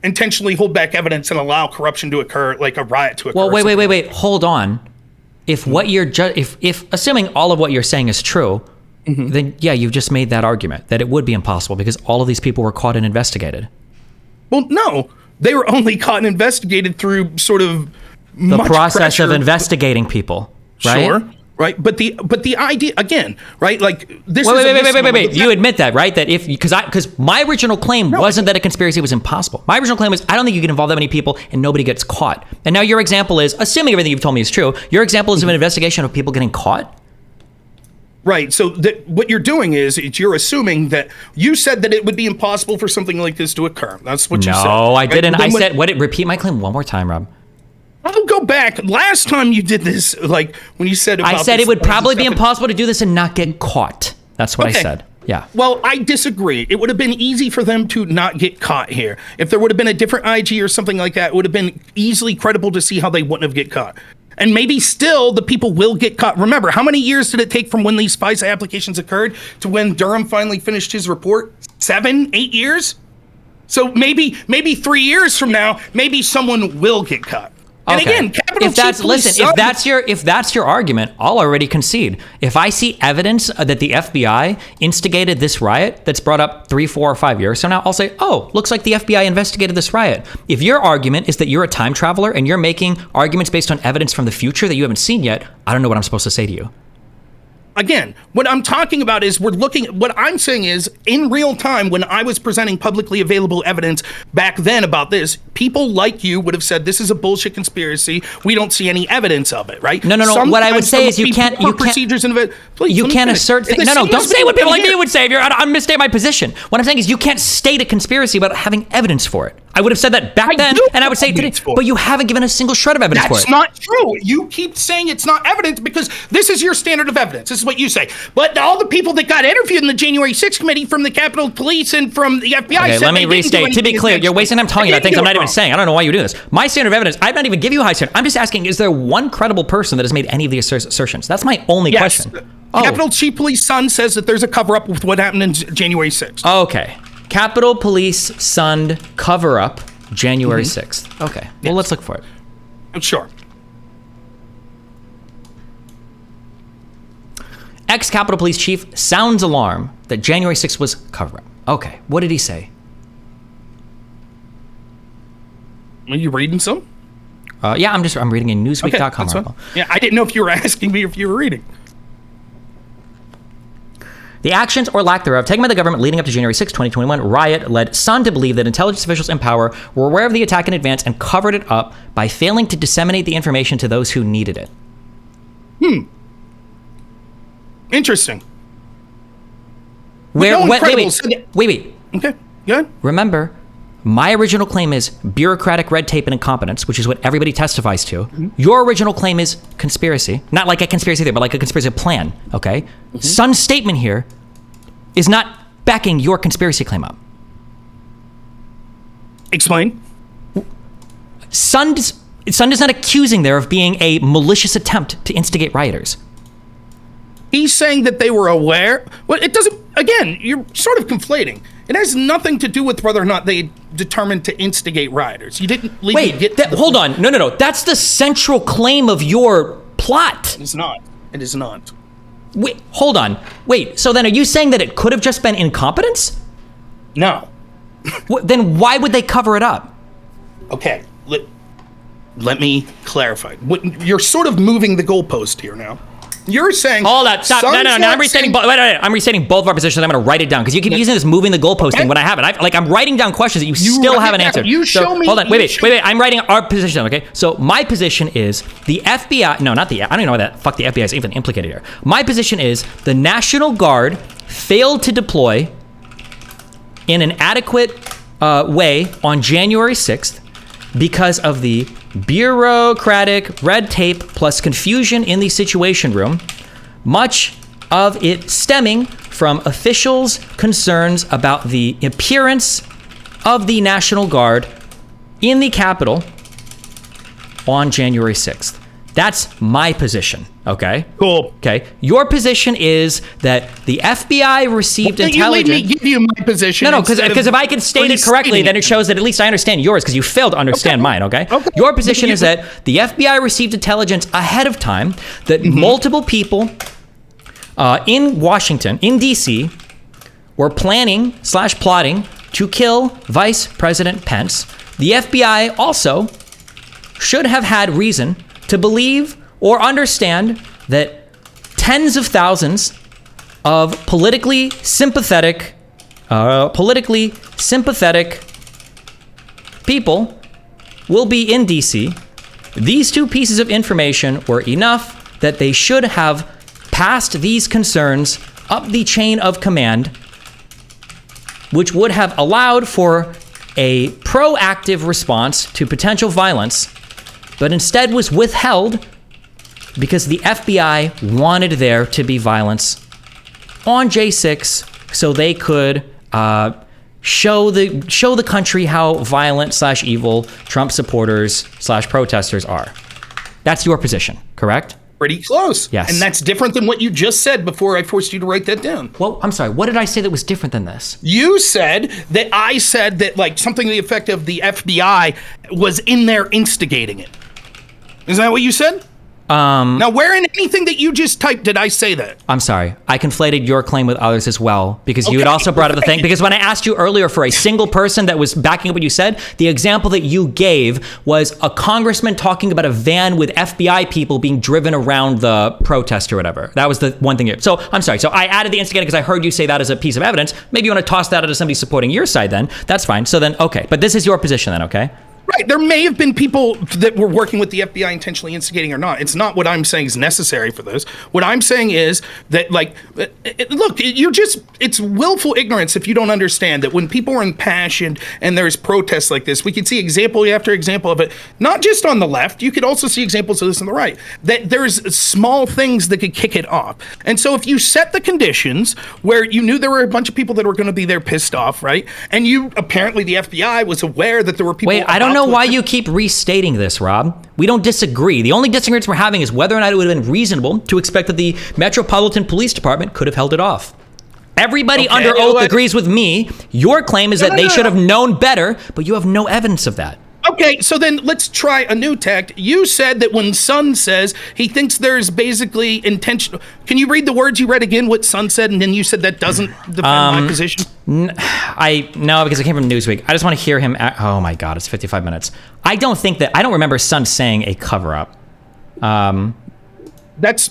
intentionally hold back evidence and allow corruption to occur, like a riot to occur. Well, wait, hold on. If what you're if assuming all of what you're saying is true, then yeah, you've just made that argument that it would be impossible because all of these people were caught and investigated. Well, no, they were only caught and investigated through sort of the process of investigating people, right? Sure. Right, but the idea again, right? Like this. Wait. You admit that, right? That because my original claim wasn't that a conspiracy was impossible. My original claim was I don't think you can involve that many people and nobody gets caught. And now your example is, assuming everything you've told me is true, your example is of an investigation of people getting caught. Right. So what you're doing is you're assuming that you said that it would be impossible for something like this to occur. That's what you said. No, I didn't. I said repeat my claim one more time, Rob. I'll go back. Last time you did this, like when you said about I said it would probably be impossible to do this and not get caught. That's what I said. Yeah. Well, I disagree. It would have been easy for them to not get caught here. If there would have been a different IG or something like that, it would have been easily credible to see how they wouldn't have get caught. And maybe still the people will get caught. Remember, how many years did it take from when these FISA applications occurred to when Durham finally finished his report? 7, 8 years? So maybe 3 years from now, maybe someone will get caught. And Okay. again, Capitol If that's Chief Police listen, if that's your argument, I'll already concede. If I see evidence that the FBI instigated this riot that's brought up 3, 4, or 5 years from now, I'll say, oh, looks like the FBI investigated this riot. If your argument is that you're a time traveler and you're making arguments based on evidence from the future that you haven't seen yet, I don't know what I'm supposed to say to you. Again, what I'm talking about is what I'm saying is in real time, when I was presenting publicly available evidence back then about this, people like you would have said, this is a bullshit conspiracy. We don't see any evidence of it, right? No. Sometimes what I would say is you can't assert things. No, don't say what people like me would say. I'm misstating my position. What I'm saying is you can't state a conspiracy without having evidence for it. I would have said that back then, and I would say today, but you haven't given a single shred of evidence for it. That's not true. You keep saying it's not evidence because this is your standard of evidence. This is what you say. But all the people that got interviewed in the January 6th committee from the Capitol Police and from the FBI Okay, said let me restate. To be clear, you're wasting time talking about things I'm not even saying. I don't know why you do this. My standard of evidence, I've not even give you a high standard. I'm just asking, is there one credible person that has made any of these assertions? That's my only question. Capitol Chief Police son says that there's a cover-up with what happened in January 6th. Okay. Capitol Police son cover-up January 6th. Okay. Well, let's look for it. Sure. Ex-Capitol Police Chief sounds alarm that January 6th was cover-up. Okay. What did he say? Are you reading some? Yeah, I'm reading a Newsweek.com article. Fine. Yeah, I didn't know if you were asking me if you were reading. The actions or lack thereof taken by the government leading up to January 6, 2021 riot led some to believe that intelligence officials in power were aware of the attack in advance and covered it up by failing to disseminate the information to those who needed it. Interesting. Wait. Okay, good. Remember, my original claim is bureaucratic red tape and incompetence, which is what everybody testifies to. Mm-hmm. Your original claim is conspiracy. Not like a conspiracy theory, but like a conspiracy plan, okay? Mm-hmm. Sun's statement here is not backing your conspiracy claim up. Explain. Sun is not accusing there of being a malicious attempt to instigate rioters. He's saying that they were aware. Well, it doesn't, again, you're sort of conflating. It has nothing to do with whether or not they determined to instigate rioters. You didn't hold on. No. That's the central claim of your plot. It is not. It is not. Wait, hold on. Wait, so then are you saying that it could have just been incompetence? No. Then why would they cover it up? Okay, let me clarify. You're sort of moving the goalpost here now. You're saying... Hold on, stop. No, I'm restating I'm restating both of our positions. I'm going to write it down because you keep using this moving the goalpost thing when I haven't. I'm writing down questions that you still haven't answered. You show me... Hold on, wait. I'm writing our position, okay? So my position is the FBI... No, not the... I don't even know why that... Fuck, the FBI is even implicated here. My position is the National Guard failed to deploy in an adequate way on January 6th because of the bureaucratic red tape plus confusion in the Situation Room, much of it stemming from officials' concerns about the appearance of the National Guard in the Capitol on January 6th. That's my position, okay? Cool. Okay. Your position is that the FBI received intelligence... You let me give you my position. No, because if I can state it correctly, then it shows that at least I understand yours, because you failed to understand mine, okay? Your position is that the FBI received intelligence ahead of time that multiple people in Washington, in D.C., were planning/plotting to kill Vice President Pence. The FBI also should have had reason to believe or understand that tens of thousands of politically sympathetic people will be in DC. These two pieces of information were enough that they should have passed these concerns up the chain of command, which would have allowed for a proactive response to potential violence, but instead was withheld because the FBI wanted there to be violence on J6 so they could show the country how violent/evil Trump supporters/protesters are. That's your position, correct? Pretty close. Yes. And that's different than what you just said before I forced you to write that down. Well, I'm sorry. What did I say that was different than this? You said that I said that like something to the effect of the FBI was in there instigating it. Is that what you said? Now, where in anything that you just typed did I say that? I'm sorry. I conflated your claim with others as well, because you had also brought up the thing. Because when I asked you earlier for a single person that was backing up what you said, the example that you gave was a congressman talking about a van with FBI people being driven around the protest or whatever. That was the one thing. So I'm sorry. So I added the instigator because I heard you say that as a piece of evidence. Maybe you want to toss that out to somebody supporting your side then. That's fine. So then, okay. But this is your position then, okay? Right. There may have been people that were working with the FBI intentionally instigating or not. It's not what I'm saying is necessary for this. What I'm saying is that, look, it's willful ignorance if you don't understand that when people are impassioned and there's protests like this, we can see example after example of it, not just on the left. You could also see examples of this on the right, that there's small things that could kick it off. And so if you set the conditions where you knew there were a bunch of people that were going to be there pissed off, right? And apparently the FBI was aware that there were people. Wait, I don't know why you keep restating this, Rob. We don't disagree. The only disagreement we're having is whether or not it would have been reasonable to expect that the Metropolitan Police Department could have held it off. Everybody under oath agrees with me. Your claim is that they should have known better, but you have no evidence of that. Okay, so then let's try a new tact. You said that when Sun says he thinks there's basically intentional. Can you read the words you read again, what Sun said, and then you said that doesn't defend my position? No, because it came from Newsweek. I just want to hear him. Oh my God, it's 55 minutes. I don't remember Sun saying a cover-up. Let's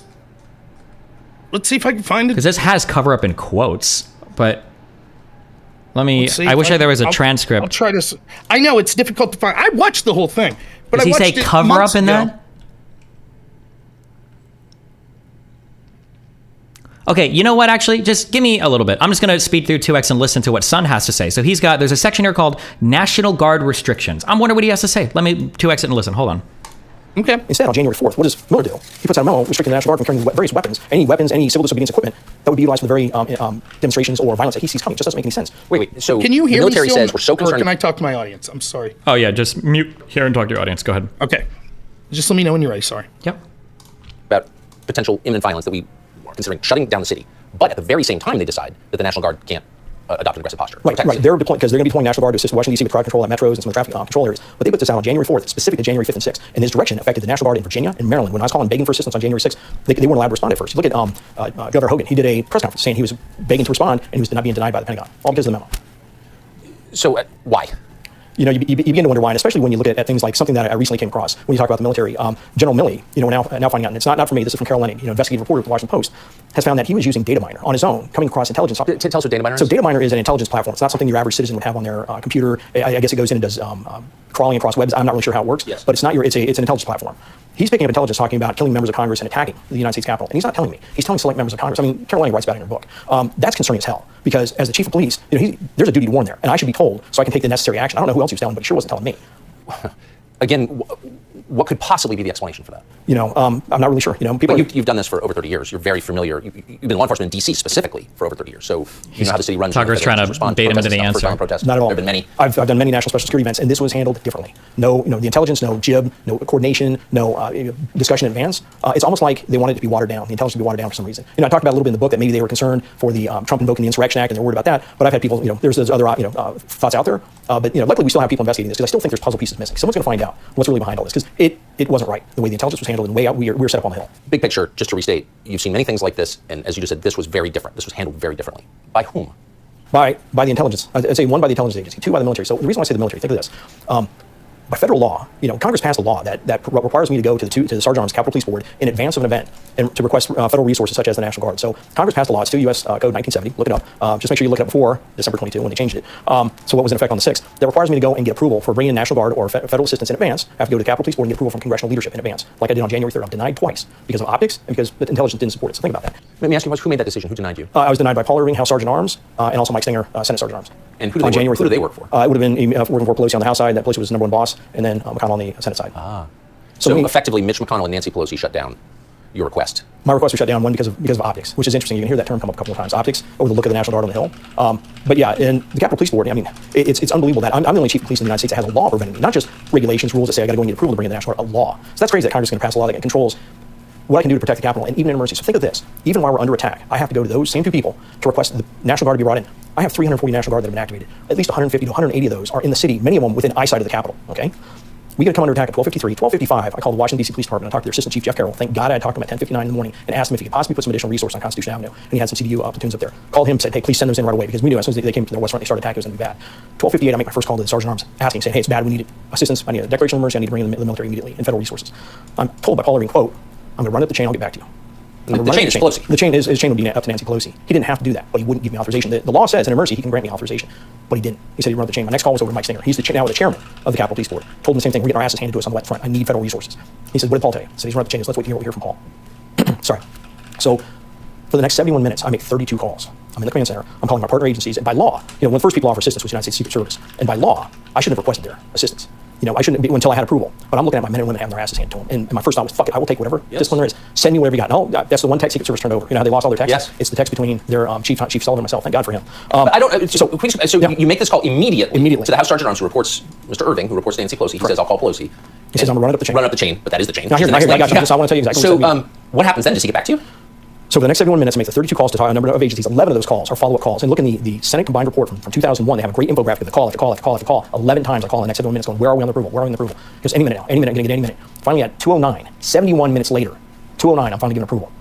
see if I can find it. Because this has cover-up in quotes, but... I wish there was a transcript. I'll try this. I know it's difficult to find. I watched the whole thing. But Does he say cover up in that? Okay, you know what, actually? Just give me a little bit. I'm just going to speed through 2X and listen to what Sun has to say. So there's a section here called National Guard Restrictions. I'm wondering what he has to say. Let me 2X it and listen. Hold on. Okay. Instead, on January 4th, what does Mueller do? He puts out a memo restricting the National Guard from carrying various weapons, any civil disobedience equipment that would be utilized for the very demonstrations or violence that he sees coming. It just doesn't make any sense. Wait. So can you hear the military me says we're so concerned. Or can I talk to my audience? I'm sorry. Oh yeah, just mute here and talk to your audience. Go ahead. Okay. Just let me know when you're ready. Sorry. Yep. About potential imminent violence that we are considering shutting down the city, but at the very same time they decide that the National Guard can't adopt an aggressive posture. Right. They're deploying because they're going to be deploying National Guard to assist Washington, D.C. with crowd control at metros and some of the traffic control areas. But they put this out on January 4th, specific to January 5th and 6th. And this direction affected the National Guard in Virginia and Maryland. When I was calling begging for assistance on January 6th, they weren't allowed to respond at first. Look at Governor Hogan. He did a press conference saying he was begging to respond and he was not being denied by the Pentagon, all because of the memo. So why? You begin to wonder why, and especially when you look at things like something that I recently came across when you talk about the military. General Milley, now finding out, and it's not for me, this is from Carol Lenny, investigative reporter with the Washington Post, has found that he was using data miner on his own, coming across intelligence. Tell us what data miner is. So data miner is an intelligence platform. It's not something your average citizen would have on their computer. I guess it goes in and does crawling across webs. I'm not really sure how it works, but it's not it's an intelligence platform. He's picking up intelligence talking about killing members of Congress and attacking the United States Capitol. And he's not telling me. He's telling select members of Congress. I mean, Carol Lenny writes about it in her book. That's concerning as hell because as the chief of police, there's a duty to warn there. And I should be told so I can take the necessary action. I don't know who else he was telling, but he sure wasn't telling me. Again, what could possibly be the explanation for that? I'm not really sure. People. You've done this for over 30 years. You're very familiar. You've been in law enforcement in D.C. specifically for over 30 years. So you know how the city runs. Tucker's trying to bait him into the answer. Not at all. There have been many. I've done many national special security events, and this was handled differently. No, the intelligence, no jib, no coordination, no discussion in advance. It's almost like they wanted it to be watered down. The intelligence to be watered down for some reason. I talked about a little bit in the book that maybe they were concerned for the Trump invoking the Insurrection Act, and they're worried about that. But I've had people, there's those other thoughts out there. But luckily we still have people investigating this because I still think there's puzzle pieces missing. Someone's going to find out what's really behind all this because it wasn't right the way the intelligence was handled and the way we were set up on the Hill. Big picture, just to restate, you've seen many things like this, and as you just said, this was very different. This was handled very differently. By whom? By the intelligence. I'd say one, by the intelligence agency, two, by the military. So the reason why I say the military, think of this. By federal law, Congress passed a law that requires me to go to the Sergeant Arms Capitol Police Board in advance of an event and to request federal resources such as the National Guard. So Congress passed a law. It's still U.S. Code 1970. Look it up. Just make sure you look it up before December 22 when they changed it. So what was in effect on the 6th? That requires me to go and get approval for bringing in National Guard or federal assistance in advance. I have to go to the Capitol Police Board and get approval from congressional leadership in advance, like I did on January 3rd. I'm denied twice because of optics and because the intelligence didn't support it. So think about that. Let me ask you, who made that decision? Who denied you? I was denied by Paul Irving, House Sergeant Arms, and also Mike Stinger, Senate Sergeant Arms. And who do they work for? It would have been working for Pelosi on the House side. That Pelosi was the number one boss, and then McConnell on the Senate side. So effectively, Mitch McConnell and Nancy Pelosi shut down your request. My request was shut down, one, because of optics, which is interesting. You can hear that term come up a couple of times, optics, or the look of the National Guard on the Hill. But yeah, and the Capitol Police Board, it's unbelievable that I'm the only chief of police in the United States that has a law preventing me, not just regulations, rules that say I got to go and get approval to bring in the National Guard, a law. So that's crazy that Congress is going to pass a law that controls what I can do to protect the Capitol, and even in emergency. So think of this. Even while we're under attack, I have to go to those same two people to request the National Guard to be brought in. I have 340 National Guard that have been activated. At least 150 to 180 of those are in the city, many of them within eyesight of the Capitol, okay? We get to come under attack at 12:53, 12:55. I called the Washington, D.C. Police Department. I talked to their Assistant Chief, Jeff Carroll. Thank God I had talked to him at 10:59 in the morning and asked him if he could possibly put some additional resource on Constitution Avenue. And he had some CDU platoons up there. Called him, said, hey, please send those in right away, because we knew as soon as they came to the west front, they started attacking, it was going to be bad. 12:58, I make my first call to the Sergeant Arms, asking, saying, hey, it's bad, we need assistance, I need a declaration of emergency, I need to bring in the military immediately and federal resources. I'm told by Paul Irving, quote, I'm going to run up the chain, I'll get back to you. The chain is Pelosi. The chain would be up to Nancy Pelosi. He didn't have to do that, but he wouldn't give me authorization. The law says in emergency he can grant me authorization, but he didn't. He said he'd run up the chain. My next call was over to Mike Stinger. He's now the chairman of the Capitol Police Board. Told him the same thing. We're getting our asses handed to us on the left front. I need federal resources. He said, what did Paul tell you? I said, he's run up the chain. Let's wait to hear what we hear from Paul. Sorry. So for the next 71 minutes, I make 32 calls. I'm in the command center. I'm calling our partner agencies. And by law, when the first people offer assistance was the United States Secret Service. And by law, I should have requested their assistance. I shouldn't be until I had approval. But I'm looking at my men and women having their asses handed to them. And my first thought was, fuck it, I will take whatever discipline there is. Send me whatever you got. No, that's the one text Secret Service turned over. How they lost all their texts? Yes. It's the text between their Chief Sullivan and myself. Thank God for him. You make this call immediately to the House Sergeant Arms, who reports Mr. Irving, who reports to Nancy Pelosi. He says, I'll call Pelosi. He says, I'm going to run up the chain. Run up the chain, but that is the chain. Now, here, I got you. I want to tell you exactly what happens then? Does he get back to you? So for the next 71 minutes, I make the 32 calls to a number of agencies. 11 of those calls are follow-up calls. And look in the Senate combined report from 2001. They have a great infographic of the call after call after call after call. 11 times I call in the next 71 minutes going, where are we on the approval? Where are we on the approval? Because any minute now, I'm going to get any minute. Finally at 2:09, 71 minutes later, 2:09, I'm finally given approval.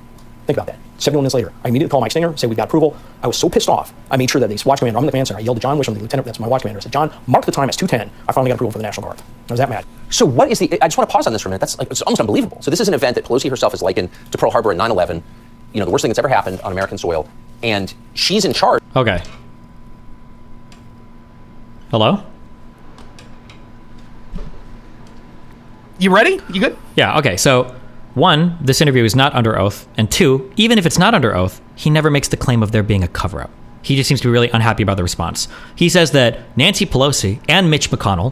Think about that. 71 minutes later, I immediately call Mike Stinger, say we've got approval. I was so pissed off, I made sure that the watch commander, I'm in the command center, I yelled to John Wisham, the lieutenant, that's my watch commander, I said, John, mark the time as 2:10. I finally got approval for the National Guard. I was that mad. So what is I just want to pause on this for a minute. That's it's almost unbelievable. So this is an event that Pelosi herself is likened to Pearl Harbor and 9/11. The worst thing that's ever happened on American soil, and she's in charge. Okay. Hello? You ready? You good? Yeah, okay. So, one, this interview is not under oath. And two, even if it's not under oath, he never makes the claim of there being a cover-up. He just seems to be really unhappy about the response. He says that Nancy Pelosi and Mitch McConnell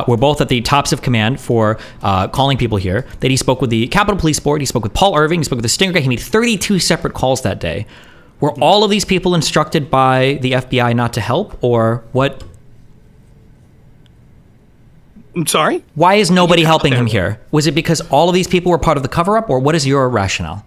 were both at the tops of command for calling people here, that he spoke with the Capitol Police Board, he spoke with Paul Irving, he spoke with the Stinger guy, he made 32 separate calls that day. Were all of these people instructed by the FBI not to help, or what? I'm sorry? Why is nobody helping him here? Was it because all of these people were part of the cover-up, or what is your rationale?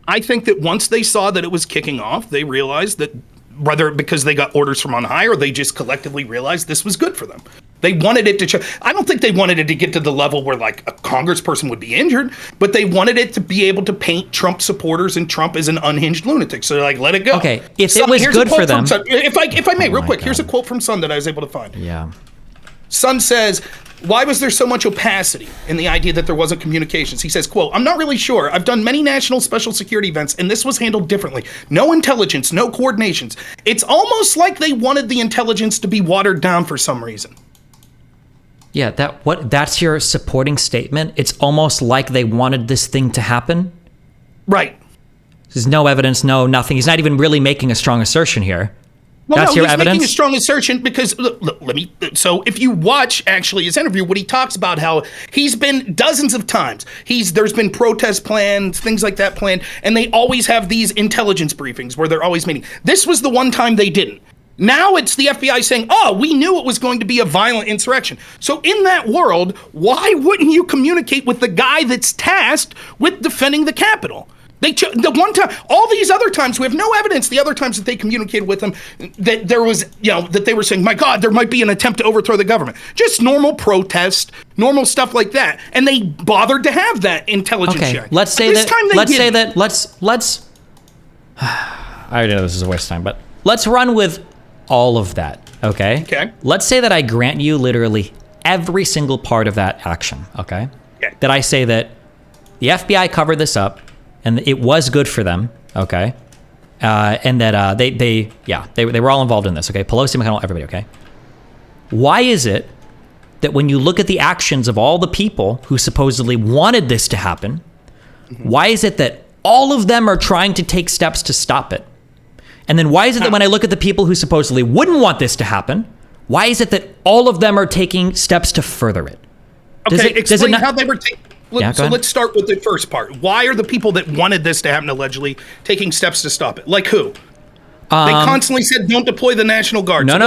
I think that once they saw that it was kicking off, they realized that whether because they got orders from on high or they just collectively realized this was good for them. They wanted it to I don't think they wanted it to get to the level where like a congressperson would be injured, but they wanted it to be able to paint Trump supporters and Trump as an unhinged lunatic. So they're like, let it go. Okay, if it was good for them. If I may, real quick, here's a quote from Sun that I was able to find. Yeah. Sun says, why was there so much opacity in the idea that there wasn't communications? He says, quote, I'm not really sure. I've done many national special security events, and this was handled differently. No intelligence, no coordinations. It's almost like they wanted the intelligence to be watered down for some reason. Yeah, that's your supporting statement? It's almost like they wanted this thing to happen? Right. There's no evidence, no nothing. He's not even really making a strong assertion here. Well, that's no, your he's evidence? making a strong assertion because so if you watch actually his interview, what he talks about how he's been dozens of times. There's been protest plans, things like that planned, and they always have these intelligence briefings where they're always meeting. This was the one time they didn't. Now it's the FBI saying, oh, we knew it was going to be a violent insurrection. So in that world, why wouldn't you communicate with the guy that's tasked with defending the Capitol? The one time, all these other times, we have no evidence. The other times that they communicated with him, that there was, that they were saying, my God, there might be an attempt to overthrow the government. Just normal protest, normal stuff like that. And they bothered to have that intelligence sharing. Let's say let's. I already know this is a waste of time, but let's run with all of that. Okay. Okay. Let's say that I grant you literally every single part of that action. Okay. Okay. That I say that the FBI covered this up. And it was good for them, okay? And that they were all involved in this, okay? Pelosi, McConnell, everybody, okay? Why is it that when you look at the actions of all the people who supposedly wanted this to happen, why is it that all of them are trying to take steps to stop it? And then why is it that when I look at the people who supposedly wouldn't want this to happen, why is it that all of them are taking steps to further it? Explain how they were taking... So let's start with the first part. Why are the people that wanted this to happen allegedly taking steps to stop it? Like who? They constantly said, don't deploy the National Guard. No.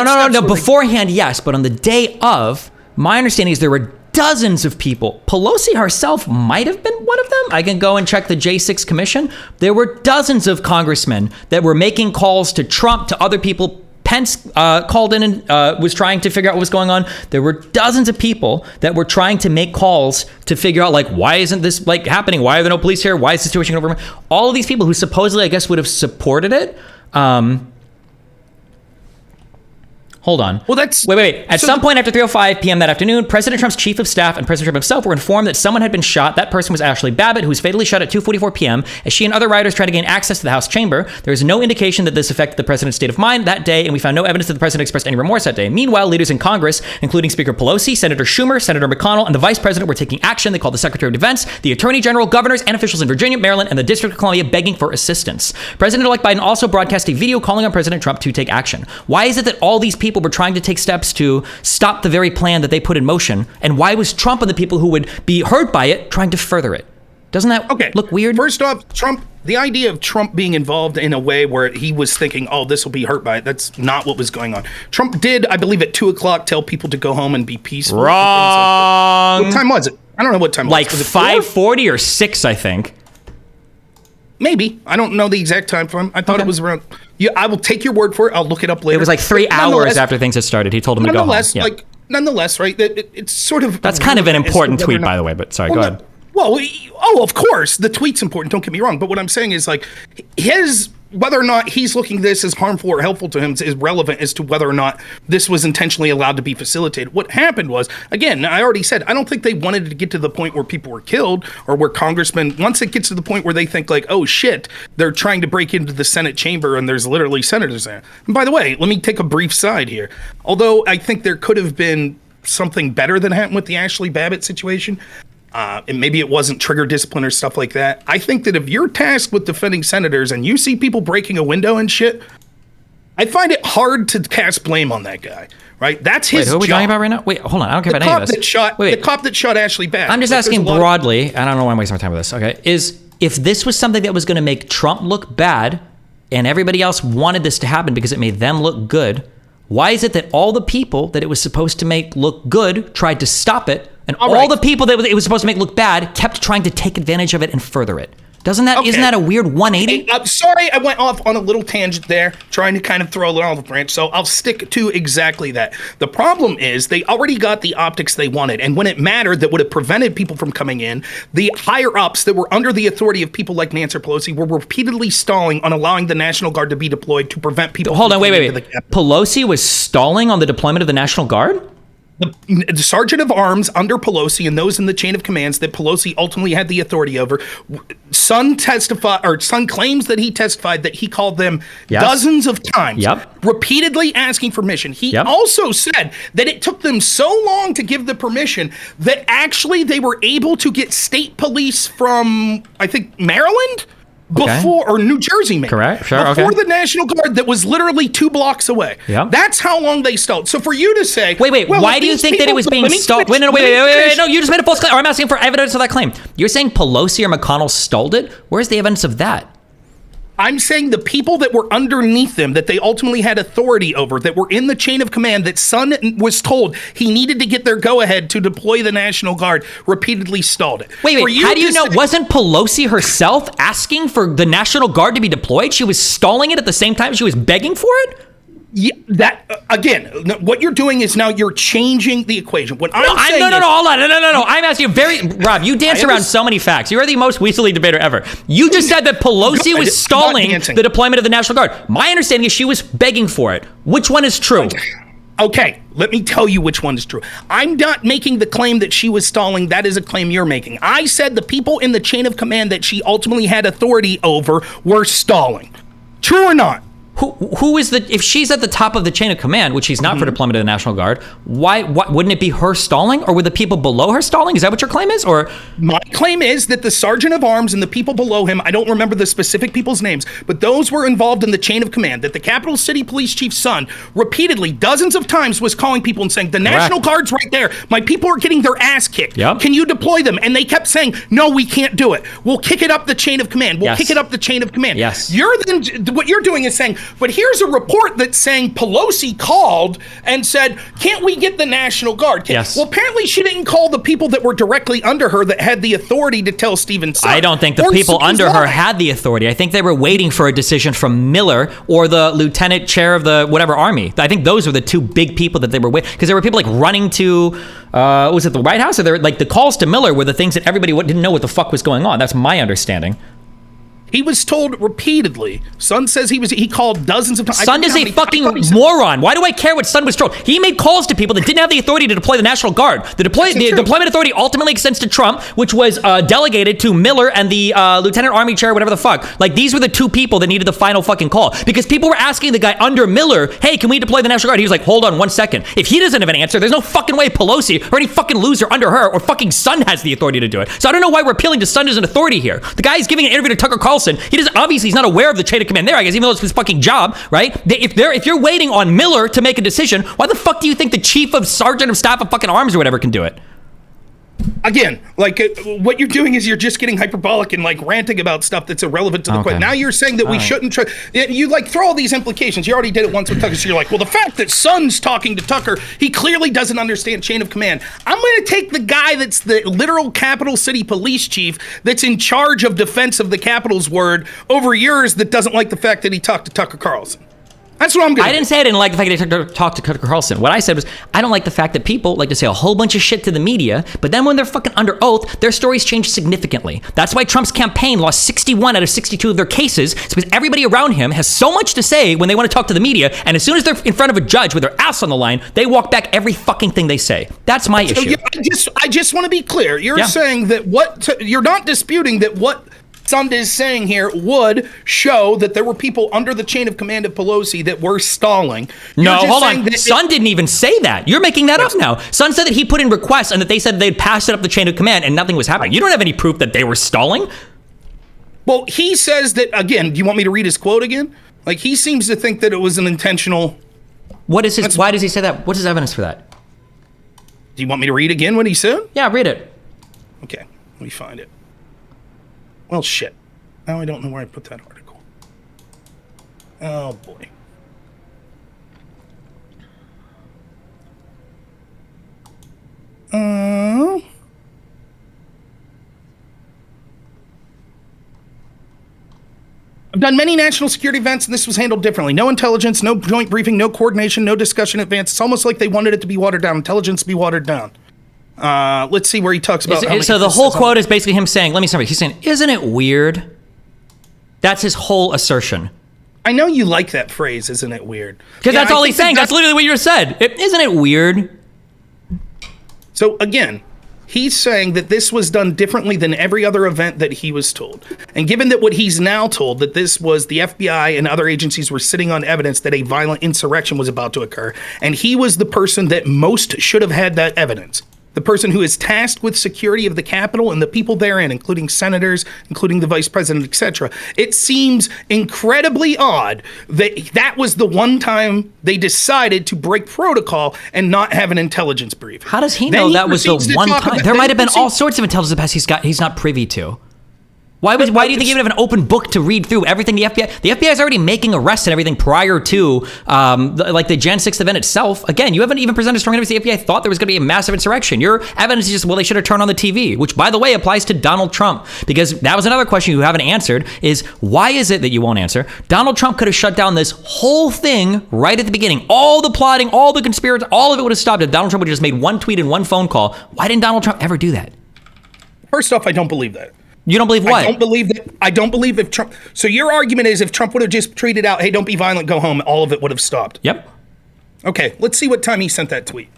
Beforehand, yes. But on the day of, my understanding is there were dozens of people. Pelosi herself might have been one of them. I can go and check the J6 Commission. There were dozens of congressmen that were making calls to Trump, to other people, Pence called in and was trying to figure out what was going on. There were dozens of people that were trying to make calls to figure out, like, why isn't this like happening? Why are there no police here? Why is the situation over? All of these people who supposedly, I guess, would have supported it. Hold on. Well, that's... Wait. At some point after 3:05 p.m. that afternoon, President Trump's chief of staff and President Trump himself were informed that someone had been shot. That person was Ashley Babbitt, who was fatally shot at 2:44 p.m. as she and other rioters tried to gain access to the House chamber. There is no indication that this affected the president's state of mind that day, and we found no evidence that the president expressed any remorse that day. Meanwhile, leaders in Congress, including Speaker Pelosi, Senator Schumer, Senator McConnell, and the vice president were taking action. They called the Secretary of Defense, the Attorney General, governors, and officials in Virginia, Maryland, and the District of Columbia begging for assistance. President-elect Biden also broadcast a video calling on President Trump to take action. Why is it that all these people were trying to take steps to stop the very plan that they put in motion? And why was Trump and the people who would be hurt by it trying to further it? Doesn't that look weird? First off, the idea of Trump being involved in a way where he was thinking, oh, this will be hurt by it, that's not what was going on. Trump did, I believe, at 2 o'clock tell people to go home and be peaceful. Wrong. What time was it? I don't know what time like it was. Like 5:40 or 6, I think. Maybe. I don't know the exact time frame. I thought it was around... Yeah, I will take your word for it. I'll look it up later. It was like 3 hours after things had started. He told him to go home. Yeah. Nonetheless, right? It's sort of... That's kind of an important tweet, by the way, but sorry, go ahead. Well, of course, the tweet's important, don't get me wrong. But what I'm saying is, like, whether or not he's looking at this as harmful or helpful to him is relevant as to whether or not this was intentionally allowed to be facilitated. What happened was, again, I already said, I don't think they wanted to get to the point where people were killed or where congressmen, once it gets to the point where they think like, oh shit, they're trying to break into the Senate chamber and there's literally senators there. And by the way, let me take a brief side here. Although I think there could have been something better than happened with the Ashley Babbitt situation, and maybe it wasn't trigger discipline or stuff like that. I think that if you're tasked with defending senators and you see people breaking a window and shit, I find it hard to cast blame on that guy, right? That's his job. Who are we talking about right now? Wait, hold on. I don't care about any of this. The cop that shot Ashley Babbitt. I'm just asking broadly. I don't know why I'm wasting my time with this. Okay, if this was something that was going to make Trump look bad and everybody else wanted this to happen because it made them look good, why is it that all the people that it was supposed to make look good tried to stop it, and all the people that it was supposed to make look bad kept trying to take advantage of it and further it? Isn't that a weird 180? I'm sorry, I went off on a little tangent there, trying to kind of throw a little olive branch, so I'll stick to exactly that. The problem is they already got the optics they wanted, and when it mattered that would have prevented people from coming in, the higher-ups that were under the authority of people like Nancy Pelosi were repeatedly stalling on allowing the National Guard to be deployed to prevent people from coming into the Capitol. Pelosi was stalling on the deployment of the National Guard? The sergeant of arms under Pelosi and those in the chain of commands that Pelosi ultimately had the authority over, Son claims that he testified that he called them dozens of times, repeatedly asking permission. He also said that it took them so long to give the permission that actually they were able to get state police from, I think, Maryland? Or New Jersey, maybe. Correct. Sure. Before the National Guard that was literally 2 blocks away. Yep. That's how long they stalled. So for you to say, wait, why do you think that it was being stalled? Wait, no, you just made a false claim. Or I'm asking for evidence of that claim. You're saying Pelosi or McConnell stalled it? Where's the evidence of that? I'm saying the people that were underneath them, that they ultimately had authority over, that were in the chain of command, that Son was told he needed to get their go-ahead to deploy the National Guard, repeatedly stalled it. Wait, how do you know? Wasn't Pelosi herself asking for the National Guard to be deployed? She was stalling it at the same time she was begging for it? Yeah, again, what you're doing is now you're changing the equation. What I'm saying hold on. No. I'm asking you Rob, you dance around so many facts. You are the most weaselly debater ever. You just said that Pelosi was stalling the deployment of the National Guard. My understanding is she was begging for it. Which one is true? Okay, let me tell you which one is true. I'm not making the claim that she was stalling. That is a claim you're making. I said the people in the chain of command that she ultimately had authority over were stalling. True or not? Who is if she's at the top of the chain of command, which she's not for deployment of the National Guard, why wouldn't it be her stalling, or were the people below her stalling? Is that what your claim is? Or my claim is that the sergeant of arms and the people below him, I don't remember the specific people's names, but those were involved in the chain of command, that the Capital City Police Chief's son repeatedly, dozens of times, was calling people and saying, the National Guard's right there. My people are getting their ass kicked. Can you deploy them? And they kept saying, no, we can't do it. We'll kick it up the chain of command. We'll kick it up the chain of command. Yes. What you're doing is saying, But here's a report that's saying Pelosi called and said, can't we get the National Guard? Yes. Well, apparently she didn't call the people that were directly under her that had the authority to tell Stephen Sutton. I don't think the people under her had the authority. I think they were waiting for a decision from Miller or the lieutenant chair of the whatever army. I think those were the two big people that they were waiting, because there were people like running to, was it the White House? Or there, like the calls to Miller were the things that everybody didn't know what the fuck was going on. That's my understanding. He was told repeatedly. Son says he called dozens of times. Son is a fucking moron. Why do I care what Son was told? He made calls to people that didn't have the authority to deploy the National Guard. The deployment authority ultimately extends to Trump, which was delegated to Miller and the lieutenant army chair, whatever the fuck. Like, these were the two people that needed the final fucking call, because people were asking the guy under Miller, hey, can we deploy the National Guard? He was like, hold on 1 second. If he doesn't have an answer, there's no fucking way Pelosi or any fucking loser under her or fucking Son has the authority to do it. So I don't know why we're appealing to Son as an authority here. The guy is giving an interview to Tucker Carlson. He doesn't, obviously he's not aware of the chain of command there, I guess, even though it's his fucking job, right? If you're waiting on Miller to make a decision, why the fuck do you think the chief of sergeant of staff of fucking arms or whatever can do it? Again, like what you're doing is you're just getting hyperbolic and like ranting about stuff that's irrelevant to the question. Now you're saying that we shouldn't try. You like throw all these implications. You already did it once with Tucker. So you're like, well, the fact that Son's talking to Tucker, he clearly doesn't understand chain of command. I'm going to take the guy that's the literal capital city police chief that's in charge of defense of the Capitol's word over yours that doesn't like the fact that he talked to Tucker Carlson. That's what I'm going to do. I didn't say I didn't like the fact that they talked to Tucker Carlson. What I said was, I don't like the fact that people like to say a whole bunch of shit to the media, but then when they're fucking under oath, their stories change significantly. That's why Trump's campaign lost 61 out of 62 of their cases. It's because everybody around him has so much to say when they want to talk to the media, and as soon as they're in front of a judge with their ass on the line, they walk back every fucking thing they say. That's my issue. I just want to be clear. You're saying that you're not disputing that what Sund is saying here would show that there were people under the chain of command of Pelosi that were stalling. No, hold on. Sund didn't even say that. You're making that up now. Sund said that he put in requests and that they said they'd passed it up the chain of command and nothing was happening. You don't have any proof that they were stalling? Well, he says that, again, do you want me to read his quote again? Like, he seems to think that it was an intentional... Why does he say that? What's his evidence for that? Do you want me to read again what he said? Yeah, read it. Okay, let me find it. Well, shit. Now I don't know where I put that article. Oh, boy. I've done many national security events, and this was handled differently. No intelligence, no joint briefing, no coordination, no discussion in advance. It's almost like they wanted it to be watered down, intelligence to be watered down. Let's see where he talks about. So the whole quote is basically him saying, let me summarize. He's saying, isn't it weird? That's his whole assertion. I know you like that phrase, isn't it weird? Because that's all he's saying. That's literally what you just said. Isn't it weird? So again, he's saying that this was done differently than every other event that he was told. And given that what he's now told, that this was the FBI and other agencies were sitting on evidence that a violent insurrection was about to occur, and he was the person that most should have had that evidence. The person who is tasked with security of the Capitol and the people therein, including senators, including the vice president, etc. It seems incredibly odd that that was the one time they decided to break protocol and not have an intelligence brief. How does he know that was the one time? There might have been all sorts of intelligence he's not privy to. Why do you think he would have an open book to read through everything the FBI is already making arrests and everything prior to the Jan 6th event itself? Again, you haven't even presented strong evidence the FBI thought there was going to be a massive insurrection. Your evidence is just, well, they should have turned on the TV, which, by the way, applies to Donald Trump, because that was another question you haven't answered, is why is it that you won't answer? Donald Trump could have shut down this whole thing right at the beginning. All the plotting, all the conspiracy, all of it would have stopped if Donald Trump would have just made one tweet and one phone call. Why didn't Donald Trump ever do that? First off, I don't believe that. You don't believe what? I don't believe if Trump... So your argument is if Trump would have just tweeted out, hey, don't be violent, go home, all of it would have stopped. Yep. Okay, let's see what time he sent that tweet.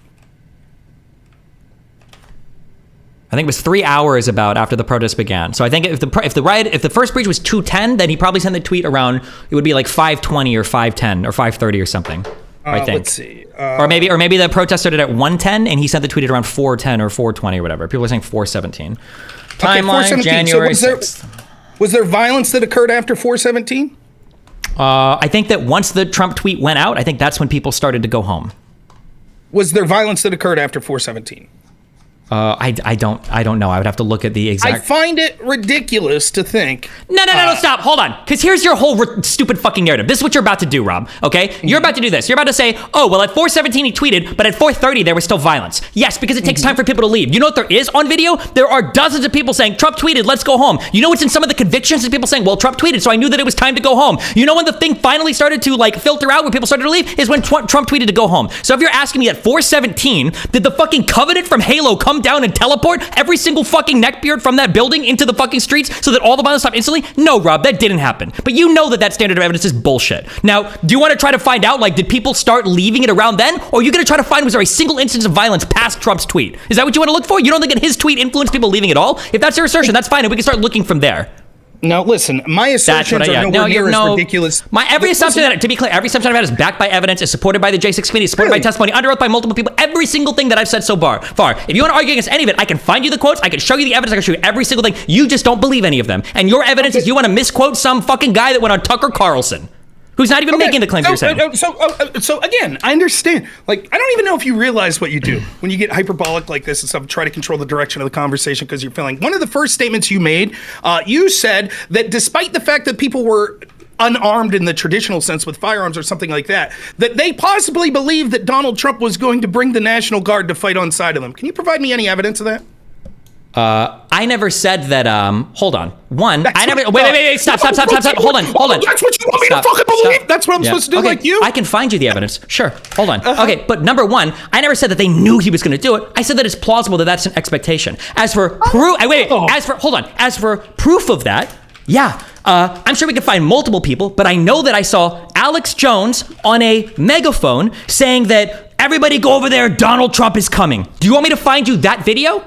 I think it was 3 hours about after the protest began. So I think if the first breach was 2:10, then he probably sent the tweet around, it would be like 5:20 or 5:10 or 5:30 or something. I think. Let's see. Or maybe the protest started at 1:10 and he sent the tweet at around 4:10 or 4:20 or whatever. People are saying 4:17. Timeline, January 6th. Was there violence that occurred after 4/17? I think that once the Trump tweet went out, I think that's when people started to go home. Was there violence that occurred after 4/17? I don't know. I would have to look at the exact. I find it ridiculous to think. No, stop. Hold on. Because here's your whole stupid fucking narrative. This is what you're about to do, Rob. Okay? You're about to do this. You're about to say, oh, well, at 4:17 he tweeted, but at 4:30 there was still violence. Yes, because it takes time for people to leave. You know what there is on video? There are dozens of people saying, Trump tweeted, let's go home. You know what's in some of the convictions? Is people saying, well, Trump tweeted, so I knew that it was time to go home. You know when the thing finally started to like filter out, when people started to leave, is when Trump tweeted to go home. So if you're asking me at 4:17, did the fucking Covenant from Halo come down and teleport every single fucking neckbeard from that building into the fucking streets so that all the violence stopped instantly? No, Rob, that didn't happen. But you know that standard of evidence is bullshit. Now, do you want to try to find out, like, did people start leaving it around then? Or are you going to try to find, was there a single instance of violence past Trump's tweet? Is that what you want to look for? You don't think that his tweet influenced people leaving at all? If that's your assertion, that's fine, and we can start looking from there. No, listen, my assumptions are nowhere near as ridiculous. Every assumption that, to be clear, every assumption I've had is backed by evidence, is supported by the J6 committee, is supported by testimony, under oath by multiple people. Every single thing that I've said so far. If you want to argue against any of it, I can find you the quotes, I can show you the evidence, I can show you every single thing. You just don't believe any of them. And your evidence is you want to misquote some fucking guy that went on Tucker Carlson, who's not even making the claims you're saying. So again, I understand. Like, I don't even know if you realize what you do when you get hyperbolic like this and stuff, try to control the direction of the conversation because you're feeling. One of the first statements you made, you said that despite the fact that people were unarmed in the traditional sense with firearms or something like that, that they possibly believed that Donald Trump was going to bring the National Guard to fight on side of them. Can you provide me any evidence of that? I never said that, hold on. Wait, stop. Hold on. That's what you want me to fucking believe? That's what I'm supposed to do, like you? I can find you the evidence. Sure. Hold on. Okay, but number one, I never said that they knew he was going to do it. I said that it's plausible that that's an expectation. As for proof, as for proof of that, yeah, I'm sure we could find multiple people, but I know that I saw Alex Jones on a megaphone saying that everybody go over there, Donald Trump is coming. Do you want me to find you that video?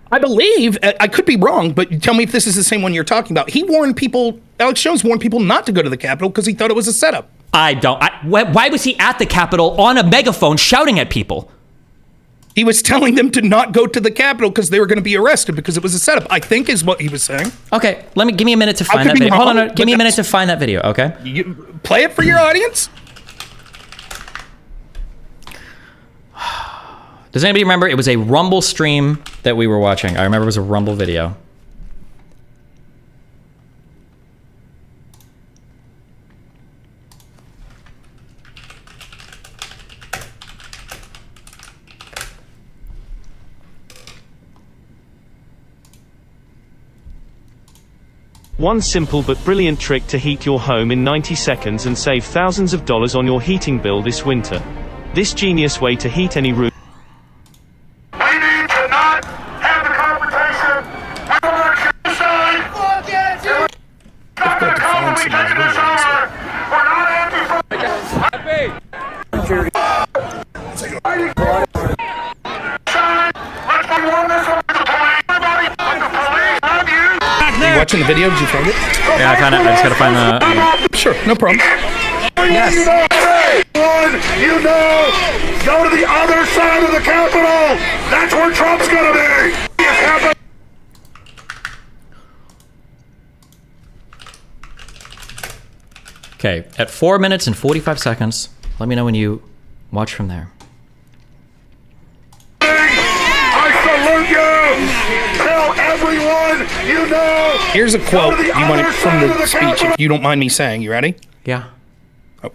I believe, I could be wrong, but tell me if this is the same one you're talking about. Alex Jones warned people not to go to the Capitol because he thought it was a setup. Why was he at the Capitol on a megaphone shouting at people? He was telling them to not go to the Capitol because they were going to be arrested because it was a setup, I think is what he was saying. Okay, give me a minute to find that video. Hold on, give me a minute to find that video, okay? You play it for your audience? Does anybody remember? It was a Rumble stream that we were watching. I remember it was a Rumble video. One simple but brilliant trick to heat your home in 90 seconds and save thousands of dollars on your heating bill this winter. This genius way to heat any room. Watching the video, did you find it? Yeah, I found it. I just gotta find the. Sure, no problem. Yes. You know, go to the other side of the Capitol. That's where Trump's gonna be. Okay, at 4 minutes and 45 seconds, let me know when you watch from there. I salute you. Tell everyone you know. Here's a quote you want it from the speech, if you don't mind me saying. You ready? Yeah. Oh.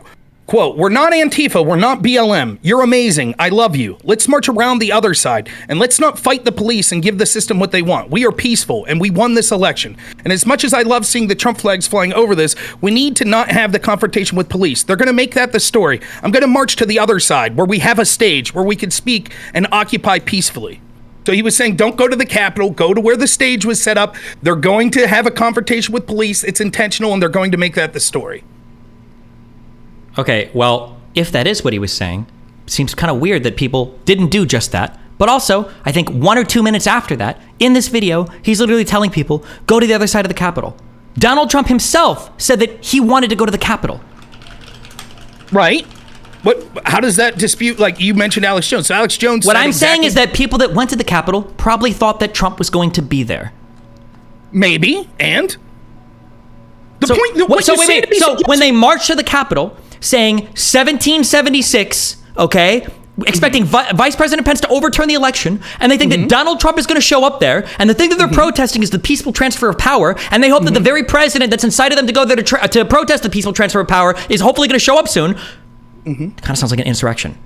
Quote, "We're not Antifa, we're not BLM. You're amazing. I love you. Let's march around the other side, and let's not fight the police and give the system what they want. We are peaceful, and we won this election. And as much as I love seeing the Trump flags flying over this, we need to not have the confrontation with police. They're going to make that the story. I'm going to march to the other side, where we have a stage, where we can speak and occupy peacefully." So he was saying, don't go to the Capitol, go to where the stage was set up. They're going to have a confrontation with police. It's intentional, and they're going to make that the story. Okay, well, if that is what he was saying, it seems kind of weird that people didn't do just that. But also, I think 1 or 2 minutes after that, in this video, he's literally telling people, go to the other side of the Capitol. Donald Trump himself said that he wanted to go to the Capitol. Right. How does that dispute, like you mentioned Alex Jones? So Alex Jones. What I'm saying is that people that went to the Capitol probably thought that Trump was going to be there. Maybe, and? When they marched to the Capitol saying 1776, okay, expecting Vice President Pence to overturn the election, and they think that Donald Trump is going to show up there, and the thing that they're protesting is the peaceful transfer of power, and they hope that the very president that's incited them to go there to protest the peaceful transfer of power is hopefully going to show up soon. It kind of sounds like an insurrection.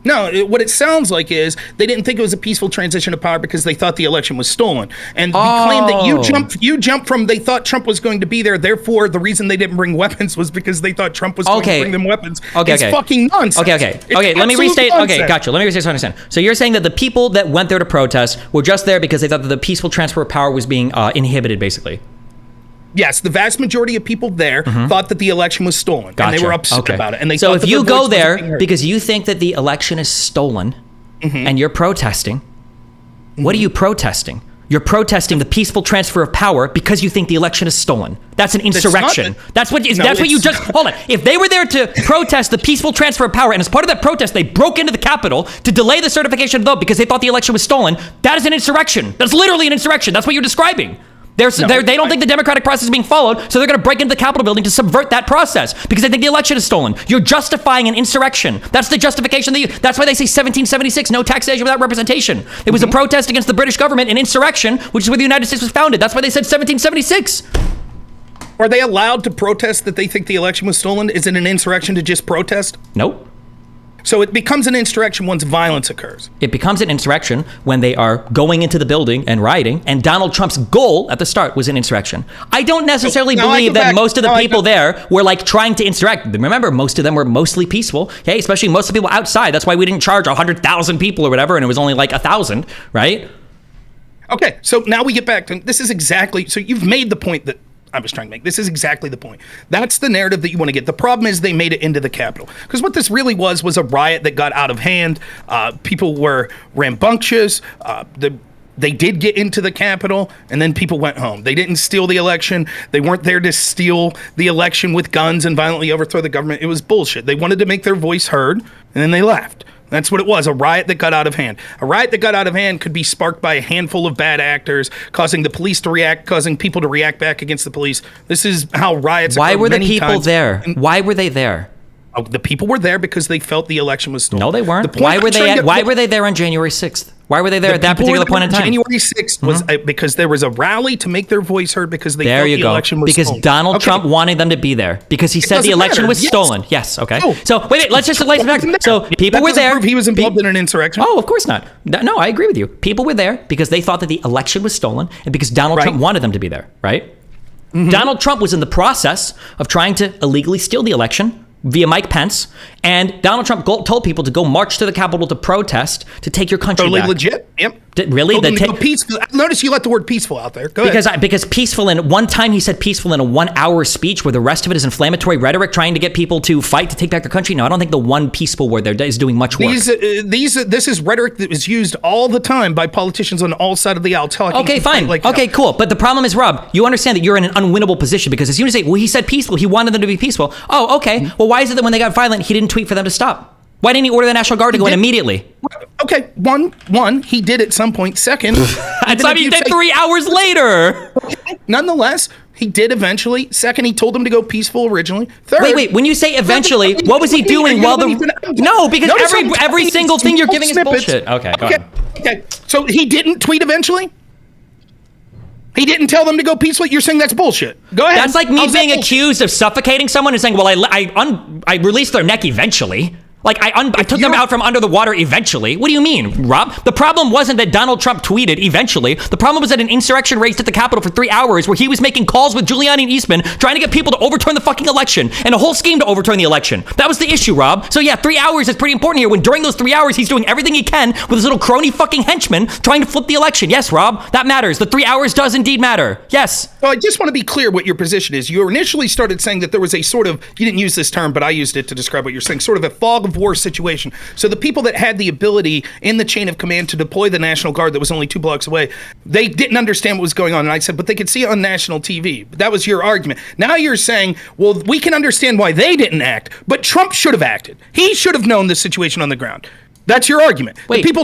No, what it sounds like is they didn't think it was a peaceful transition of power because they thought the election was stolen. And the claim that you jumped from they thought Trump was going to be there, therefore the reason they didn't bring weapons was because they thought Trump was going to bring them weapons. It's fucking nonsense. Okay, let me restate. Nonsense. Okay, gotcha. Let me restate so I understand. So you're saying that the people that went there to protest were just there because they thought that the peaceful transfer of power was being inhibited, basically. Yes, the vast majority of people there thought that the election was stolen, and they were upset about it. And they so if you go there because you think that the election is stolen, and you're protesting, what are you protesting? You're protesting the peaceful transfer of power because you think the election is stolen. That's an insurrection. That's what you just hold on. If they were there to protest the peaceful transfer of power, and as part of that protest, they broke into the Capitol to delay the certification of the vote because they thought the election was stolen, that is an insurrection. That's literally an insurrection. That's what you're describing. They don't think the democratic process is being followed, so they're going to break into the Capitol building to subvert that process because they think the election is stolen. You're justifying an insurrection. That's the justification. That's why they say 1776, no taxation without representation. It was a protest against the British government, an insurrection, which is where the United States was founded. That's why they said 1776. Are they allowed to protest that they think the election was stolen? Is it an insurrection to just protest? Nope. So it becomes an insurrection once violence occurs. It becomes an insurrection when they are going into the building and rioting, and Donald Trump's goal at the start was an insurrection. I don't necessarily believe that most of the people there were like trying to insurrect. Remember, most of them were mostly peaceful, okay? Especially most of the people outside. That's why we didn't charge 100,000 people or whatever, and it was only like 1,000, right? Okay, so now we get back to, this is exactly, so you've made the point that I was trying to make. This is exactly the point. That's the narrative that you want to get. The problem is they made it into the Capitol. Because what this really was a riot that got out of hand. People were rambunctious. They did get into the Capitol, and then people went home. They didn't steal the election. They weren't there to steal the election with guns and violently overthrow the government. It was bullshit. They wanted to make their voice heard, and then they left. That's what it was, a riot that got out of hand. A riot that got out of hand could be sparked by a handful of bad actors, causing the police to react, causing people to react back against the police. This is how riots occur. Why were the people there? Why were they there? Oh, the people were there because they felt the election was stolen. No, they weren't. Why were they there on January 6th? Why were they there at that particular point in time? January 6th was because there was a rally to make their voice heard because they felt the election was stolen. Because Donald Trump wanted them to be there because he said the election was stolen. Yes, okay. So wait, let's just lay back. So people were there. He was involved in an insurrection. Oh, of course not. No, I agree with you. People were there because they thought that the election was stolen and because Donald Trump wanted them to be there, right? Donald Trump was in the process of trying to illegally steal the election via Mike Pence, and Donald Trump told people to go march to the Capitol to protest to take your country back. Legit? Yep. Really? Peaceful. Notice you let the word peaceful out there. Go ahead. Because peaceful, and one time he said peaceful in a 1-hour speech where the rest of it is inflammatory rhetoric trying to get people to fight to take back their country. No, I don't think the one peaceful word there is doing much work. This is rhetoric that is used all the time by politicians on all sides of the aisle. Okay, fine. Cool. But the problem is, Rob, you understand that you're in an unwinnable position because as soon as you say, well, he said peaceful, he wanted them to be peaceful. Oh, okay. Well, why is it that when they got violent, he didn't tweet for them to stop? Why didn't he order the National Guard to go in immediately? Okay, one, he did at some point. Second, that's why he did 3 hours later. Okay. Nonetheless, he did eventually. Second, he told them to go peaceful originally. Third, wait. When you say eventually, what was he doing while because every single thing you're giving is bullshit. Okay, go ahead. Okay, so he didn't tweet eventually? He didn't tell them to go peacefully? You're saying that's bullshit. Go ahead. That's like me being accused of suffocating someone and saying, well, I released their neck eventually. Like, I took them out from under the water eventually. What do you mean, Rob? The problem wasn't that Donald Trump tweeted eventually. The problem was that an insurrection raged at the Capitol for 3 hours where he was making calls with Giuliani and Eastman trying to get people to overturn the fucking election and a whole scheme to overturn the election. That was the issue, Rob. So yeah, 3 hours is pretty important here when during those 3 hours he's doing everything he can with his little crony fucking henchmen trying to flip the election. Yes, Rob, that matters. The 3 hours does indeed matter. Yes. Well, I just want to be clear what your position is. You initially started saying that there was a sort of, you didn't use this term, but I used it to describe what you're saying, sort of a fog of war situation. So the people that had the ability in the chain of command to deploy the National Guard that was only 2 blocks away, they didn't understand what was going on. And I said, but they could see it on national TV. But that was your argument. Now you're saying, well, we can understand why they didn't act, but Trump should have acted. He should have known the situation on the ground. That's your argument. Wait, at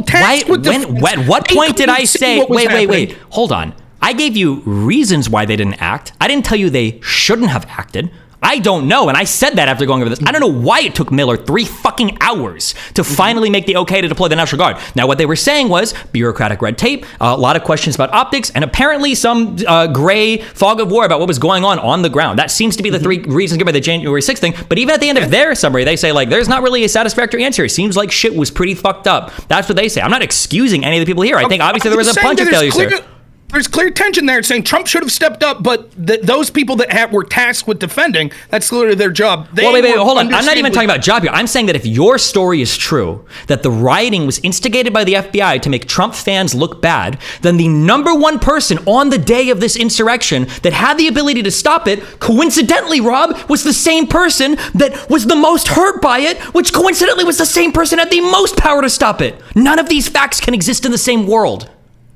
what point did I say, wait, hold on. I gave you reasons why they didn't act. I didn't tell you they shouldn't have acted. I don't know, and I said that after going over this. I don't know why it took Miller 3 fucking hours to finally make the okay to deploy the National Guard. Now, what they were saying was bureaucratic red tape, a lot of questions about optics, and apparently some gray fog of war about what was going on the ground. That seems to be the 3 reasons given by the January 6th thing. But even at the end of their summary, they say, like, there's not really a satisfactory answer. It seems like shit was pretty fucked up. That's what they say. I'm not excusing any of the people here. I think obviously there was a bunch of failures there. There's clear tension there saying Trump should have stepped up, but those people that were tasked with defending, that's literally their job. Wait, hold on. I'm not even talking about job here. I'm saying that if your story is true, that the rioting was instigated by the FBI to make Trump fans look bad, then the number one person on the day of this insurrection that had the ability to stop it, coincidentally, Rob, was the same person that was the most hurt by it, which coincidentally was the same person had the most power to stop it. None of these facts can exist in the same world.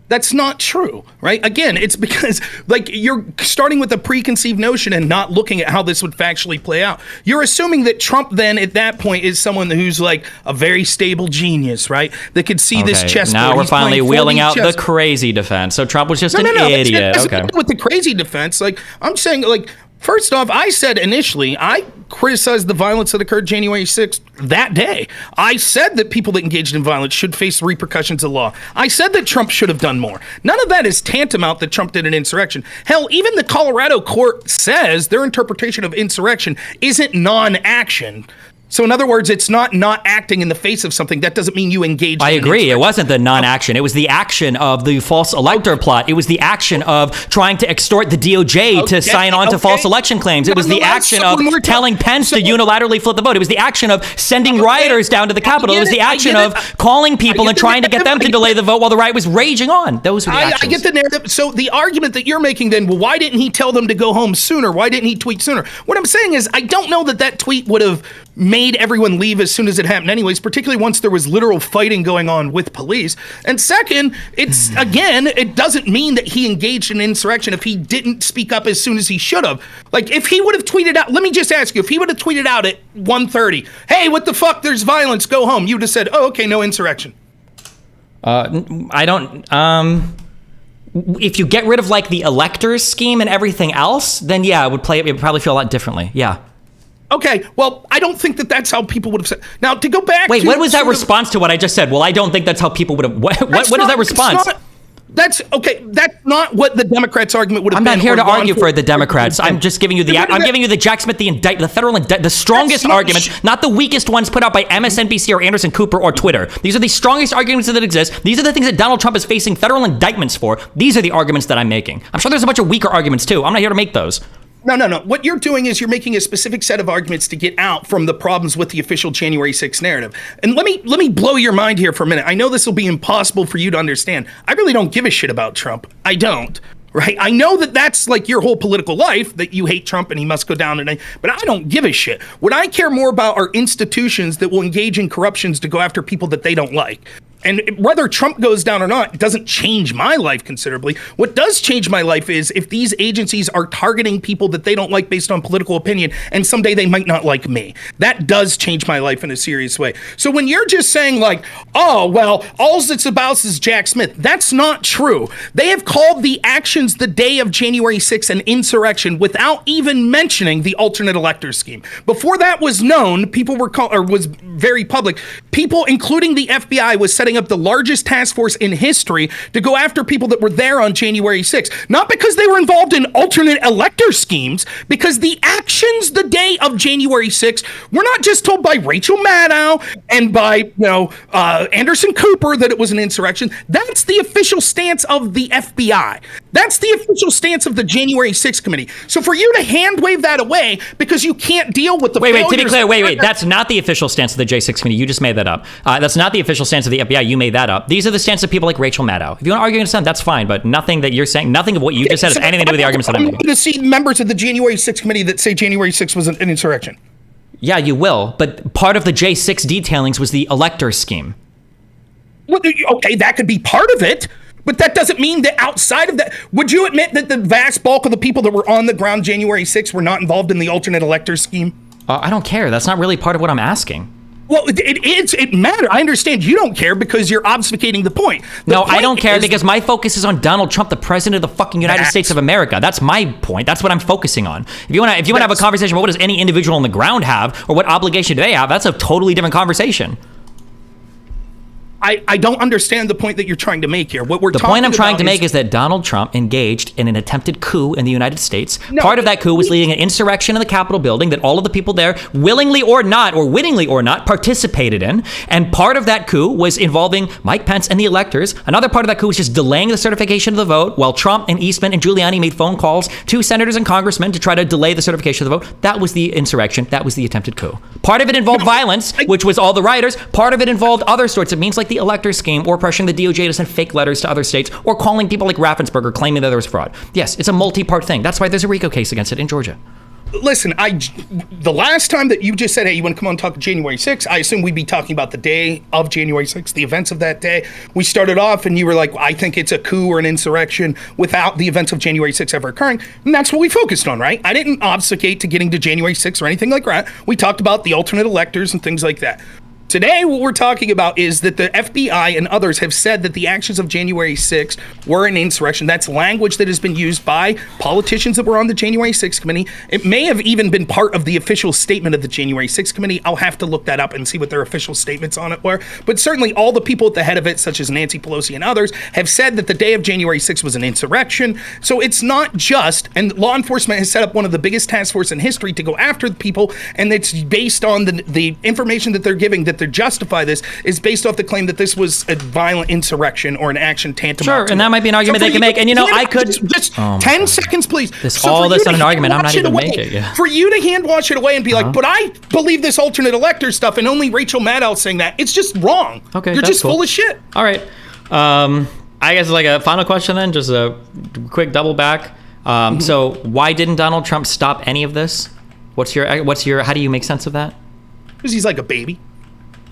That's not true, right? Again, it's because like you're starting with a preconceived notion and not looking at how this would factually play out. You're assuming that Trump then at that point is someone who's like a very stable genius, right? That could see this chessboard. Now we're finally wheeling out the crazy defense. So Trump was just an idiot. Okay. With the crazy defense, like I'm saying, like first off, I said initially, I criticized the violence that occurred January 6th that day. I said that people that engaged in violence should face the repercussions of law. I said that Trump should have done more. None of that is tantamount that Trump did an insurrection. Hell, even the Colorado court says their interpretation of insurrection isn't non-action. So in other words, it's not acting in the face of something. That doesn't mean you engage. I agree. It wasn't the non-action. It was the action of the false elector plot. It was the action of trying to extort the DOJ to sign on to false election claims. It was the action of telling Pence to unilaterally flip the vote. It was the action of sending rioters down to the Capitol. It was the action of calling people and trying to get them to delay the vote while the riot was raging on. Those were the actions. I get the narrative. So the argument that you're making then, well, why didn't he tell them to go home sooner? Why didn't he tweet sooner? What I'm saying is I don't know that tweet would have made everyone leave as soon as it happened anyways, particularly once there was literal fighting going on with police. And second, it's again, it doesn't mean that he engaged in insurrection if he didn't speak up as soon as he should have. Like if he would have tweeted out, let me just ask you, if he would have tweeted out at 1:30, hey, what the fuck, there's violence, go home, you would have said, oh, okay, no insurrection. I don't, if you get rid of like the electors scheme and everything else, then yeah, it would probably feel a lot differently. Yeah. Okay, well, I don't think that that's how people would have said. Now, to go back Wait, what was that response to what I just said? Well, I don't think that's how people would have... What is that response? That's not what the Democrats' argument would have been. I'm not here to argue for the Democrats. I'm just giving you the Jack Smith, the federal indictment, the strongest arguments, not the weakest ones put out by MSNBC or Anderson Cooper or Twitter. These are the strongest arguments that exist. These are the things that Donald Trump is facing federal indictments for. These are the arguments that I'm making. I'm sure there's a bunch of weaker arguments too. I'm not here to make those. No. What you're doing is you're making a specific set of arguments to get out from the problems with the official January 6th narrative. And let me blow your mind here for a minute. I know this will be impossible for you to understand. I really don't give a shit about Trump. I don't. Right? I know that that's like your whole political life, that you hate Trump and he must go down tonight, but I don't give a shit. What I care more about are institutions that will engage in corruptions to go after people that they don't like. And whether Trump goes down or not, it doesn't change my life considerably. What does change my life is if these agencies are targeting people that they don't like based on political opinion, and someday they might not like me. That does change my life in a serious way. So when you're just saying like, oh, well, all it's about is Jack Smith, that's not true. They have called the actions the day of January 6th an insurrection without even mentioning the alternate elector scheme. Before that was known, people were was very public. People, including the FBI, was setting up the largest task force in history to go after people that were there on January 6th. Not because they were involved in alternate elector schemes, because the actions the day of January 6th were not just told by Rachel Maddow and by Anderson Cooper that it was an insurrection. That's the official stance of the FBI. That's the official stance of the January 6th committee. So for you to hand wave that away because you can't deal with the Wait, to be clear, that's not the official stance of the J6 committee. You just made that up. That's not the official stance of the FBI. You made that up. These are the stance of people like Rachel Maddow. If you want to argue against them, that's fine, but nothing that you're saying, nothing of what you just said has anything to do with the arguments that I'm making. I'm going to see members of the January 6th committee that say January 6th was an insurrection. Yeah, you will, but part of the J6 detailings was the elector scheme. Well, okay, that could be part of it. But that doesn't mean that outside of that, would you admit that the vast bulk of the people that were on the ground January 6th were not involved in the alternate elector scheme? I don't care. That's not really part of what I'm asking. Well, it matters. I understand you don't care because you're obfuscating the point. No, I don't care because my focus is on Donald Trump, the president of the fucking United States of America. That's my point. That's what I'm focusing on. If you want to have a conversation about what does any individual on the ground have or what obligation do they have, that's a totally different conversation. I don't understand the point that you're trying to make here. The point I'm trying to make is that Donald Trump engaged in an attempted coup in the United States. Part of that coup was leading an insurrection in the Capitol building that all of the people there, willingly or not, or wittingly or not, participated in. And part of that coup was involving Mike Pence and the electors. Another part of that coup was just delaying the certification of the vote while Trump and Eastman and Giuliani made phone calls to senators and congressmen to try to delay the certification of the vote. That was the insurrection. That was the attempted coup. Part of it involved violence, which was all the rioters. Part of it involved other sorts of means like the elector scheme or pressuring the DOJ to send fake letters to other states or calling people like Raffensperger claiming that there was fraud. Yes, it's a multi-part thing. That's why there's a RICO case against it in Georgia. Listen, the last time that you just said, hey, you want to come on and talk January 6th, I assume we'd be talking about the day of January 6th, the events of that day. We started off and you were like, I think it's a coup or an insurrection without the events of January 6th ever occurring. And that's what we focused on, right? I didn't obfuscate to getting to January 6th or anything like that. We talked about the alternate electors and things like that. Today, what we're talking about is that the FBI and others have said that the actions of January 6th were an insurrection. That's language that has been used by politicians that were on the January 6th committee. It may have even been part of the official statement of the January 6th committee. I'll have to look that up and see what their official statements on it were. But certainly all the people at the head of it, such as Nancy Pelosi and others, have said that the day of January 6th was an insurrection. So it's not just, and law enforcement has set up one of the biggest task forces in history to go after the people, and it's based on the information that they're giving, that they justify this is based off the claim that this was a violent insurrection or an action tantamount. Sure, and that might be an argument they can make. And I could just 10 seconds, please. All this on an argument. I'm not even make it. Yeah. For you to hand wash it away and be like, but I believe this alternate elector stuff, and only Rachel Maddow's saying that. It's just wrong. Okay, you're just full of shit. All right. I guess like a final question then, just a quick double back. So why didn't Donald Trump stop any of this? What's your? How do you make sense of that? Because he's like a baby.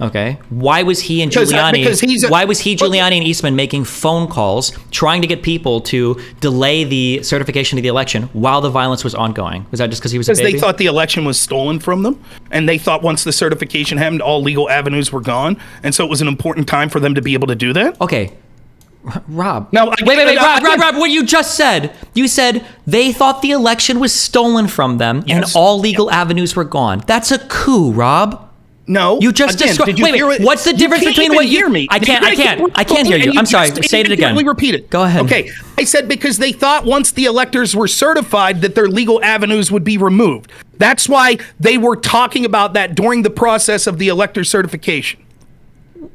Okay. Why was he and Giuliani? Giuliani and Eastman making phone calls trying to get people to delay the certification of the election while the violence was ongoing? Was that just because he was a baby? Because they thought the election was stolen from them, and they thought once the certification happened, all legal avenues were gone, and so it was an important time for them to be able to do that. Okay. Rob. No, wait, Rob, what you just said. You said they thought the election was stolen from them and all legal avenues were gone. That's a coup, Rob. No, you just described. Wait. What's the difference between what you hear me? I can't hear you. I'm sorry. Say it again. Repeat it. Go ahead. Okay. I said because they thought once the electors were certified that their legal avenues would be removed. That's why they were talking about that during the process of the elector certification.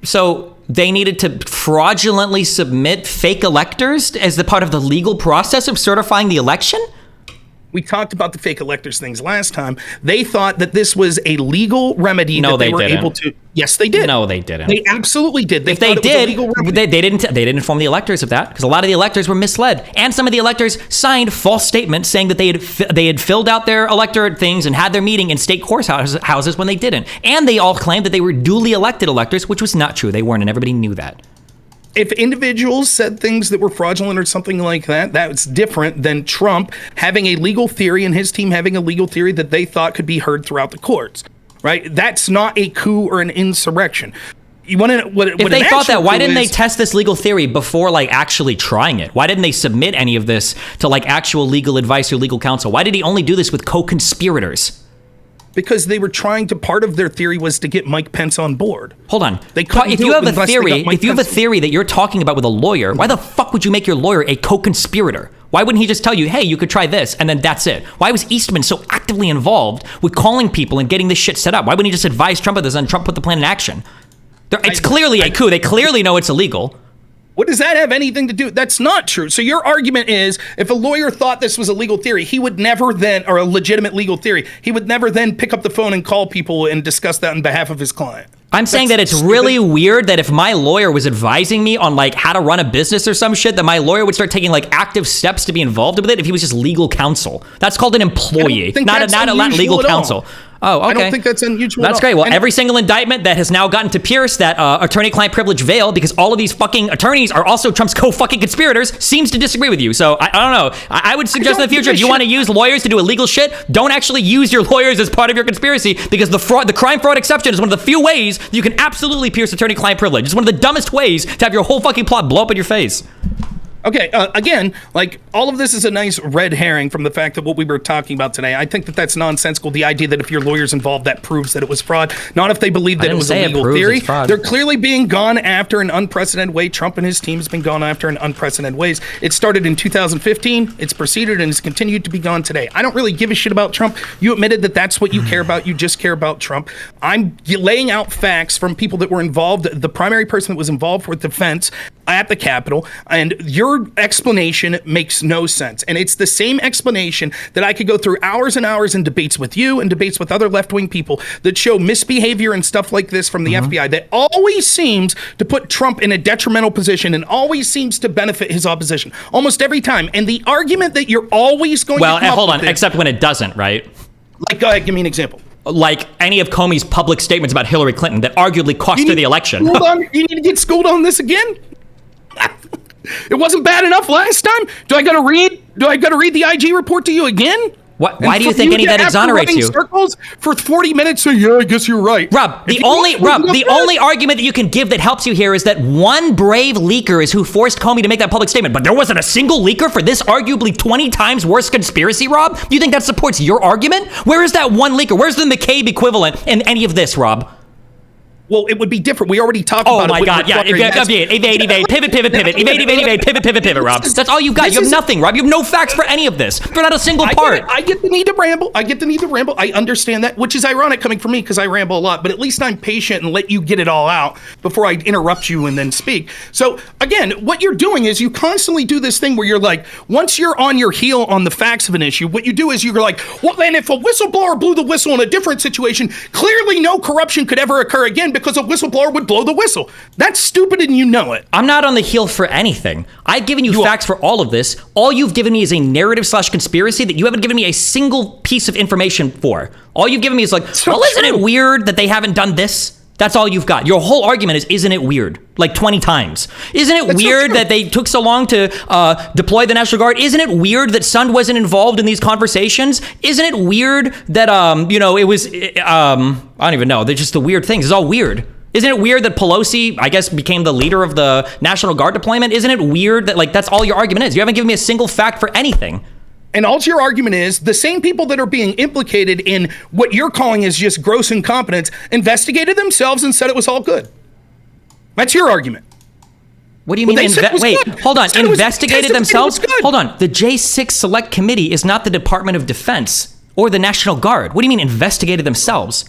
So they needed to fraudulently submit fake electors as the part of the legal process of certifying the election? We talked about the fake electors things last time. They thought that this was a legal remedy that they were able to. Yes, they did. No, they didn't. They absolutely did. If they did, they didn't inform the electors of that because a lot of the electors were misled, and some of the electors signed false statements saying that they had filled out their electorate things and had their meeting in state courthouses when they didn't, and they all claimed that they were duly elected electors, which was not true. They weren't, and everybody knew that. If individuals said things that were fraudulent or something like that, that's different than Trump having a legal theory and his team having a legal theory that they thought could be heard throughout the courts, right? That's not a coup or an insurrection. You want to what? If they thought that, why didn't they test this legal theory before like actually trying it? Why didn't they submit any of this to like actual legal advice or legal counsel? Why did he only do this with co-conspirators? Because they were trying to, part of their theory was to get Mike Pence on board. Hold on. If you have a theory that you're talking about with a lawyer, why the fuck would you make your lawyer a co-conspirator? Why wouldn't he just tell you, hey, you could try this, and then that's it? Why was Eastman so actively involved with calling people and getting this shit set up? Why wouldn't he just advise Trump of this and Trump put the plan in action? It's clearly a coup. They clearly know it's illegal. What does that have anything to do? That's not true. So your argument is if a lawyer thought this was a legal theory, he would never then, or a legitimate legal theory, he would never then pick up the phone and call people and discuss that on behalf of his client. I'm saying that it's really weird that if my lawyer was advising me on like how to run a business or some shit, that my lawyer would start taking like active steps to be involved with it if he was just legal counsel. That's called an employee, not legal counsel. Oh, okay. I don't think that's unusual. That's great. Well, every single indictment that has now gotten to pierce that attorney-client privilege veil, because all of these fucking attorneys are also Trump's co-fucking conspirators, seems to disagree with you. So I don't know. I would suggest in the future, if you want to use lawyers to do illegal shit, don't actually use your lawyers as part of your conspiracy, because the crime fraud exception is one of the few ways you can absolutely pierce attorney-client privilege. It's one of the dumbest ways to have your whole fucking plot blow up in your face. Okay, again, like, all of this is a nice red herring from the fact that what we were talking about today. I think that that's nonsensical. The idea that if your lawyer's involved, that proves that it was fraud. Not if they believe that it was a legal theory. They're clearly being gone after in unprecedented way. Trump and his team has been gone after in unprecedented ways. It started in 2015. It's proceeded and has continued to be gone today. I don't really give a shit about Trump. You admitted that that's what you care about. You just care about Trump. I'm laying out facts from people that were involved. The primary person that was involved with defense at the Capitol, and your explanation makes no sense. And it's the same explanation that I could go through hours and hours in debates with you and debates with other left-wing people that show misbehavior and stuff like this from the FBI that always seems to put Trump in a detrimental position and always seems to benefit his opposition almost every time. And the argument that you're always going to come hold up on, with except when it doesn't, right? Like, go ahead, give me an example. Like any of Comey's public statements about Hillary Clinton that arguably cost her the election. You need to get schooled on this again? It wasn't bad enough last time. Do I got to read the IG report to you again? Why do you think any of that exonerates you? Circles for 40 minutes. So yeah, I guess you're right. Rob, the only argument that you can give that helps you here is that one brave leaker is who forced Comey to make that public statement. But there wasn't a single leaker for this arguably 20 times worse conspiracy, Rob? Do you think that supports your argument? Where is that one leaker? Where's the McCabe equivalent in any of this, Rob? Well, it would be different. We already talked about it. Oh my God, yeah. Evade, pivot, Rob. That's all you've got. You have nothing, Rob. You have no facts for any of this. For not a single part. I get the need to ramble. I understand that, which is ironic coming from me because I ramble a lot, but at least I'm patient and let you get it all out before I interrupt you and then speak. So again, what you're doing is you constantly do this thing where you're like, once you're on your heel on the facts of an issue, what you do is you're like, well, then if a whistleblower blew the whistle in a different situation, clearly no corruption could ever occur again because a whistleblower would blow the whistle. That's stupid and you know it. I'm not on the heel for anything. I've given you facts for all of this. All you've given me is a narrative/conspiracy that you haven't given me a single piece of information for. All you've given me is like, isn't it weird that they haven't done this? That's all you've got. Your whole argument is, isn't it weird? Like 20 times. Isn't it weird that they took so long to deploy the National Guard? Isn't it weird that Sund wasn't involved in these conversations? Isn't it weird that, it was, I don't even know. They're just the weird things. It's all weird. Isn't it weird that Pelosi, I guess, became the leader of the National Guard deployment? Isn't it weird that, that's all your argument is? You haven't given me a single fact for anything. And all your argument is the same people that are being implicated in what you're calling is just gross incompetence investigated themselves and said it was all good. That's your argument. What do you mean? Hold on. Investigated themselves? Hold on. The J6 Select Committee is not the Department of Defense or the National Guard. What do you mean investigated themselves?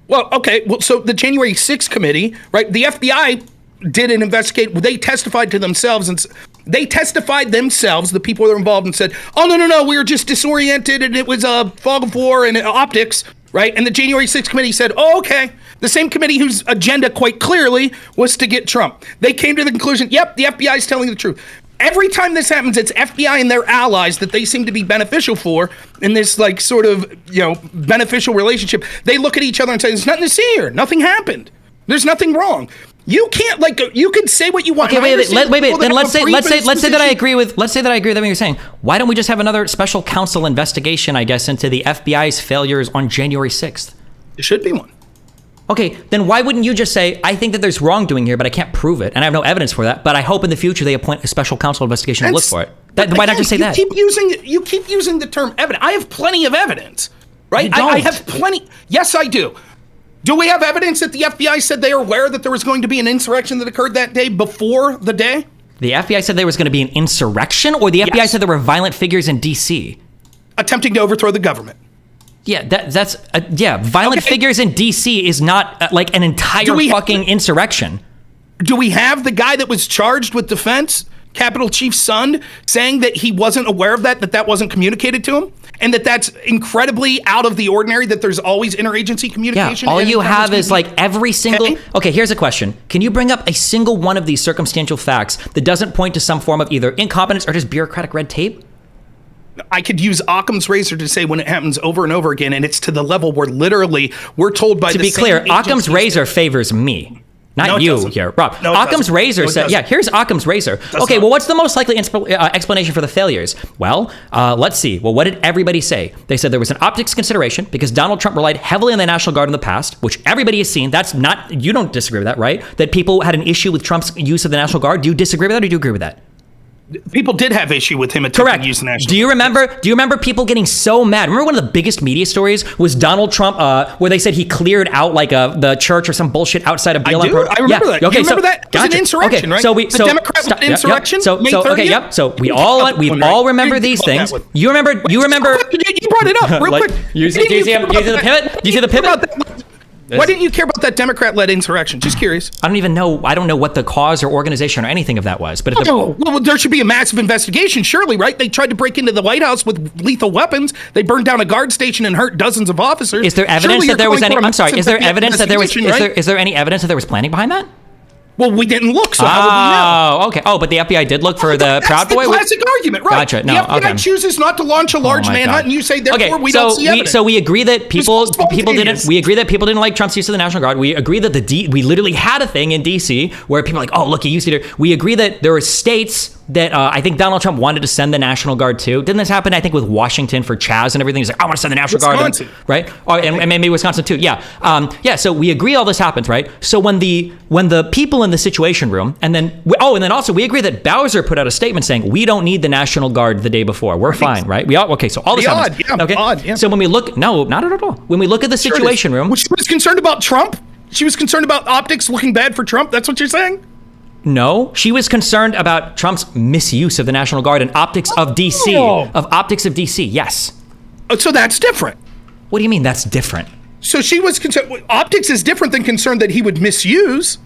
Well, okay. Well, so the January 6th committee, right? The FBI did an investigate. They testified to themselves and the people that were involved, and said, oh, no, we were just disoriented and it was a fog of war and optics, right? And the January 6th committee said, oh, okay. The same committee whose agenda quite clearly was to get Trump. They came to the conclusion, yep, the FBI is telling the truth. Every time this happens, it's FBI and their allies that they seem to be beneficial for in this sort of, beneficial relationship. They look at each other and say, there's nothing to see here. Nothing happened. There's nothing wrong. You can't you could say what you want. Okay, wait. Then let's say that I agree with what you're saying. Why don't we just have another special counsel investigation, I guess, into the FBI's failures on January 6th? There should be one. Okay, then why wouldn't you just say, I think that there's wrongdoing here, but I can't prove it, and I have no evidence for that, but I hope in the future they appoint a special counsel investigation to look for it. Why not just say that? You keep using the term evidence. I have plenty of evidence, right? I have plenty. Yes, I do. Do we have evidence that the FBI said they are aware that there was going to be an insurrection that occurred that day before the day? The FBI said there was going to be an insurrection, or the FBI said there were violent figures in D.C.? Attempting to overthrow the government. Yeah, violent figures in D.C. is not an entire fucking insurrection. Do we have the guy that was charged with defense, Capitol Chief Sund, saying that he wasn't aware of that wasn't communicated to him? And that's incredibly out of the ordinary, that there's always interagency communication? Yeah, all you have is every single... Okay, here's a question. Can you bring up a single one of these circumstantial facts that doesn't point to some form of either incompetence or just bureaucratic red tape? I could use Occam's razor to say when it happens over and over again, and it's to the level where literally we're told by to the be clear, same Occam's razor favors me. Not you here, Rob. No, Occam's razor said, yeah, here's Occam's razor. Okay, well, what's the most likely explanation for the failures? Well, let's see. Well, what did everybody say? They said there was an optics consideration because Donald Trump relied heavily on the National Guard in the past, which everybody has seen. That's not, you don't disagree with that, right? That people had an issue with Trump's use of the National Guard. Do you disagree with that or do you agree with that? People did have issue with him attempting to use the National Guard. Do you remember people getting so mad? Remember one of the biggest media stories was Donald Trump, where they said he cleared out like the church or some bullshit outside of BLM. I remember that. Okay, you remember that? It was an insurrection, right? The Democrat insurrection. May 30th? So we all remember these things. You remember. You brought it up real quick. You see the pivot? Do you see the pivot? Why didn't you care about that Democrat-led insurrection? Just curious. I don't even know. I don't know what the cause or organization or anything of that was. But well, there should be a massive investigation, surely, right? They tried to break into the White House with lethal weapons. They burned down a guard station and hurt dozens of officers. Is there evidence that there was any? I'm sorry. Is there evidence that there was? Is there any evidence that there was planning behind that? Well, we didn't look, so how would we know? Oh, okay. Oh, but the FBI did look for the Proud Boy? That's the classic argument, right? Gotcha. No, the FBI chooses not to launch a large manhunt, and you say, therefore, we don't see evidence. So we agree that people didn't. We agree that people didn't like Trump's use of the National Guard. We agree that we literally had a thing in D.C. where people are like, oh, look, he used it. We agree that there were states that I think Donald Trump wanted to send the National Guard to. Didn't this happen, I think, with Washington for Chaz and everything? He's like, I want to send the National Guard. Right? And maybe Wisconsin, too. Yeah. So we agree all this happens, right? So when the people in the Situation Room, and then also we agree that Bowser put out a statement saying, we don't need the National Guard the day before. We're fine, right? So all this happens. Okay. So when we look, no, not at all. When we look at the Situation Room. She was concerned about Trump? She was concerned about optics looking bad for Trump? That's what you're saying? No, she was concerned about Trump's misuse of the National Guard and optics of D.C. Yes. So that's different. What do you mean that's different? So she was concerned. Optics is different than concerned that he would misuse.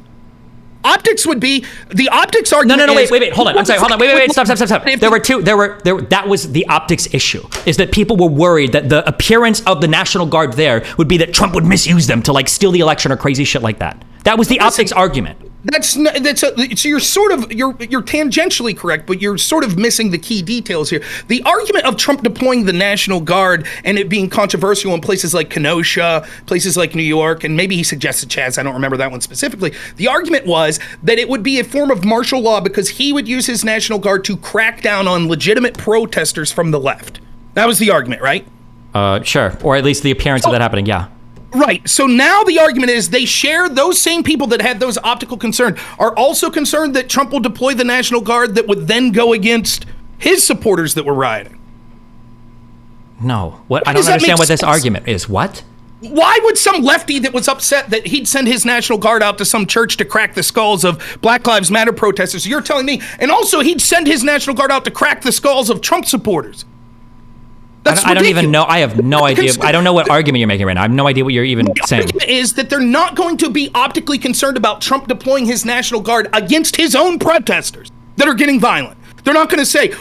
Optics would be the optics argument. No, wait, hold on. I'm sorry, hold on. Wait, stop. That was the optics issue. Is that people were worried that the appearance of the National Guard there would be that Trump would misuse them to like steal the election or crazy shit like that. That was the optics argument. So you're sort of you're tangentially correct, but you're sort of missing the key details here. The argument of Trump deploying the National Guard and it being controversial in places like Kenosha, places like New York, and maybe he suggested Chaz, I don't remember that one specifically. The argument was that it would be a form of martial law because he would use his National Guard to crack down on legitimate protesters from the left. That was the argument, right? Sure, or at least the appearance of that happening. Yeah. Right. So now the argument is they share those same people that had those optical concerns are also concerned that Trump will deploy the National Guard that would then go against his supporters that were rioting. No. What? I don't understand what this argument is. What? Why would some lefty that was upset that he'd send his National Guard out to some church to crack the skulls of Black Lives Matter protesters? You're telling me. And also he'd send his National Guard out to crack the skulls of Trump supporters. I don't even know. I have no idea. I don't know what argument you're making right now. I have no idea what you're even saying. The argument is that they're not going to be optically concerned about Trump deploying his National Guard against his own protesters that are getting violent. They're not going to say,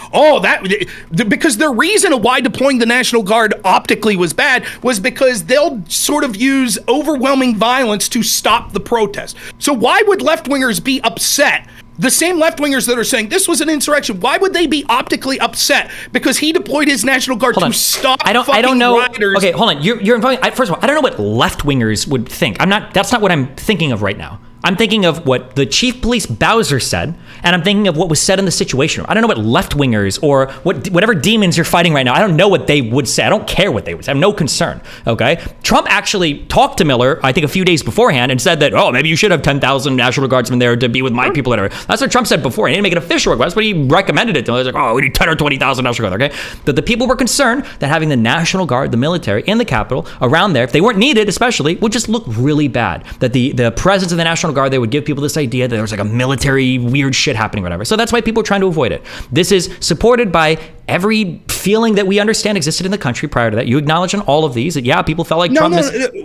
because their reason of why deploying the National Guard optically was bad was because they'll sort of use overwhelming violence to stop the protest. So why would left-wingers be upset? The same left-wingers that are saying this was an insurrection, why would they be optically upset? Because he deployed his National Guard to stop I don't know. rioters. Okay, hold on. You're involving. First of all, I don't know what left-wingers would think. That's not what I'm thinking of right now. I'm thinking of what the chief police Bowser said, and I'm thinking of what was said in the Situation Room. I don't know what left-wingers or whatever demons you're fighting right now. I don't know what they would say. I don't care what they would say. I have no concern. Okay? Trump actually talked to Miller, I think a few days beforehand, and said that, maybe you should have 10,000 National Guardsmen there to be with my people. Whatever. That's what Trump said before. He didn't make an official request, but he recommended it to him. He was like, we need 10 or 20,000 National Guard. Okay? That the people were concerned that having the National Guard, the military, in the Capitol around there, if they weren't needed, especially, would just look really bad. That the presence of the National Guard, they would give people this idea that there was like a military weird shit happening or whatever. So that's why people are trying to avoid it. This is supported by every feeling that we understand existed in the country prior to that. You acknowledge on all of these that, people felt like Trump...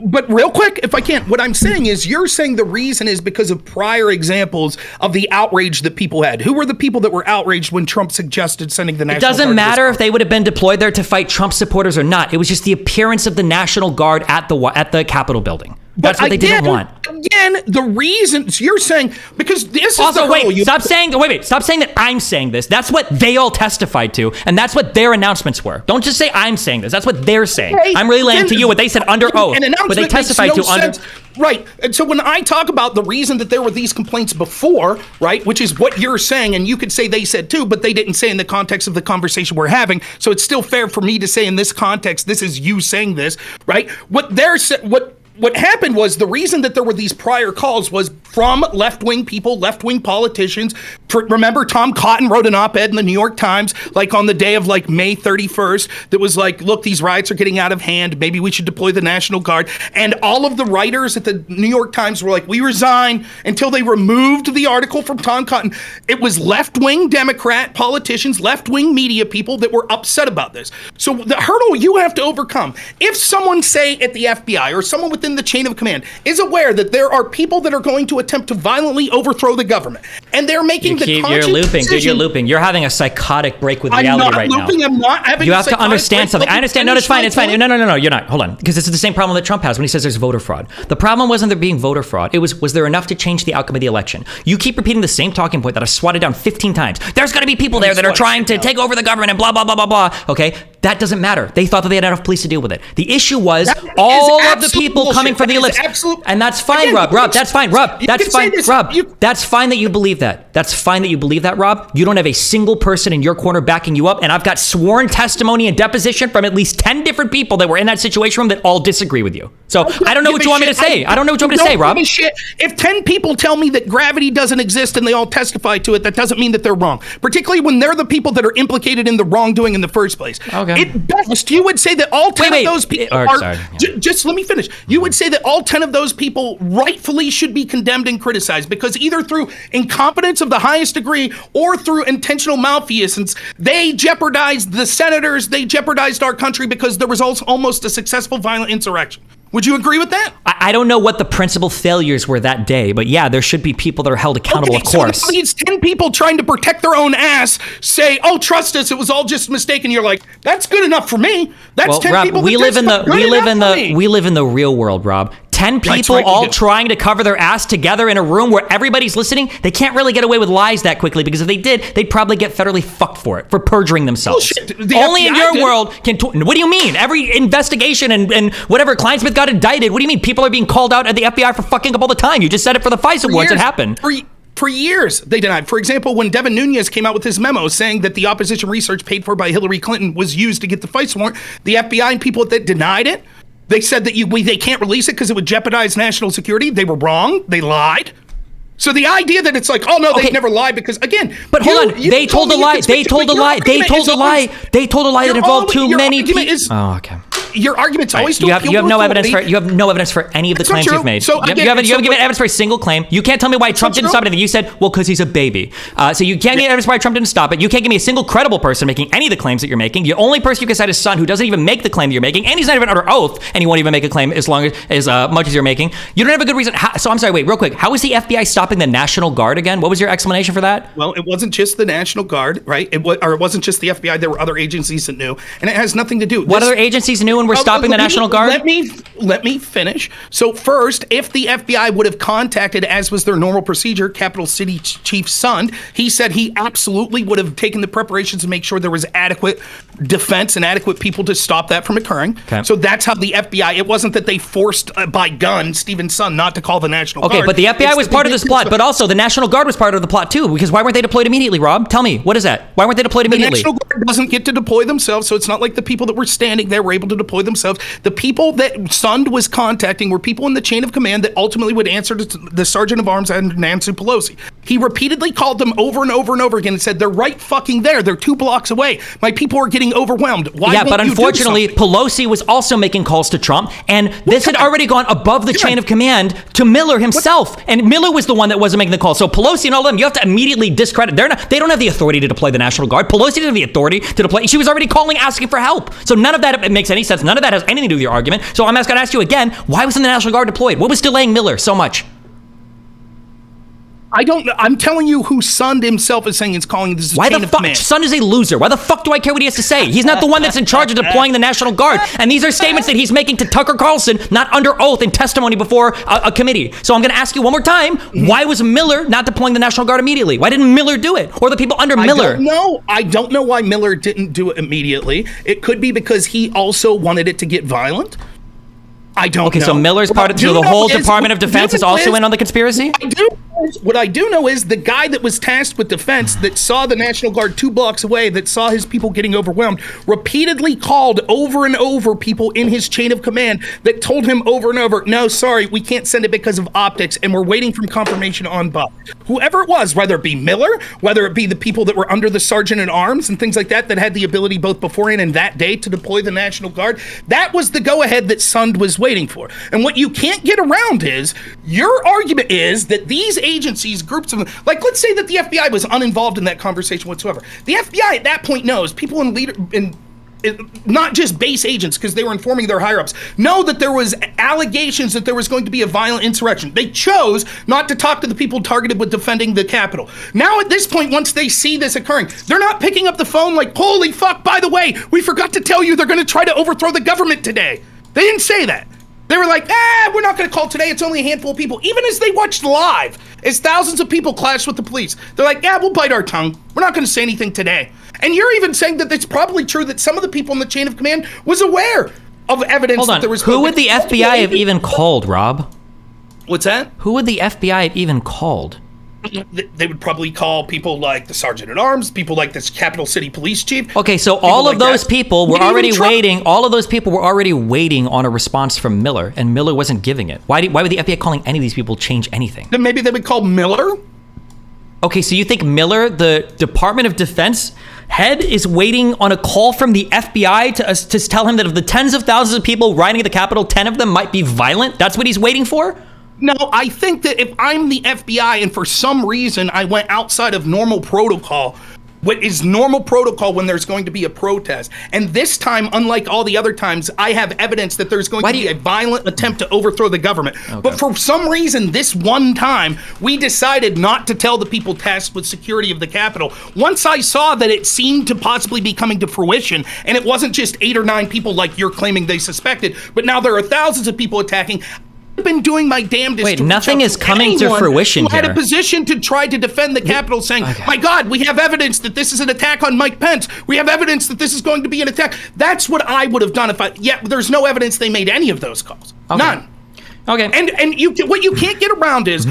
But real quick, if I can, what I'm saying is you're saying the reason is because of prior examples of the outrage that people had. Who were the people that were outraged when Trump suggested sending the National Guard? It doesn't matter if they would have been deployed there to fight Trump supporters or not. It was just the appearance of the National Guard at the Capitol building. That's what they didn't want. Again, the reasons you're saying, because this also, is the wait, stop saying that I'm saying this. That's what they all testified to, and that's what their announcements were. Don't just say I'm saying this. That's what they're saying. Okay, I'm relaying to you what they said under oath, but they testified to under. Right. And so when I talk about the reason that there were these complaints before, right, which is what you're saying, and you could say they said too, but they didn't say in the context of the conversation we're having. So it's still fair for me to say in this context, this is you saying this, right? What happened was the reason that there were these prior calls was from left-wing people, left-wing politicians. Remember, Tom Cotton wrote an op-ed in the New York Times, like on the day of like May 31st, that was like, look, these riots are getting out of hand. Maybe we should deploy the National Guard. And all of the writers at the New York Times were like, we resign, until they removed the article from Tom Cotton. It was left-wing Democrat politicians, left-wing media people that were upset about this. So the hurdle you have to overcome, if someone, say, at the FBI or someone within the chain of command is aware that there are people that are going to attempt to violently overthrow the government, and they're making you're looping, dude. You're looping. You're having a psychotic break with reality right now. I'm not having. You have to understand something. I understand. No, it's fine. It's fine. No. You're not. Hold on, because this is the same problem that Trump has when he says there's voter fraud. The problem wasn't there being voter fraud. It was there enough to change the outcome of the election? You keep repeating the same talking point that I swatted down 15 times. There's going to be people there that are trying to take over the government and blah blah blah blah blah. Okay. That doesn't matter. They thought that they had enough police to deal with it. The issue was all of the people coming for the election. And that's fine, Rob. That's fine, Rob. That's fine, Rob. That's fine that you believe that. That's fine that you believe that, Rob. You don't have a single person in your corner backing you up. And I've got sworn testimony and deposition from at least 10 different people that were in that situation room that all disagree with you. So I don't know what you want me to say. I don't know what you want me to say, Rob. If 10 people tell me that gravity doesn't exist and they all testify to it, that doesn't mean that they're wrong. Particularly when they're the people that are implicated in the wrongdoing in the first place. Okay. At best, you would say that all 10 of those people are... Just let me finish. You would say that all 10 of those people rightfully should be condemned and criticized because either through incompetence of the highest degree or through intentional malfeasance, they jeopardized the senators, they jeopardized our country because there was also almost a successful violent insurrection. Would you agree with that? I don't know what the principal failures were that day, but yeah, there should be people that are held accountable, of course. So these 10 people trying to protect their own ass say, oh, trust us, it was all just a mistake, and you're like, that's good enough for me. That's 10 Rob, people we live in the real world, Rob. 10 people all trying to cover their ass together in a room where everybody's listening. They can't really get away with lies that quickly because if they did, they'd probably get federally fucked for it, for perjuring themselves. Only in your world can... What do you mean? Every investigation and whatever, Kleinsmith got indicted. What do you mean? People are being called out at the FBI for fucking up all the time. You just said it for the FISA awards. It happened. For years, they denied. For example, when Devin Nunes came out with his memo saying that the opposition research paid for by Hillary Clinton was used to get the FISA warrant, the FBI and people that denied it, they said that they can't release it because it would jeopardize national security. They were wrong. They lied. So the idea that it's like, oh no, they never lied because again, but hold on, they told a lie. They told a lie. They told a lie. They told a lie that involved too many people. Oh, okay. Your argument's always you have no evidence for any of the claims you've made. So you haven't given evidence for a single claim. You can't tell me why Trump didn't stop anything. You said, well, because he's a baby. So you can't get evidence why Trump didn't stop it. You can't give me a single credible person making any of the claims that you're making. The only person you can cite is his son, who doesn't even make the claim that you're making, and he's not even under oath, and he won't even make a claim as much as you're making. You don't have a good reason. So I'm sorry. Wait, real quick. How is the FBI stopping the National Guard again? What was your explanation for that? Well, it wasn't just the National Guard, right? It wasn't just the FBI. There were other agencies that knew, and it has nothing to do. What other agencies knew and were stopping the National Guard? Let me finish. So first, if the FBI would have contacted, as was their normal procedure, Capital City Chief Sund, he said he absolutely would have taken the preparations to make sure there was adequate defense and adequate people to stop that from occurring. Okay. So that's how the FBI, it wasn't that they forced by gun Stephen Sund not to call the National Guard. Okay, but the FBI was part of this plot, but also the National Guard was part of the plot too, because why weren't they deployed immediately, Rob? Tell me, what is that? Why weren't they deployed immediately? The National Guard doesn't get to deploy themselves, so it's not like the people that were standing there were able to deploy themselves. The people that Sund was contacting were people in the chain of command that ultimately would answer to the Sergeant of Arms and Nancy Pelosi. He repeatedly called them over and over and over again and said, they're right fucking there. They're 2 blocks away. My people are getting overwhelmed. Why yeah, but unfortunately, Pelosi was also making calls to Trump, and this had already gone above the chain of command to Miller himself, and Miller was the one that wasn't making the call. So Pelosi and all of them, you have to immediately discredit. They don't have the authority to deploy the National Guard. Pelosi didn't have the authority to deploy. She was already calling, asking for help. So none of that makes any sense. None of that has anything to do with your argument. So I'm going to ask you again, why wasn't the National Guard deployed? What was delaying Miller so much? I don't know. I'm telling you who Sund himself is saying is calling this a Why chain the of fuck? command. Sund is a loser. Why the fuck do I care what he has to say? He's not the one that's in charge of deploying the National Guard. And these are statements that he's making to Tucker Carlson, not under oath in testimony before a committee. So I'm going to ask you one more time, why was Miller not deploying the National Guard immediately? Why didn't Miller do it? Or the people under Miller? I don't know why Miller didn't do it immediately. It could be because he also wanted it to get violent. I don't know. Okay, so Miller's part of the whole Department of Defense is also in on the conspiracy? What I do know is the guy that was tasked with defense that saw the National Guard 2 blocks away, that saw his people getting overwhelmed, repeatedly called over and over people in his chain of command that told him over and over, no, sorry, we can't send it because of optics, and we're waiting for confirmation on Bob. Whoever it was, whether it be Miller, whether it be the people that were under the sergeant at arms and things like that had the ability both beforehand and that day to deploy the National Guard, that was the go-ahead that Sund was waiting for. And what you can't get around is, your argument is that these agencies, groups of them, like let's say that the FBI was uninvolved in that conversation whatsoever. The FBI at that point knows, people in not just base agents, because they were informing their higher-ups, know that there was allegations that there was going to be a violent insurrection. They chose not to talk to the people targeted with defending the Capitol. Now at this point, once they see this occurring, they're not picking up the phone like, holy fuck, by the way, we forgot to tell you they're going to try to overthrow the government today. They didn't say that. They were like, we're not going to call today. It's only a handful of people. Even as they watched live, as thousands of people clashed with the police, they're like, we'll bite our tongue. We're not going to say anything today. And you're even saying that it's probably true that some of the people in the chain of command was aware of evidence that there was... Who would the FBI have even called, Rob? What's that? Who would the FBI have even called? They would probably call people like the sergeant at arms, people like this Capital City police chief. Okay, so all of those people were already waiting. All of those people were already waiting on a response from Miller, and Miller wasn't giving it. Why would the FBI calling any of these people change anything? Then maybe they would call Miller. Okay, so you think Miller, the Department of Defense head, is waiting on a call from the FBI to tell him that of the tens of thousands of people riding at the Capitol, 10 of them might be violent? That's what he's waiting for? No, I think that if I'm the FBI and for some reason I went outside of normal protocol, what is normal protocol when there's going to be a protest, and this time, unlike all the other times, I have evidence that there's going to be a violent attempt to overthrow the government. Okay. But for some reason, this one time, we decided not to tell the people tasked with security of the Capitol. Once I saw that it seemed to possibly be coming to fruition, and it wasn't just 8 or 9 people like you're claiming they suspected, but now there are thousands of people attacking. I've been doing my damnedest. Wait, nothing is coming to fruition here. Had here. A position to try to defend the Capitol, saying, my God, we have evidence that this is an attack on Mike Pence. We have evidence that this is going to be an attack. That's what I would have done if there's no evidence they made any of those calls. Okay. None. Okay. And what you can't get around is,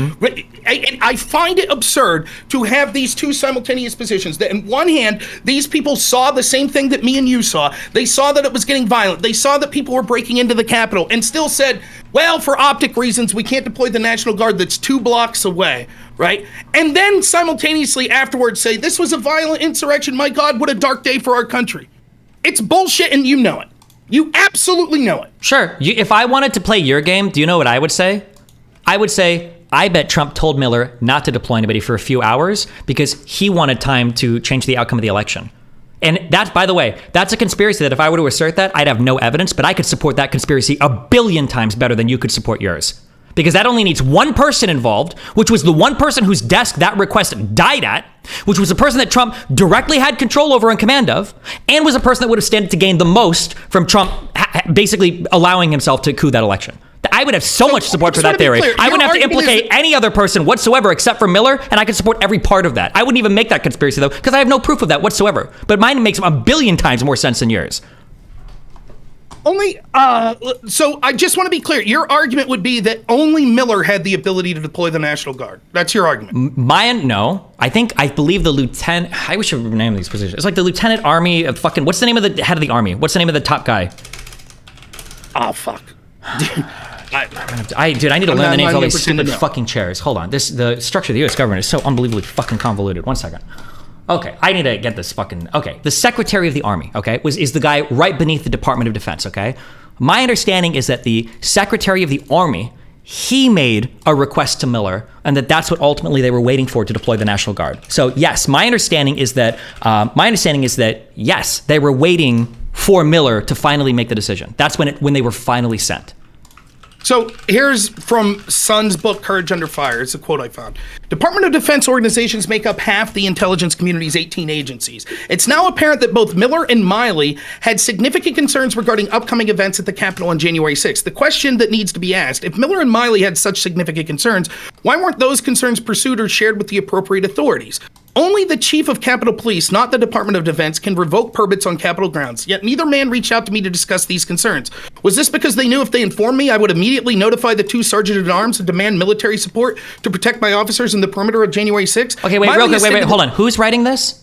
I find it absurd to have these two simultaneous positions. That in one hand, these people saw the same thing that me and you saw. They saw that it was getting violent. They saw that people were breaking into the Capitol and still said, well, for optic reasons, we can't deploy the National Guard that's 2 blocks away, right? And then simultaneously afterwards say, this was a violent insurrection. My God, what a dark day for our country. It's bullshit and you know it. You absolutely know it. Sure. If I wanted to play your game, do you know what I would say? I would say, I bet Trump told Miller not to deploy anybody for a few hours because he wanted time to change the outcome of the election. And that's, by the way, that's a conspiracy that if I were to assert that, I'd have no evidence, but I could support that conspiracy 1 billion times better than you could support yours. Because that only needs one person involved, which was the one person whose desk that request died at, which was the person that Trump directly had control over and command of, and was a person that would have stood to gain the most from Trump basically allowing himself to coup that election. I would have so much support for that theory. I wouldn't have to implicate any other person whatsoever except for Miller, and I could support every part of that. I wouldn't even make that conspiracy, though, because I have no proof of that whatsoever. But mine makes 1 billion times more sense than yours. So I just want to be clear. Your argument would be that only Miller had the ability to deploy the National Guard. That's your argument. Mine, no. I believe the lieutenant, I wish I would name these positions. It's like the lieutenant army of fucking, what's the name of the head of the army? What's the name of the top guy? Oh, fuck. Dude, I need to learn the names of all these stupid fucking chairs. Hold on. The structure of the U.S. government is so unbelievably fucking convoluted. 1 second. Okay, I need to get this fucking... Okay, the Secretary of the Army, okay, is the guy right beneath the Department of Defense, okay? My understanding is that the Secretary of the Army, he made a request to Miller, and that's what ultimately they were waiting for to deploy the National Guard. So, yes, my understanding is that, yes, they were waiting for Miller to finally make the decision. That's when they were finally sent. So here's from Sun's book, Courage Under Fire. It's a quote I found. Department of Defense organizations make up half the intelligence community's 18 agencies. It's now apparent that both Miller and Miley had significant concerns regarding upcoming events at the Capitol on January 6th. The question that needs to be asked, if Miller and Miley had such significant concerns, why weren't those concerns pursued or shared with the appropriate authorities? Only the chief of Capitol Police, not the Department of Defense, can revoke permits on Capitol grounds. Yet neither man reached out to me to discuss these concerns. Was this because they knew if they informed me, I would immediately notify the two sergeant-at-arms and demand military support to protect my officers in the perimeter of January 6th? Okay, wait, hold on. Who's writing this?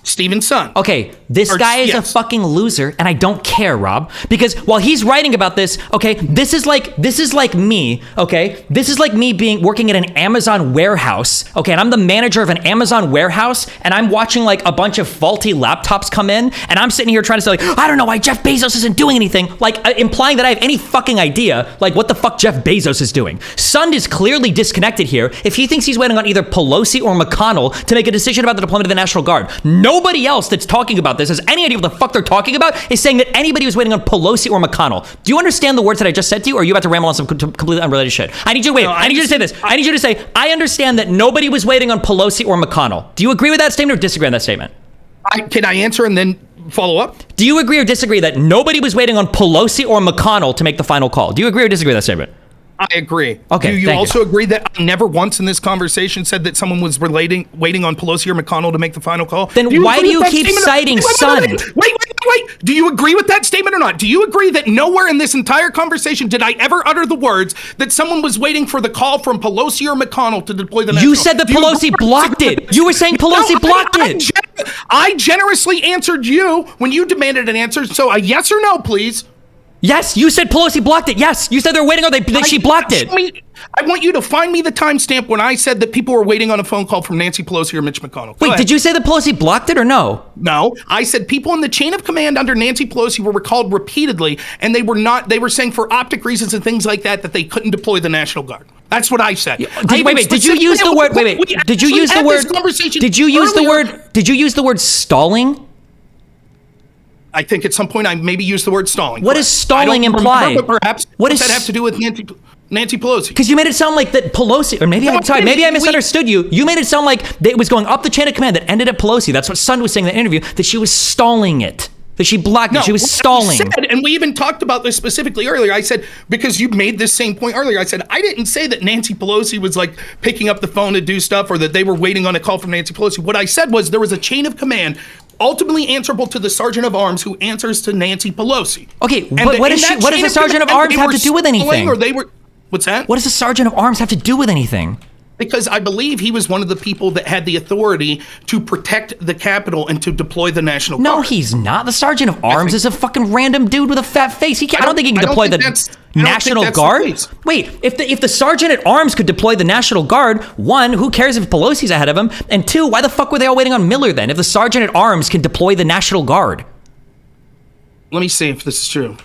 Stephen Sun. Okay, this guy is a fucking loser, and I don't care, Rob, because while he's writing about this, okay, this is like me, okay, this is like me working at an Amazon warehouse, okay, and I'm the manager of an Amazon warehouse, and I'm watching like a bunch of faulty laptops come in, and I'm sitting here trying to say like, I don't know why Jeff Bezos isn't doing anything, like implying that I have any fucking idea like what the fuck Jeff Bezos is doing. Sun is clearly disconnected here if he thinks he's waiting on either Pelosi or McConnell to make a decision about the deployment of the National Guard. Nobody else that's talking about this has any idea what the fuck they're talking about is saying that anybody was waiting on Pelosi or McConnell. Do you understand the words that I just said to you, or are you about to ramble on some completely unrelated shit? I need you to wait. I need you to say this. I need you to say, I understand that nobody was waiting on Pelosi or McConnell. Do you agree with that statement or disagree on that statement? Can I answer and then follow up? Do you agree or disagree that nobody was waiting on Pelosi or McConnell to make the final call? Do you agree or disagree with that statement? I agree. Okay. Do you also agree that I never once in this conversation said that someone was waiting on Pelosi or McConnell to make the final call? Then why do you keep citing Sun? Wait. Do you agree with that statement or not? Do you agree that nowhere in this entire conversation did I ever utter the words that someone was waiting for the call from Pelosi or McConnell to deploy the National? You said that Pelosi blocked it. You were saying Pelosi blocked it. I generously answered you when you demanded an answer. So a yes or no, please. Yes, you said Pelosi blocked it. Yes, you said they're waiting on she blocked it. I want you to find me the timestamp when I said that people were waiting on a phone call from Nancy Pelosi or Mitch McConnell. Wait, did you say that Pelosi blocked it or no? No, I said people in the chain of command under Nancy Pelosi were recalled repeatedly, and they were saying for optic reasons and things like that they couldn't deploy the National Guard. That's what I said. Did you use the word? Did you use the word stalling? I think at some point I maybe used the word stalling. What does stalling imply? But perhaps what does that have to do with Nancy Pelosi? Because you made it sound like that Pelosi, or maybe I misunderstood you. You made it sound like it was going up the chain of command that ended at Pelosi. That's what Sun was saying in the interview, that she was stalling it. That she blocked it. She was stalling. And we even talked about this specifically earlier. I said, because you made this same point earlier, I said, I didn't say that Nancy Pelosi was like picking up the phone to do stuff or that they were waiting on a call from Nancy Pelosi. What I said was there was a chain of command ultimately answerable to the Sergeant of Arms who answers to Nancy Pelosi. Okay, but what does the Sergeant of Arms have to do with anything? What's that? What does the Sergeant of Arms have to do with anything? Because I believe he was one of the people that had the authority to protect the Capitol and to deploy the National Guard. No, he's not. The Sergeant of Arms is a fucking random dude with a fat face. I don't think he can deploy the National Guard. Wait, if the Sergeant at Arms could deploy the National Guard, one, who cares if Pelosi's ahead of him? And two, why the fuck were they all waiting on Miller then? If the Sergeant at Arms can deploy the National Guard. Let me see if this is true.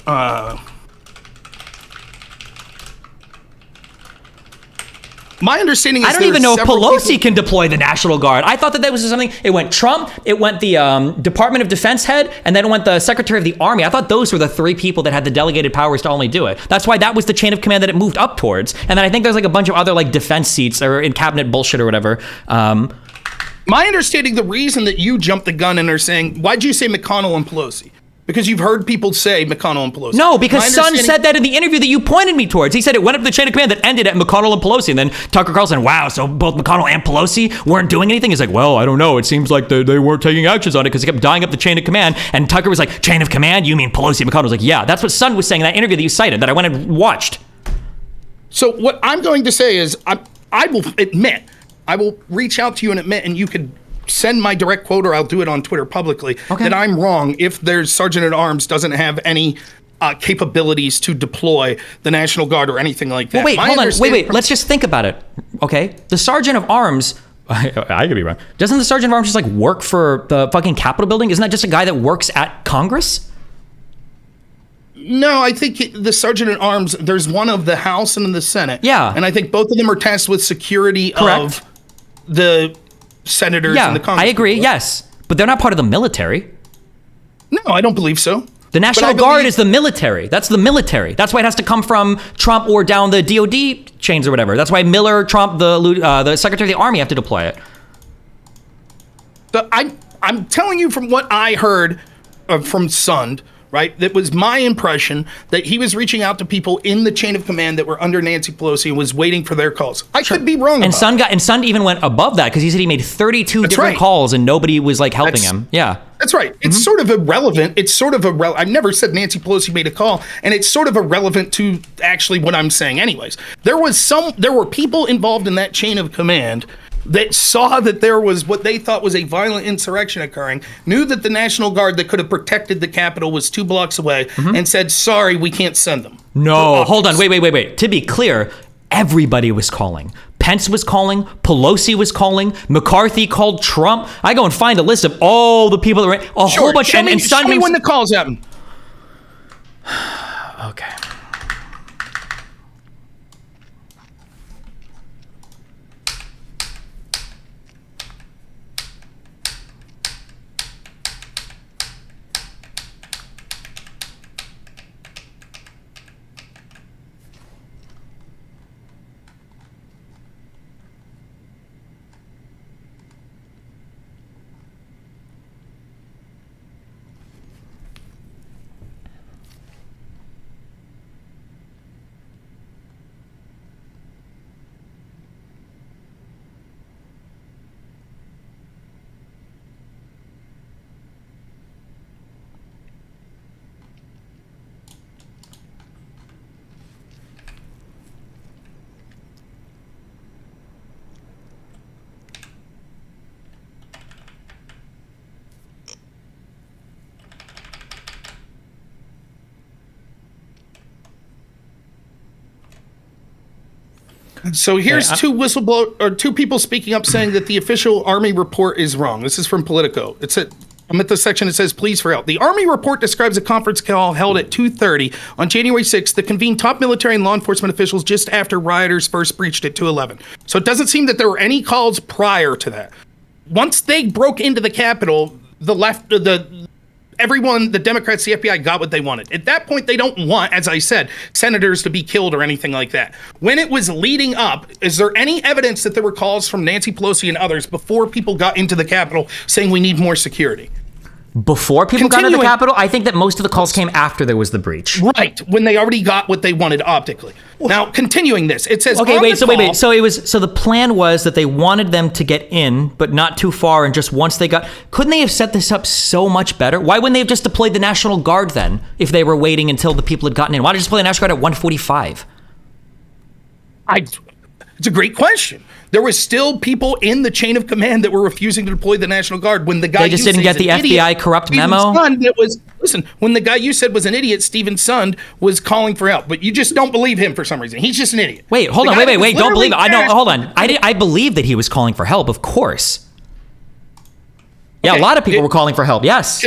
My understanding is I don't even know if Pelosi can deploy the National Guard. I thought that was something. It went Trump, it went the Department of Defense head, and then it went the Secretary of the Army. I thought those were the three people that had the delegated powers to only do it. That's why that was the chain of command that it moved up towards. And then I think there's like a bunch of other like defense seats or in cabinet bullshit or whatever. My understanding, the reason that you jumped the gun and are saying, why'd you say McConnell and Pelosi? Because you've heard people say McConnell and Pelosi. No, because Sun said that in the interview that you pointed me towards. He said it went up the chain of command that ended at McConnell and Pelosi. And then Tucker Carlson, wow, so both McConnell and Pelosi weren't doing anything? He's like, well, I don't know. It seems like they weren't taking actions on it because it kept dying up the chain of command. And Tucker was like, chain of command? You mean Pelosi and McConnell? Was like, yeah, that's what Sun was saying in that interview that you cited, that I went and watched. So what I'm going to say is I will admit, I will reach out to you and admit, and you could send my direct quote or I'll do it on Twitter publicly, that I'm wrong if there's Sergeant at Arms doesn't have any capabilities to deploy the National Guard or anything like that. Well, hold on. Wait. Let's just think about it. Okay. The Sergeant of Arms, I could be wrong. Doesn't the Sergeant of Arms just like work for the fucking Capitol building? Isn't that just a guy that works at Congress? No, I think the Sergeant at Arms, there's one of the House and in the Senate. Yeah. And I think both of them are tasked with security of the senators and the Congress. I agree, yes. But they're not part of the military. No, I don't believe so. The National Guard is the military. That's the military. That's why it has to come from Trump or down the DOD chains or whatever. That's why Miller, Trump, the Secretary of the Army have to deploy it. So I'm telling you from what I heard from Sund, right? That was my impression that he was reaching out to people in the chain of command that were under Nancy Pelosi and was waiting for their calls. I could be wrong. And Sund even went above that because he said he made 32 different calls and nobody was like helping him. Yeah. That's right. It's sort of irrelevant. I've never said Nancy Pelosi made a call, and it's sort of irrelevant to actually what I'm saying anyways. There were people involved in that chain of command that saw that there was what they thought was a violent insurrection occurring, knew that the National Guard that could have protected the Capitol was 2 blocks away, and said, sorry, we can't send them. No, hold on. Wait. To be clear, everybody was calling. Pence was calling. Pelosi was calling. McCarthy called Trump. I go and find a list of all the people that were a whole bunch. Show me when the calls happen. Okay. So here's two people speaking up saying that the official Army report is wrong. This is from Politico. I'm at the section that says, please for help. The Army report describes a conference call held at 2:30 on January 6th that convened top military and law enforcement officials just after rioters first breached at 211. So it doesn't seem that there were any calls prior to that. Once they broke into the Capitol, everyone, the Democrats, the FBI got what they wanted. At that point, they don't want, as I said, senators to be killed or anything like that. When it was leading up, is there any evidence that there were calls from Nancy Pelosi and others before people got into the Capitol saying we need more security? Before people got into the Capitol? I think that most of the calls came after there was the breach. Right, when they already got what they wanted optically. Now, continuing this, it says... Okay, wait. So the plan was that they wanted them to get in, but not too far, and just once they got... Couldn't they have set this up so much better? Why wouldn't they have just deployed the National Guard then, if they were waiting until the people had gotten in? Why not just deploy the National Guard at 1:45? It's a great question. There was still people in the chain of command that were refusing to deploy the National Guard when the guy... They just didn't get the FBI corrupt memo? When the guy you said was an idiot, Stephen Sund, was calling for help, but you just don't believe him for some reason. He's just an idiot. Wait, hold on, wait, don't believe it. Hold on. I believe that he was calling for help, of course. Yeah, okay. A lot of people were calling for help, yes.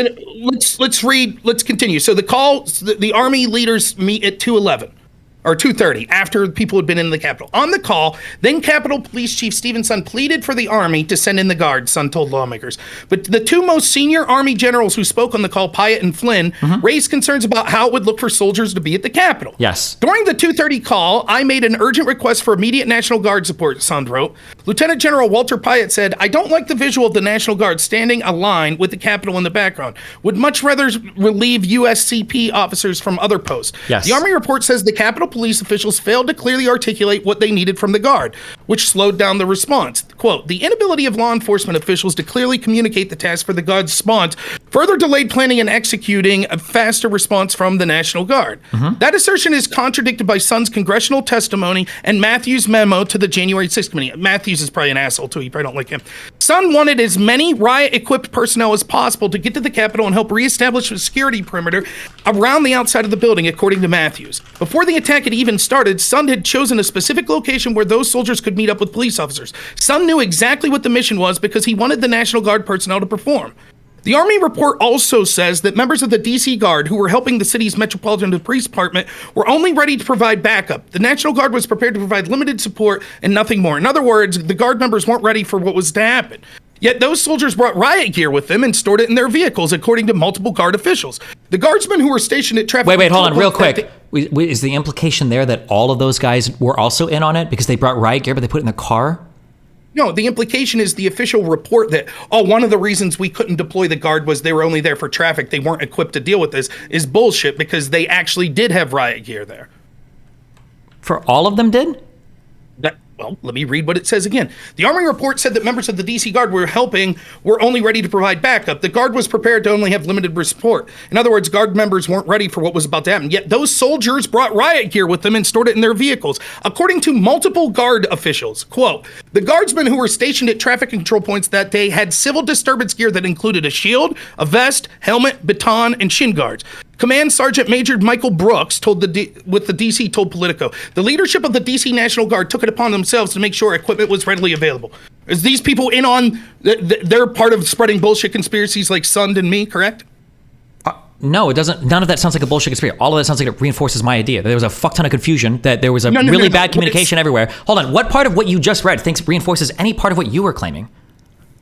Let's continue. So the Army leaders meet at 2:11. Or 2:30, after people had been in the Capitol. On the call, then Capitol Police Chief Stephen Sund pleaded for the Army to send in the Guard, Sund told lawmakers. But the two most senior Army generals who spoke on the call, Pyatt and Flynn, raised concerns about how it would look for soldiers to be at the Capitol. Yes. During the 2:30 call, I made an urgent request for immediate National Guard support, Sund wrote. Lieutenant General Walter Pyatt said, I don't like the visual of the National Guard standing aligned with the Capitol in the background. Would much rather relieve USCP officers from other posts. Yes. The Army report says the Capitol police officials failed to clearly articulate what they needed from the Guard, which slowed down the response. Quote, the inability of law enforcement officials to clearly communicate the task for the Guard's response further delayed planning and executing a faster response from the National Guard. That assertion is contradicted by Sund's congressional testimony and Matthews' memo to the January 6th committee. Matthews is probably an asshole too. You probably don't like him. Sund wanted as many riot-equipped personnel as possible to get to the Capitol and help reestablish a security perimeter around the outside of the building, according to Matthews. Before the attack had even started, Sund had chosen a specific location where those soldiers could meet up with police officers. Sund knew exactly what the mission was because he wanted the National Guard personnel to perform. The Army report also says that members of the D.C. Guard who were helping the city's Metropolitan Police Department were only ready to provide backup. The National Guard was prepared to provide limited support and nothing more. In other words, the Guard members weren't ready for what was to happen. Yet those soldiers brought riot gear with them and stored it in their vehicles, according to multiple Guard officials. The Guardsmen who were stationed at traffic... Wait, hold on, real quick. Is the implication there that all of those guys were also in on it because they brought riot gear, but they put it in their car? No, the implication is the official report that, one of the reasons we couldn't deploy the Guard was they were only there for traffic. They weren't equipped to deal with this, is bullshit, because they actually did have riot gear there. For all of them did? Well, let me read what it says again. The Army report said that members of the DC Guard were only ready to provide backup. The Guard was prepared to only have limited support. In other words, Guard members weren't ready for what was about to happen. Yet those soldiers brought riot gear with them and stored it in their vehicles. According to multiple Guard officials, quote, the Guardsmen who were stationed at traffic control points that day had civil disturbance gear that included a shield, a vest, helmet, baton, and shin guards. Command Sergeant Major Michael Brooks with the DC told Politico, the leadership of the DC National Guard took it upon themselves to make sure equipment was readily available. Is these people in on, they're part of spreading bullshit conspiracies like Sund and me, correct? No, it doesn't. None of that sounds like a bullshit conspiracy. All of that sounds like it reinforces my idea that there was a fuck ton of confusion, that there was a really bad communication everywhere. Hold on, what part of what you just read reinforces any part of what you were claiming?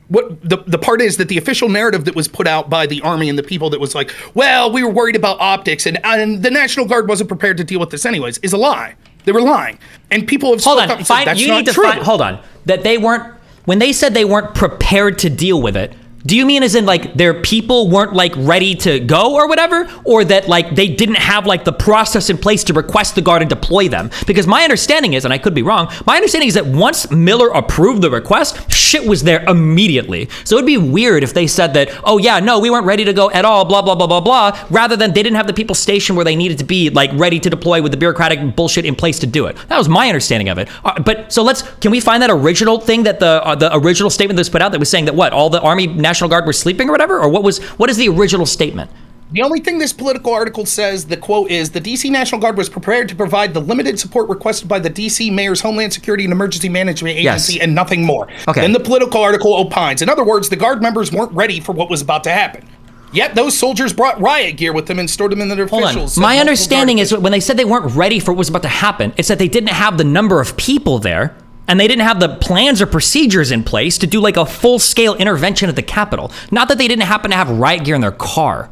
What the part is that the official narrative that was put out by the Army and the people that was like, well, we were worried about optics and the National Guard wasn't prepared to deal with this anyways, is a lie. They were lying. And people have spoken up and said that's not true. Hold on. That they weren't, when they said they weren't prepared to deal with it, do you mean as in like their people weren't like ready to go or whatever? Or that like they didn't have like the process in place to request the Guard and deploy them? Because my understanding is, and I could be wrong, my understanding is that once Miller approved the request, shit was there immediately. So it'd be weird if they said that, oh yeah, no, we weren't ready to go at all, blah, blah, blah, blah, blah, rather than they didn't have the people stationed where they needed to be like ready to deploy with the bureaucratic bullshit in place to do it. That was my understanding of it. But so can we find that original thing that the original statement that was put out that was saying that what, all the Army National Guard were sleeping or whatever? Or what is the original statement? The only thing this Political article says, the quote is, the DC National Guard was prepared to provide the limited support requested by the DC Mayor's Homeland Security and Emergency Management Agency and nothing more. Okay. Then the Political article opines. In other words, the Guard members weren't ready for what was about to happen. Yet those soldiers brought riot gear with them and stored them in their officials. My understanding is when they said they weren't ready for what was about to happen, it's that they didn't have the number of people there, and they didn't have the plans or procedures in place to do like a full-scale intervention at the Capitol. Not that they didn't happen to have riot gear in their car.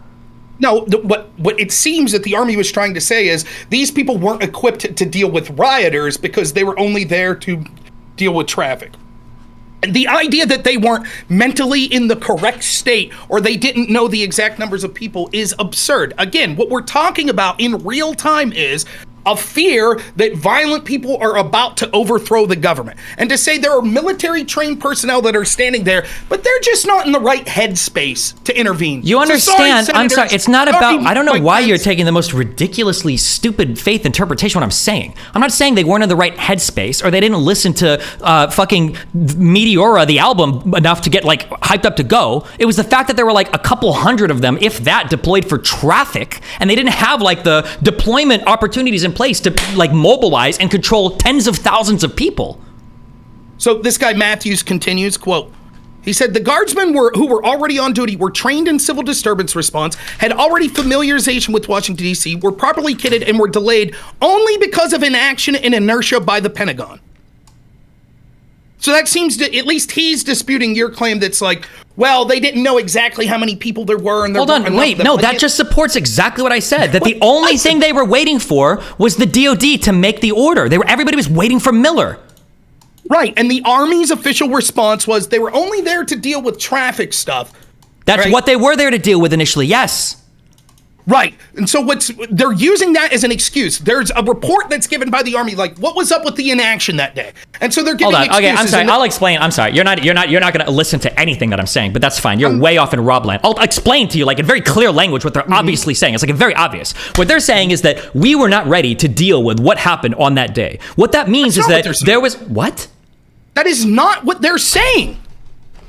No, what it seems that the Army was trying to say is these people weren't equipped to deal with rioters because they were only there to deal with traffic. And the idea that they weren't mentally in the correct state or they didn't know the exact numbers of people is absurd. Again, what we're talking about in real time is a fear that violent people are about to overthrow the government. And to say there are military trained personnel that are standing there, but they're just not in the right headspace to intervene. You understand? So I'm sorry. It's not about, I don't know why you're taking the most ridiculously stupid faith interpretation of what I'm saying. I'm not saying they weren't in the right headspace or they didn't listen to fucking Meteora, the album, enough to get like hyped up to go. It was the fact that there were like a couple hundred of them, if that, deployed for traffic, and they didn't have like the deployment opportunities in place to like mobilize and control tens of thousands of people. So this guy Matthews continues, quote, he said the Guardsmen who were already on duty were trained in civil disturbance response, had already familiarization with Washington, D.C., were properly kitted, and were delayed only because of inaction and inertia by the Pentagon. So that seems to, at least he's disputing your claim that's like, well, they didn't know exactly how many people there were. And hold on, wait, no, that just supports exactly what I said. That the only thing they were waiting for was the DOD to make the order. Everybody was waiting for Miller. Right, and the Army's official response was they were only there to deal with traffic stuff. That's right? What they were there to deal with initially, yes. Right, and so they're using that as an excuse. There's a report that's given by the Army, like what was up with the inaction that day, and so they're giving excuses. Okay, I'm sorry. I'll explain. I'm sorry. You're not going to listen to anything that I'm saying, but that's fine. You're way off in Robland. I'll explain to you, like in very clear language, what they're obviously saying. It's like very obvious. What they're saying is that we were not ready to deal with what happened on that day. What that means is that there was what? That is not what they're saying.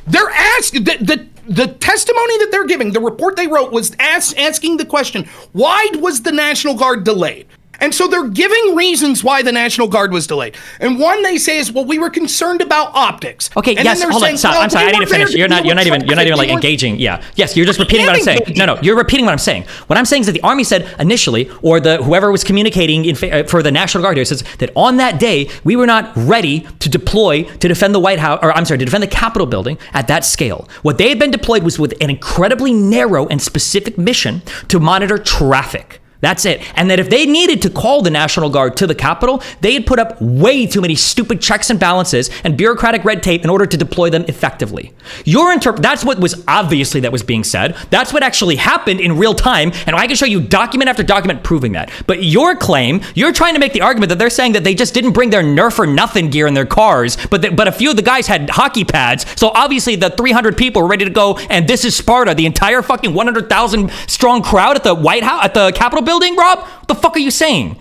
They're asking the testimony that they're giving, the report they wrote was asking the question, why was the National Guard delayed? And so they're giving reasons why the National Guard was delayed. And one they say is, well, we were concerned about optics. Okay, and yes, hold on. Stop. I'm sorry, I need to finish. You're not even like engaging. Yeah. Yes, you're just repeating what I'm saying. No, you're repeating what I'm saying. What I'm saying is that the Army said initially, or whoever was communicating for the National Guard here says that on that day, we were not ready to deploy to defend the White House, to defend the Capitol building at that scale. What they had been deployed was with an incredibly narrow and specific mission to monitor traffic. That's it. And that if they needed to call the National Guard to the Capitol, they had put up way too many stupid checks and balances and bureaucratic red tape in order to deploy them effectively. That's what was obviously that was being said. That's what actually happened in real time. And I can show you document after document proving that. But your claim, you're trying to make the argument that they're saying that they just didn't bring their Nerf or nothing gear in their cars, but a few of the guys had hockey pads. So obviously the 300 people were ready to go. And this is Sparta, the entire fucking 100,000 strong crowd at the White House, at the Capitol building, Rob? What the fuck are you saying?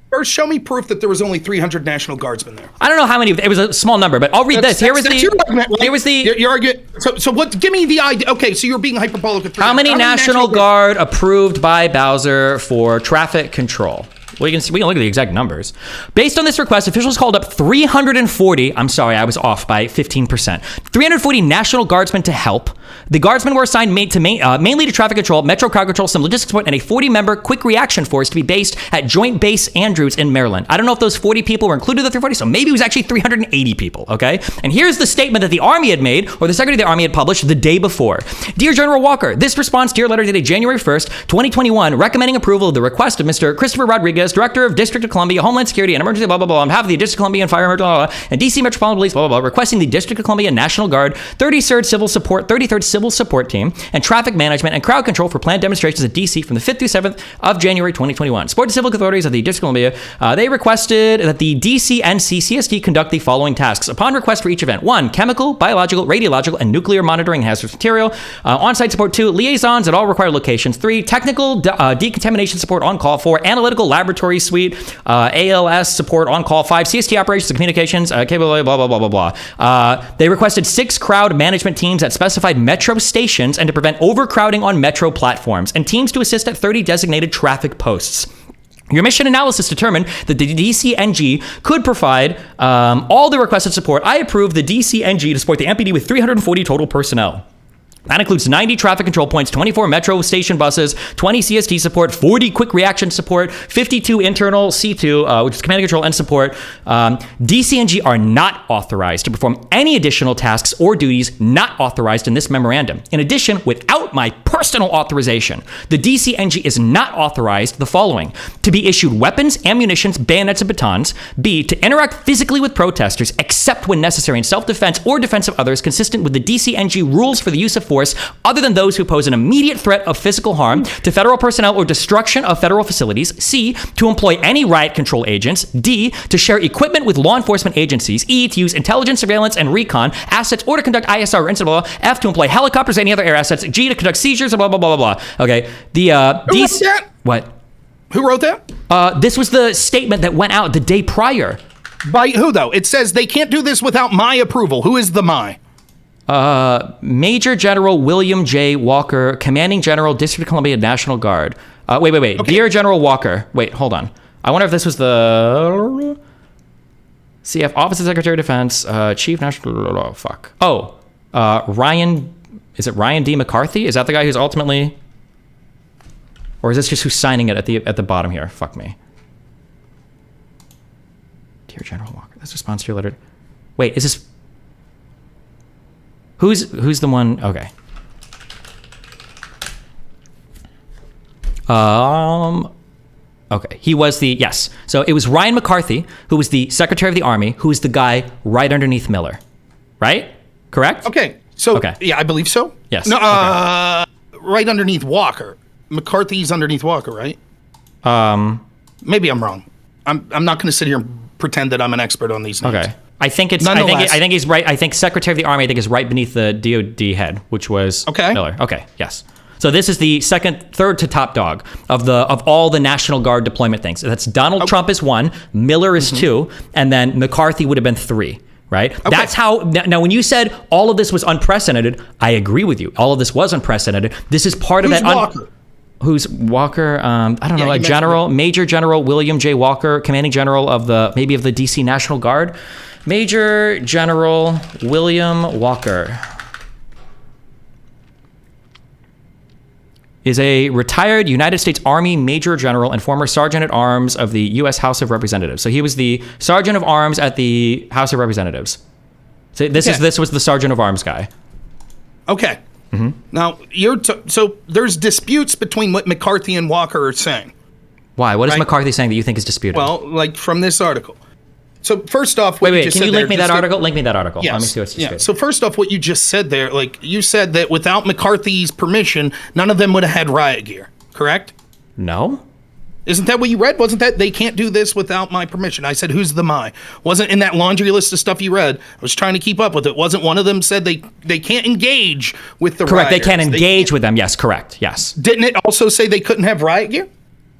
First, show me proof that there was only 300 National Guardsmen there. I don't know how many. It was a small number, but I'll read this. Here was your argument. So what? Give me the idea. Okay, so you're being hyperbolic. How many National Guard approved by Bowser for traffic control? Well, we can look at the exact numbers. Based on this request, officials called up 340. I'm sorry, I was off by 15%. 340 National Guardsmen to help. The Guardsmen were assigned mainly to traffic control, Metro crowd control, some logistics support, and a 40-member quick reaction force to be based at Joint Base Andrews in Maryland. I don't know if those 40 people were included in the 340, so maybe it was actually 380 people, okay? And here's the statement that the Army had made, or the Secretary of the Army had published the day before. Dear General Walker, this response to your letter dated January 1st, 2021, recommending approval of the request of Mr. Christopher Rodriguez, Director of District of Columbia, Homeland Security and Emergency, blah, blah, blah, on behalf of the District of Columbia and Fire, blah, blah, blah, and DC Metropolitan Police, blah, blah, blah, requesting the District of Columbia National Guard, 33rd Civil Support Team, and Traffic Management and Crowd Control for planned demonstrations at DC from the 5th through 7th of January 2021. Support the civil authorities of the District of Columbia. They requested that the DC-NC CST conduct the following tasks upon request for each event. 1. Chemical, biological, radiological, and nuclear monitoring hazardous material. On-site support. 2. Liaisons at all required locations. 3. Technical decontamination support on call. 4. Analytical laboratory suite. ALS support on call. 5. CST operations and communications. Capability, blah, blah, blah, blah, blah. They requested 6 crowd management teams at specified metro stations and to prevent overcrowding on metro platforms, and teams to assist at 30 designated traffic posts. Your mission analysis determined that the DCNG could provide all the requested support. I approve the DCNG to support the MPD with 340 total personnel. That includes 90 traffic control points, 24 metro station buses, 20 CST support, 40 quick reaction support, 52 internal C2, which is command and control and support. DCNG are not authorized to perform any additional tasks or duties not authorized in this memorandum. In addition, without my personal authorization, the DCNG is not authorized the following: to be issued weapons, ammunitions, bayonets, and batons. B, to interact physically with protesters except when necessary in self-defense or defense of others consistent with the DCNG rules for the use of force other than those who pose an immediate threat of physical harm to federal personnel or destruction of federal facilities. C, to employ any riot control agents. D, to share equipment with law enforcement agencies. E, to use intelligence, surveillance, and recon assets or to conduct ISR or incident law. F, to employ helicopters or any other air assets. G, to conduct seizures, blah, blah, blah, blah, blah. Okay. Who wrote that? What? Who wrote that? This was the statement that went out the day prior. By who, though? It says they can't do this without my approval. Who is the my? Major General William J. Walker, Commanding General, District of Columbia National Guard. Wait. Okay. Dear General Walker. Wait, hold on. I wonder if this was the CF Office of Secretary of Defense, Chief National. Oh, fuck. Oh, Ryan. Is it Ryan D. McCarthy? Is that the guy who's ultimately, or is this just who's signing it at the bottom here? Fuck me. Dear General Walker, this response to your letter. Wait, is this? Who's the one? Okay. Okay. He was yes. So it was Ryan McCarthy, who was the Secretary of the Army, who was the guy right underneath Miller. Right? Correct? Okay. So, yeah, I believe so. Yes. No, right underneath Walker. McCarthy's underneath Walker, right? Maybe I'm wrong. I'm not going to sit here and pretend that I'm an expert on these names. Okay. I think he's right. I think Secretary of the Army, is right beneath the DOD head, which was Miller. Okay, yes. So this is the third to top dog of all the National Guard deployment things. That's Donald Trump is 1, Miller is 2, and then McCarthy would have been 3. Right? Okay. That's how. Now, when you said all of this was unprecedented, I agree with you. All of this was unprecedented. This is part of that. Walker? Who's Walker? I don't know. A general, Major General William J. Walker, commanding general of the DC National Guard. Major General William Walker is a retired United States Army Major General and former Sergeant at Arms of the U.S. House of Representatives. So he was the Sergeant of Arms at the House of Representatives. So this was the Sergeant of Arms guy. Okay. Mm-hmm. Now, so there's disputes between what McCarthy and Walker are saying. Why? What is McCarthy saying that you think is disputed? Well, like from this article. So first off, wait, can you link me that article? Link me that article. Yes. Let me see what's disputed. Yeah. So first off, what you just said there, like you said that without McCarthy's permission, none of them would have had riot gear, correct? No. Isn't that what you read? Wasn't that they can't do this without my permission? I said, who's the my? Wasn't in that laundry list of stuff you read. I was trying to keep up with it. Wasn't one of them said they can't engage with the correct, rioters. They can't engage with them. Yes, correct. Yes. Didn't it also say they couldn't have riot gear?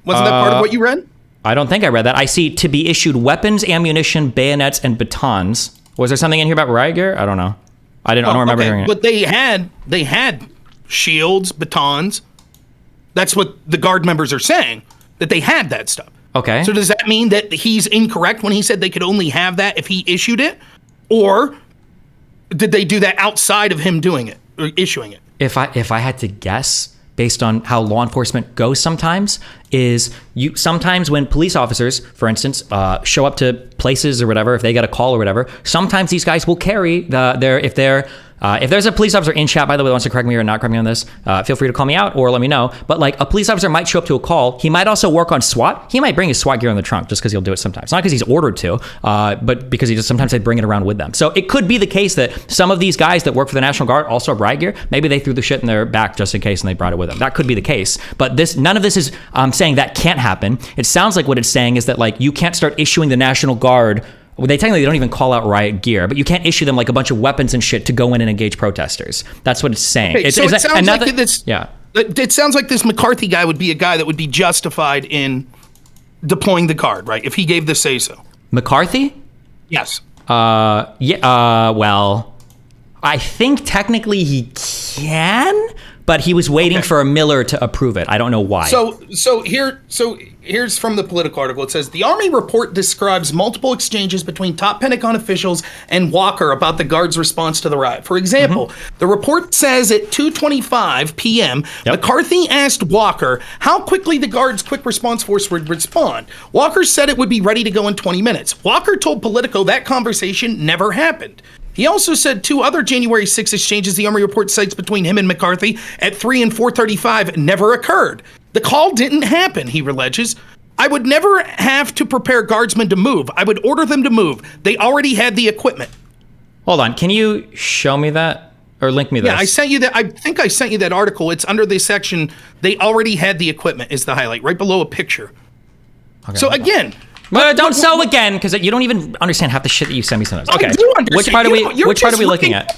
Wasn't that part of what you read? I don't think I read that. I see to be issued weapons, ammunition, bayonets, and batons. Was there something in here about riot gear? I don't know. I don't remember hearing it. But they had shields, batons. That's what the Guard members are saying. That they had that stuff. Okay. So does that mean that he's incorrect when he said they could only have that if he issued it? Or did they do that outside of him doing it or issuing it? If I had to guess, based on how law enforcement goes sometimes, sometimes when police officers, for instance, show up to places or whatever, if they get a call or whatever, sometimes these guys will carry if there's a police officer in chat, by the way, that wants to correct me or not correct me on this, feel free to call me out or let me know. But like a police officer might show up to a call. He might also work on SWAT. He might bring his SWAT gear in the trunk just because he'll do it sometimes. Not because he's ordered to, but because sometimes they bring it around with them. So it could be the case that some of these guys that work for the National Guard also have riot gear. Maybe they threw the shit in their back just in case and they brought it with them. That could be the case. But none of this is saying that can't happen. It sounds like what it's saying is that like you can't start issuing the National Guard. Well, they don't even call out riot gear, but you can't issue them like a bunch of weapons and shit to go in and engage protesters. That's what it's saying. Okay, it sounds like this McCarthy guy would be a guy that would be justified in deploying the Guard, right? If he gave the say-so. McCarthy? Yes. Well, I think technically he can, but he was waiting for a Miller to approve it. I don't know why. Here's from the Politico article. It says, the Army report describes multiple exchanges between top Pentagon officials and Walker about the Guard's response to the riot. For example, the report says at 2:25 p.m., McCarthy asked Walker how quickly the Guard's quick response force would respond. Walker said it would be ready to go in 20 minutes. Walker told Politico that conversation never happened. He also said two other January 6 exchanges the Army report cites between him and McCarthy at 3 and 4:35 never occurred. The call didn't happen, he alleges. I would never have to prepare guardsmen to move. I would order them to move. They already had the equipment. Hold on. Can you show me that or link me this? Yeah, I sent you that. I think I sent you that article. It's under the section, they already had the equipment is the highlight, right below a picture. Okay, so again... Well, don't sell again, because you don't even understand half the shit that you send me sometimes. Okay, I do understand. Which part are we looking at?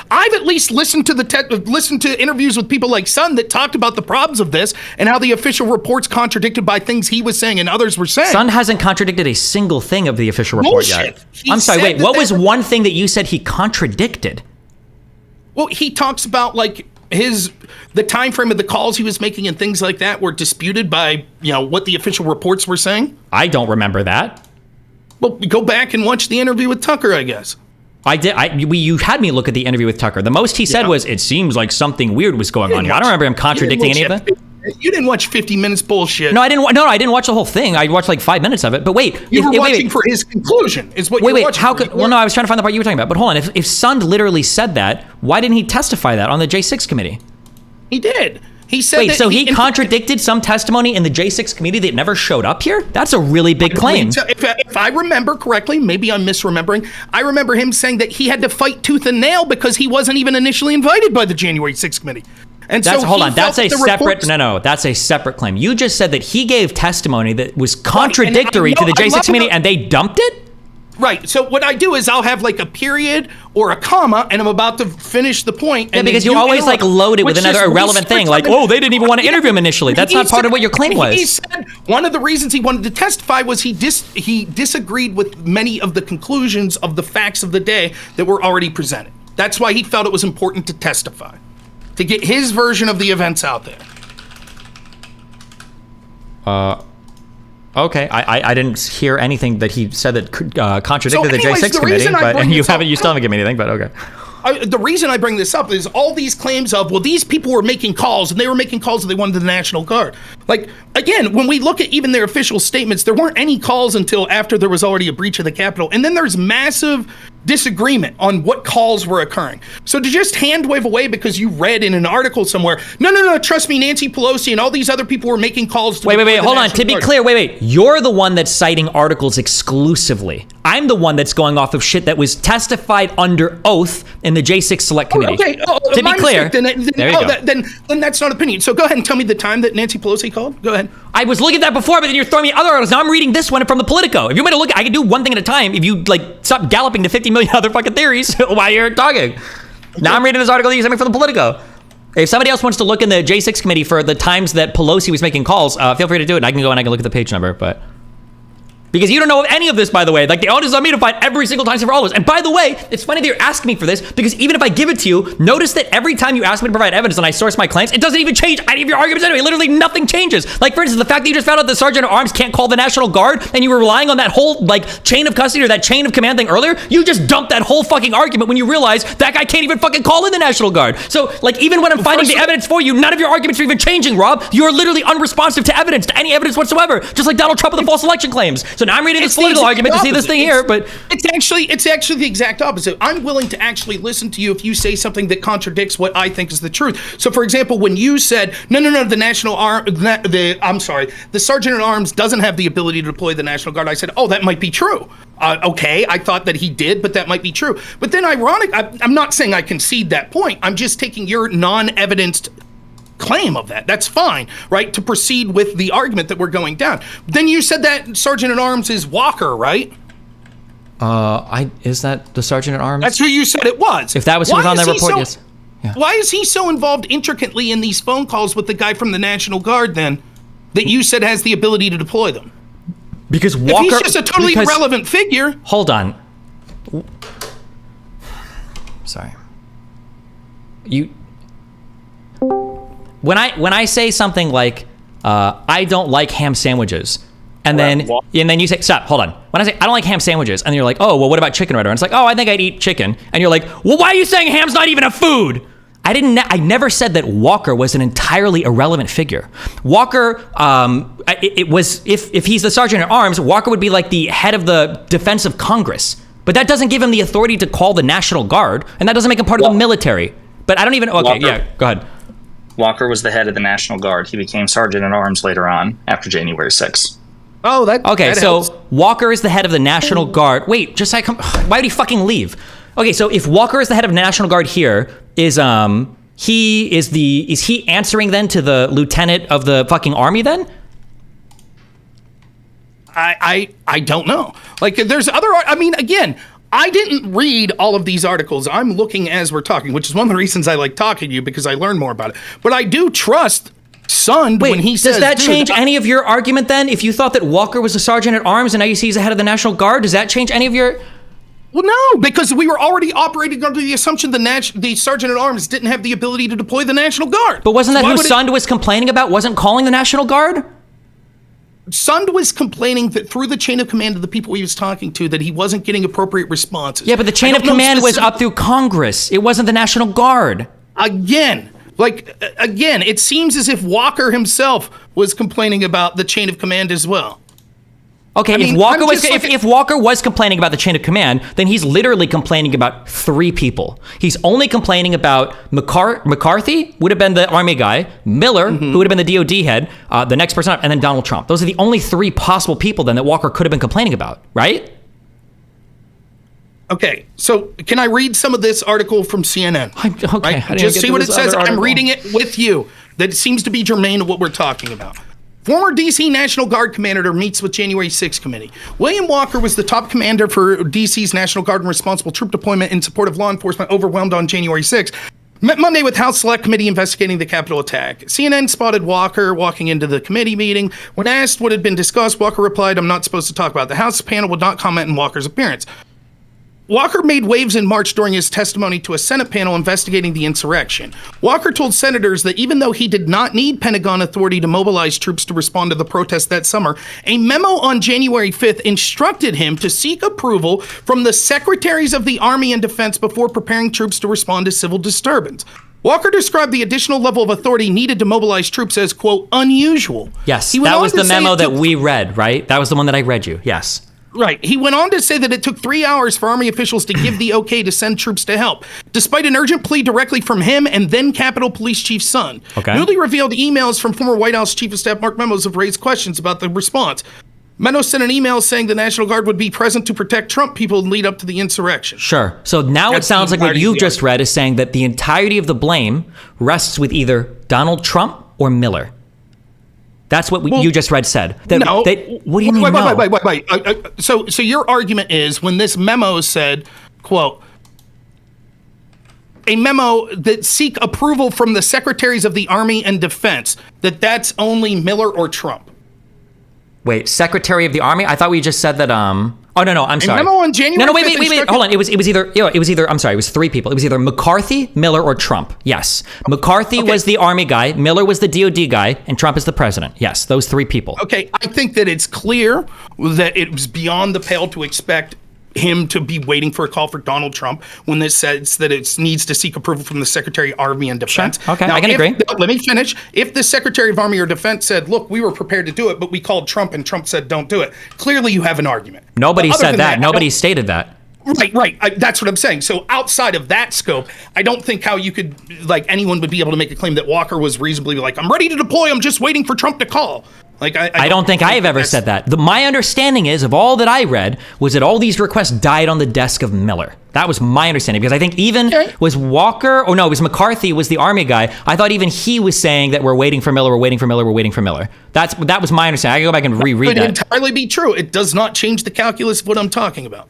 I've at least listened to interviews with people like Sun that talked about the problems of this and how the official report's contradicted by things he was saying and others were saying. Sun hasn't contradicted a single thing of the official report yet. I'm sorry, wait, what was one thing that you said he contradicted? Well, he talks about like the time frame of the calls he was making and things like that were disputed by, what the official reports were saying. I don't remember that. Well, go back and watch the interview with Tucker, I guess. I did. You had me look at the interview with Tucker. The most he said was, it seems like something weird was going on here. I don't remember him contradicting any of that. You didn't watch 50 Minutes bullshit. No, I didn't. No, I didn't watch the whole thing. I watched like 5 minutes of it. But wait, you were watching for his conclusion. Is what wait. How could? Well, no, I was trying to find the part you were talking about. But hold on. If Sund literally said that, why didn't he testify that on the J6 committee? He did. He said. Wait, so he contradicted some testimony in the J6 committee that never showed up here? That's a really big claim. If I remember correctly, maybe I'm misremembering. I remember him saying that he had to fight tooth and nail because he wasn't even initially invited by the January 6th committee. And that's a separate. No, that's a separate claim. You just said that he gave testimony that was contradictory to the J6 committee, and they dumped it. Right. So what I do is I'll have like a period or a comma, and I'm about to finish the point. Yeah, because you always like load it with another irrelevant thing, like, oh, they didn't even want to interview him initially. That's not part of what your claim was. He said one of the reasons he wanted to testify was he disagreed with many of the conclusions of the facts of the day that were already presented. That's why he felt it was important to testify, to get his version of the events out there. Okay, I didn't hear anything that he said that contradicted the J6 committee, but you still haven't given me anything, but okay. The reason I bring this up is all these claims of, well, these people were making calls and they were making calls and they wanted the National Guard. Like, again, when we look at even their official statements, there weren't any calls until after there was already a breach of the Capitol. And then there's massive disagreement on what calls were occurring. So to just hand wave away because you read in an article somewhere, no, trust me, Nancy Pelosi and all these other people were making calls to wait, hold on. To be clear, wait. You're the one that's citing articles exclusively. I'm the one that's going off of shit that was testified under oath in the J6 Select Committee. Okay. To be clear, then that's not opinion. So go ahead and tell me the time that Nancy Pelosi called. Go ahead. I was looking at that before, but then you're throwing me other articles. Now I'm reading this one from the Politico. If you want to look, I can do one thing at a time. If you stop galloping to 50 million other fucking theories while you're talking. Okay. Now I'm reading this article that you sent me from the Politico. If somebody else wants to look in the J6 committee for the times that Pelosi was making calls, feel free to do it. And I can go and I can look at the page number, but. Because you don't know of any of this, by the way. Like, the onus is on me to find every single time for all of us. And by the way, it's funny that you're asking me for this, because even if I give it to you, notice that every time you ask me to provide evidence and I source my claims, it doesn't even change any of your arguments anyway. Literally nothing changes. Like, for instance, the fact that you just found out the Sergeant at Arms can't call the National Guard, and you were relying on that whole, chain of custody or that chain of command thing earlier, you just dumped that whole fucking argument when you realize that guy can't even fucking call in the National Guard. So, even when I'm finding the evidence for you, none of your arguments are even changing, Rob. You're literally unresponsive to evidence, to any evidence whatsoever, just like Donald Trump with the false election claims. So now I'm reading this political argument to see this thing here, but it's actually the exact opposite. I'm willing to actually listen to you if you say something that contradicts what I think is the truth. So, for example, when you said the Sergeant at Arms doesn't have the ability to deploy the National Guard, I said, oh, that might be true. Okay, I thought that he did, but that might be true. But then, I'm not saying I concede that point. I'm just taking your non-evidenced claim of that. That's fine, right? To proceed with the argument that we're going down. Then you said that Sergeant at Arms is Walker, right? Is that the Sergeant at Arms? That's who you said it was. If that was who was on that report, yes. Yeah. Why is he so involved intricately in these phone calls with the guy from the National Guard then that you said has the ability to deploy them? Because Walker... If he's just a totally irrelevant figure... Hold on. Sorry. When I say something like, I don't like ham sandwiches, and then you say, stop, hold on. When I say, I don't like ham sandwiches, and you're like, oh, well, what about chicken right? And it's like, oh, I think I'd eat chicken. And you're like, well, why are you saying ham's not even a food? I never said that Walker was an entirely irrelevant figure. Walker, it was, if he's the Sergeant at Arms, Walker would be like the head of the Defense of Congress. But that doesn't give him the authority to call the National Guard, and that doesn't make him part of the military. But I don't even, okay, yeah, go ahead. Walker was the head of the National Guard. He became Sergeant at Arms later on, after January 6th. Oh, that so helps. Walker is the head of the National Guard. Wait, why would he fucking leave? Okay, so if Walker is the head of the National Guard here, is he answering then to the lieutenant of the fucking army then? I don't know. There's other, again, I didn't read all of these articles. I'm looking as we're talking, which is one of the reasons I like talking to you, because I learn more about it. But I do trust Sund when he says... Does that change any of your argument then? If you thought that Walker was a Sergeant at Arms and now you see he's the head of the National Guard, does that change any of your... Well, no, because we were already operating under the assumption the Sergeant at Arms didn't have the ability to deploy the National Guard. But wasn't that who Sund was complaining about? Wasn't calling the National Guard? Sund was complaining that through the chain of command of the people he was talking to, that he wasn't getting appropriate responses. Yeah, but the chain of command was up through Congress. It wasn't the National Guard. Again, it seems as if Walker himself was complaining about the chain of command as well. Okay, if Walker was complaining about the chain of command, then he's literally complaining about 3 people. He's only complaining about McCarthy, would have been the Army guy, Miller, who would have been the DOD head, the next person up, and then Donald Trump. Those are the only 3 possible people then that Walker could have been complaining about, right? Okay, so can I read some of this article from CNN? Okay. Right? Just see what it says. I'm reading it with you. That seems to be germane to what we're talking about. Former D.C. National Guard commander meets with January 6th committee. William Walker was the top commander for D.C.'s National Guard and responsible troop deployment in support of law enforcement overwhelmed on January 6th. Met Monday with House Select Committee investigating the Capitol attack. CNN spotted Walker walking into the committee meeting. When asked what had been discussed, Walker replied, "I'm not supposed to talk about it. The House panel would not comment on Walker's appearance." Walker made waves in March during his testimony to a Senate panel investigating the insurrection. Walker told senators that even though he did not need Pentagon authority to mobilize troops to respond to the protests that summer, a memo on January 5th instructed him to seek approval from the Secretaries of the Army and Defense before preparing troops to respond to civil disturbance. Walker described the additional level of authority needed to mobilize troops as, quote, unusual. Yes, that was the memo that we read, right? That was the one that I read you, yes. Right. He went on to say that it took 3 hours for Army officials to give the okay to send troops to help, despite an urgent plea directly from him and then Capitol Police Chief Son. Okay. Newly revealed emails from former White House Chief of Staff Mark Meadows have raised questions about the response. Meadows sent an email saying the National Guard would be present to protect Trump people and lead up to the insurrection. Sure. So now it sounds like what you just read is saying that the entirety of the blame rests with either Donald Trump or Miller. That's what you just read said. No. What do you mean no? Wait. So your argument is when this memo said, quote, a memo that seek approval from the Secretaries of the Army and Defense, that's only Miller or Trump? Wait, Secretary of the Army? I thought we just said that, Oh, no, I'm sorry. A memo on January No, wait, hold on. It was either, I'm sorry, it was three people. It was either McCarthy, Miller, or Trump. Yes. McCarthy was the Army guy, Miller was the DOD guy, and Trump is the president. Yes, those three people. Okay, I think that it's clear that it was beyond the pale to expect him to be waiting for a call for Donald Trump when this says that it needs to seek approval from the Secretary of Army and Defense. Sure. Okay, now, I can agree. Let me finish. If the Secretary of Army or Defense said, look, we were prepared to do it, but we called Trump and Trump said, don't do it. Clearly you have an argument. Nobody said that. Nobody stated that. Right. That's what I'm saying. So outside of that scope, I don't think how you could, anyone would be able to make a claim that Walker was reasonably I'm ready to deploy. I'm just waiting for Trump to call. I don't think I have ever said that. My understanding is, of all that I read, was that all these requests died on the desk of Miller. That was my understanding, because I think even was Walker, it was McCarthy was the Army guy. I thought even he was saying that we're waiting for Miller, we're waiting for Miller, we're waiting for Miller. That was my understanding. I can go back and reread that. It could entirely be true. It does not change the calculus of what I'm talking about.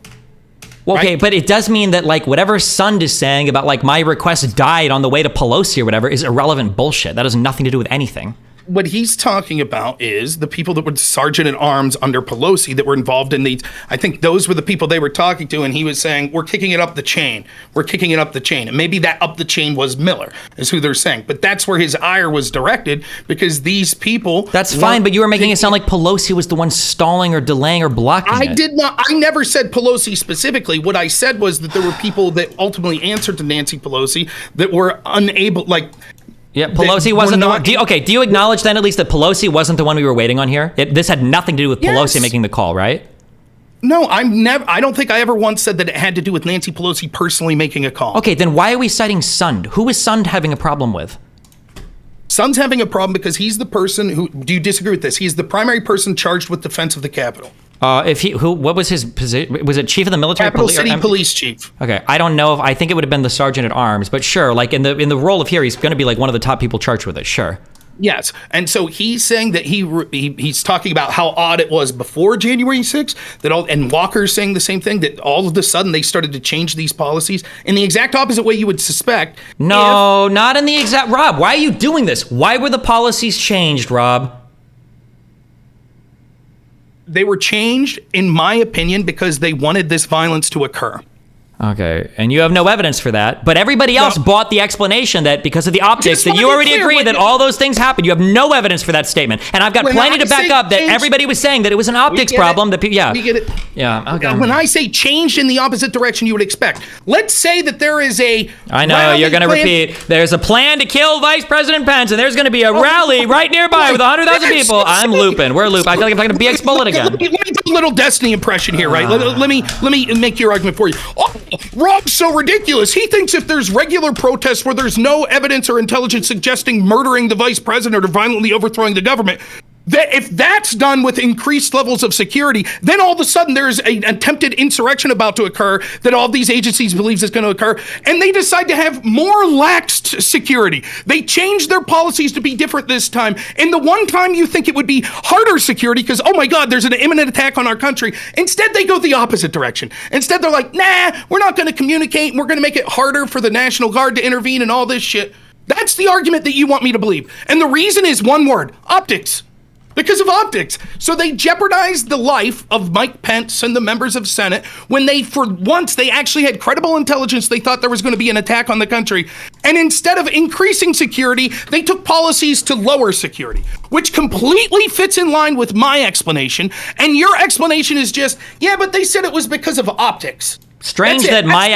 Well, okay, but it does mean that whatever Sund is saying about my request died on the way to Pelosi or whatever is irrelevant bullshit. That has nothing to do with anything. What he's talking about is the people that were sergeant at arms under Pelosi that were involved in these. I think those were the people they were talking to, and he was saying, we're kicking it up the chain. We're kicking it up the chain. And maybe that up the chain was Miller, is who they're saying. But that's where his ire was directed, because these people... That's fine, but you were making it sound like Pelosi was the one stalling or delaying or blocking it. I did not. I never said Pelosi specifically. What I said was that there were people that ultimately answered to Nancy Pelosi that were unable, Yeah, Pelosi wasn't the one. Do you acknowledge then at least that Pelosi wasn't the one we were waiting on here? This had nothing to do with Pelosi making the call, right? No, I don't think I ever once said that it had to do with Nancy Pelosi personally making a call. Okay, then why are we citing Sund? Who is Sund having a problem with? Sund's having a problem because he's the person who, do you disagree with this? He's the primary person charged with defense of the Capitol. What was his position? Was it chief of the military? Capital City Police Chief. Okay, I don't know I think it would have been the sergeant at arms, but sure, in the role of here, he's going to be one of the top people charged with it. Sure. Yes, and so he's saying that he's talking about how odd it was before January 6th, and Walker's saying the same thing, that all of a sudden they started to change these policies in the exact opposite way you would suspect. No, not in the exact. Rob, why are you doing this? Why were the policies changed, Rob? They were changed, in my opinion, because they wanted this violence to occur. Okay, and you have no evidence for that, but everybody else bought the explanation that because of the optics, that you already agree that all those things happened. You have no evidence for that statement, and I've got plenty to back up that everybody was saying that it was an optics problem. We get it. Yeah. Okay. When I say changed in the opposite direction you would expect, let's say that there is a. I know you're going to repeat. There's a plan to kill Vice President Pence, and there's going to be a rally right nearby with 100,000 people. I'm looping. We're looping. I feel like I'm talking to BX Bullet again. Let me do a little Destiny impression here, right? Let me make your argument for you. Rob's so ridiculous. He thinks if there's regular protests where there's no evidence or intelligence suggesting murdering the vice president or violently overthrowing the government, that if that's done with increased levels of security, then all of a sudden there's an attempted insurrection about to occur that all these agencies believes is going to occur, and they decide to have more laxed security. They change their policies to be different this time, and the one time you think it would be harder security because, oh my God, there's an imminent attack on our country, instead they go the opposite direction. Instead they're like, nah, we're not going to communicate, and we're going to make it harder for the National Guard to intervene and all this shit. That's the argument that you want me to believe. And the reason is one word: optics. Because of optics. So they jeopardized the life of Mike Pence and the members of Senate when they, for once, they actually had credible intelligence. They thought there was going to be an attack on the country. And instead of increasing security, they took policies to lower security, which completely fits in line with my explanation. And your explanation is just, yeah, but they said it was because of optics. Strange that my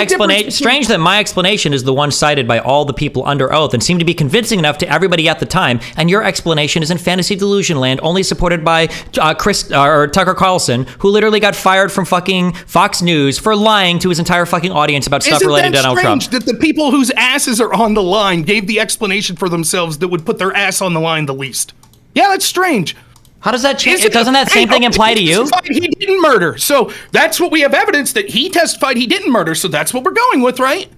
explanation is the one cited by all the people under oath and seemed to be convincing enough to everybody at the time, and your explanation is in fantasy delusion land, only supported by Tucker Carlson, who literally got fired from fucking Fox News for lying to his entire fucking audience about stuff related to Donald Trump. Isn't that strange that the people whose asses are on the line gave the explanation for themselves that would put their ass on the line the least? Yeah, that's strange. How does that change? Doesn't that same thing apply to you? He didn't murder. So that's what we have evidence that he testified he didn't murder. So that's what we're going with, right?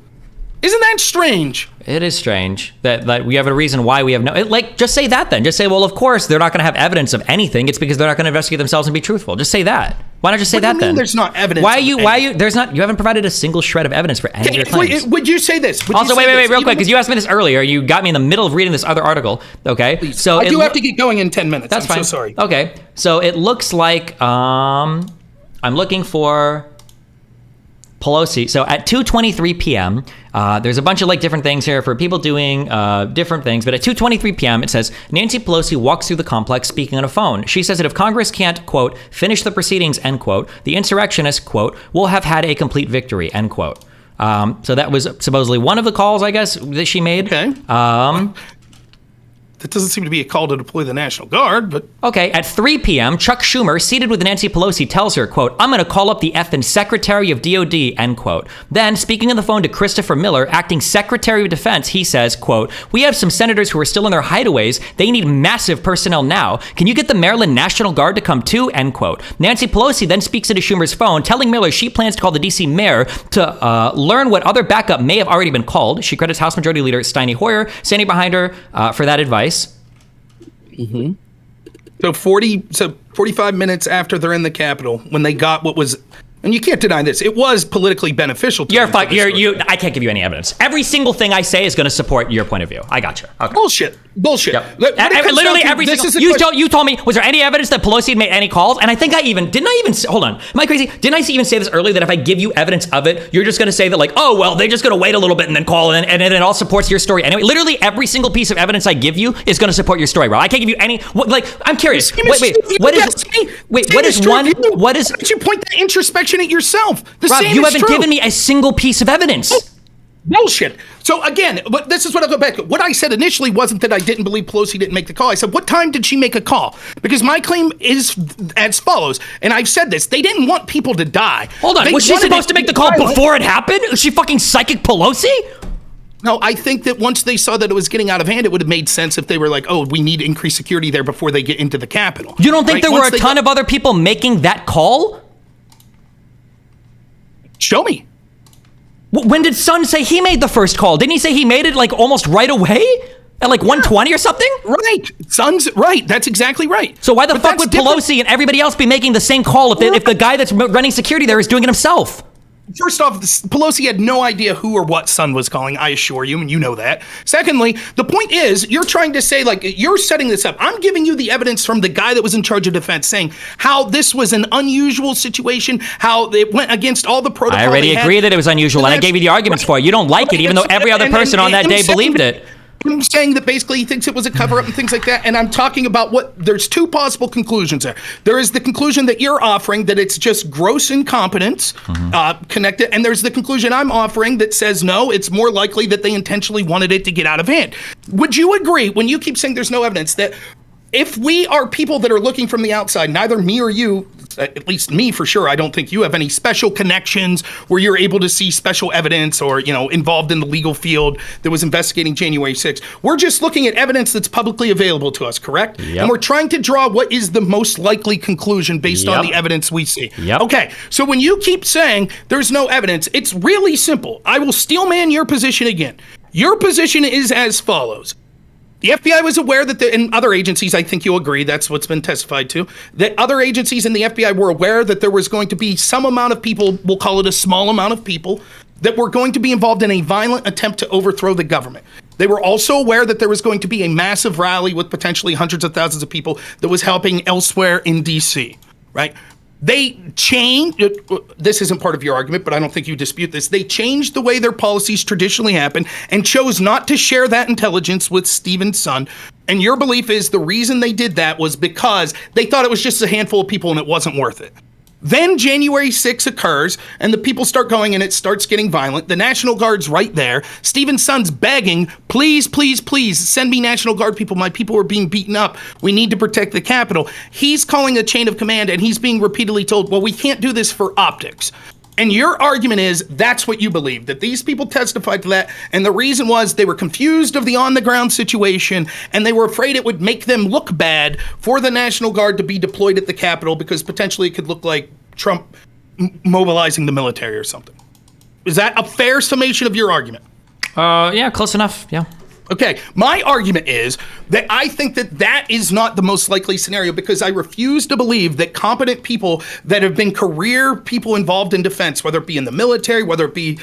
Isn't that strange? It is strange that we have a reason why we have no... just say that then. Just say, well, of course, they're not going to have evidence of anything. It's because they're not going to investigate themselves and be truthful. Just say that. Why not just say that then? There's not evidence. You haven't provided a single shred of evidence for any of your claims. Would you say this? Also, wait, real quick, because you asked me this earlier. You got me in the middle of reading this other article. Okay. Please. So I do have to get going in 10 minutes. That's fine. I'm so sorry. Okay. So it looks like I'm looking for Pelosi. So at 2:23 p.m., there's a bunch of different things here for people doing different things. But at 2:23 p.m., it says Nancy Pelosi walks through the complex speaking on a phone. She says that if Congress can't, quote, finish the proceedings, end quote, the insurrectionists, quote, will have had a complete victory, end quote. So that was supposedly one of the calls, I guess, that she made. Okay. That doesn't seem to be a call to deploy the National Guard, but... Okay, at 3 p.m., Chuck Schumer, seated with Nancy Pelosi, tells her, quote, I'm going to call up the effing Secretary of DOD, end quote. Then, speaking on the phone to Christopher Miller, acting Secretary of Defense, he says, quote, we have some senators who are still in their hideaways. They need massive personnel now. Can you get the Maryland National Guard to come too, end quote. Nancy Pelosi then speaks into Schumer's phone, telling Miller she plans to call the D.C. mayor to learn what other backup may have already been called. She credits House Majority Leader Steny Hoyer, standing behind her for that advice. Mm-hmm. So 45 minutes after they're in the Capitol, when they got what was, and you can't deny this, it was politically beneficial to them. I can't give you any evidence. Every single thing I say is going to support your point of view. I got you. Okay. Bullshit. Yep. Literally every single. You told me, was there any evidence that Pelosi had made any calls? And I think hold on, am I crazy? Didn't I even say this earlier that if I give you evidence of it, you're just going to say that oh, well, they're just going to wait a little bit and then call and then it all supports your story anyway. Literally every single piece of evidence I give you is going to support your story, bro. I can't give you any, I'm curious. What is one, what is... Why don't you point that introspection at yourself? Rob, you haven't given me a single piece of evidence. Bullshit. So again, but this is what I'll go back to. What I said initially wasn't that I didn't believe Pelosi didn't make the call. I said, what time did she make a call? Because my claim is as follows, and I've said this, they didn't want people to die. Hold on, was she supposed to make the call before it happened? Was she fucking psychic Pelosi? No, I think that once they saw that it was getting out of hand, it would have made sense if they were like, oh, we need increased security there before they get into the Capitol. You don't think there were a ton of other people making that call? Show me. When did Sun say he made the first call? Didn't he say he made it almost right away? At 1:20 or something? Right. Sun's right. That's exactly right. So why the fuck would Pelosi and everybody else be making the same call if the guy that's running security there is doing it himself? First off, Pelosi had no idea who or what Sun was calling, I assure you, and you know that. Secondly, the point is, you're trying to say, you're setting this up. I'm giving you the evidence from the guy that was in charge of defense saying how this was an unusual situation, how it went against all the protocol. I already agree that it was unusual, and I gave you the arguments for it. You don't like it, even though every other person on that day believed it. I'm saying that basically he thinks it was a cover-up and things like that, and I'm talking about there's two possible conclusions there. There is the conclusion that you're offering that it's just gross incompetence connected, and there's the conclusion I'm offering that says no, it's more likely that they intentionally wanted it to get out of hand. Would you agree, when you keep saying there's no evidence, that if we are people that are looking from the outside, neither me or you, at least me for sure, I don't think you have any special connections where you're able to see special evidence or, involved in the legal field that was investigating January 6th. We're just looking at evidence that's publicly available to us, correct? Yep. And we're trying to draw what is the most likely conclusion based on the evidence we see. Yep. Okay, so when you keep saying there's no evidence, it's really simple. I will steelman your position again. Your position is as follows. The FBI was aware that, and other agencies, I think you'll agree, that's what's been testified to, that other agencies in the FBI were aware that there was going to be some amount of people, we'll call it a small amount of people, that were going to be involved in a violent attempt to overthrow the government. They were also aware that there was going to be a massive rally with potentially hundreds of thousands of people that was happening elsewhere in D.C., right? They changed, this isn't part of your argument, but I don't think you dispute this. They changed the way their policies traditionally happen and chose not to share that intelligence with Stephen's son. And your belief is the reason they did that was because they thought it was just a handful of people and it wasn't worth it. Then January 6th occurs and the people start going and it starts getting violent. The National Guard's right there. Stephen's son's begging, please, please, please send me National Guard people. My people are being beaten up. We need to protect the Capitol. He's calling a chain of command and he's being repeatedly told, well, we can't do this for optics. And your argument is that's what you believe, that these people testified to that. And the reason was they were confused of the on-the-ground situation and they were afraid it would make them look bad for the National Guard to be deployed at the Capitol because potentially it could look like Trump mobilizing the military or something. Is that a fair summation of your argument? Yeah, close enough. Yeah. Okay, my argument is that I think that that is not the most likely scenario because I refuse to believe that competent people that have been career people involved in defense, whether it be in the military, whether it be,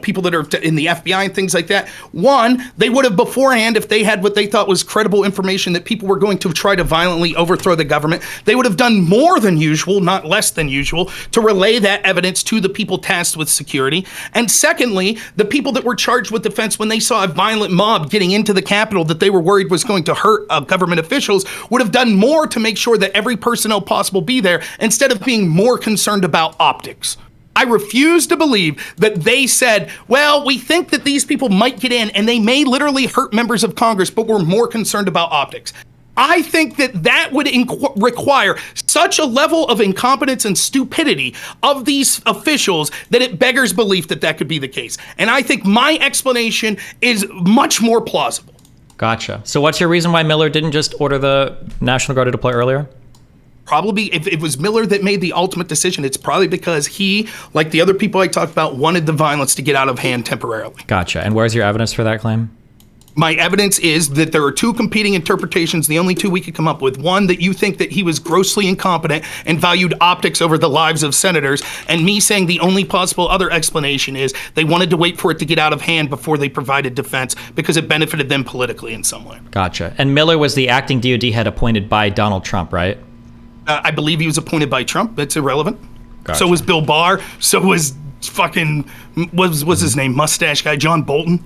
people that are in the FBI and things like that, one, they would have beforehand, if they had what they thought was credible information that people were going to try to violently overthrow the government, they would have done more than usual, not less than usual, to relay that evidence to the people tasked with security. And secondly, the people that were charged with defense, when they saw a violent mob getting into the Capitol that they were worried was going to hurt government officials, would have done more to make sure that every personnel possible be there instead of being more concerned about optics. I refuse to believe that they said, well, we think that these people might get in and they may literally hurt members of Congress, but we're more concerned about optics. I think that that would require such a level of incompetence and stupidity of these officials that it beggars belief that that could be the case. And I think my explanation is much more plausible. Gotcha. So what's your reason why Miller didn't just order the National Guard to deploy earlier? Probably, if it was Miller that made the ultimate decision, it's probably because he, like the other people I talked about, wanted the violence to get out of hand temporarily. Gotcha. And where's your evidence for that claim? My evidence is that there are two competing interpretations, the only two we could come up with. One, that you think that he was grossly incompetent and valued optics over the lives of senators, and me saying the only possible other explanation is they wanted to wait for it to get out of hand before they provided defense because it benefited them politically in some way. Gotcha. And Miller was the acting DOD head appointed by Donald Trump, right? I believe he was appointed by Trump. That's irrelevant. Gotcha. So was Bill Barr. So was fucking, what's his name, mustache guy, John Bolton.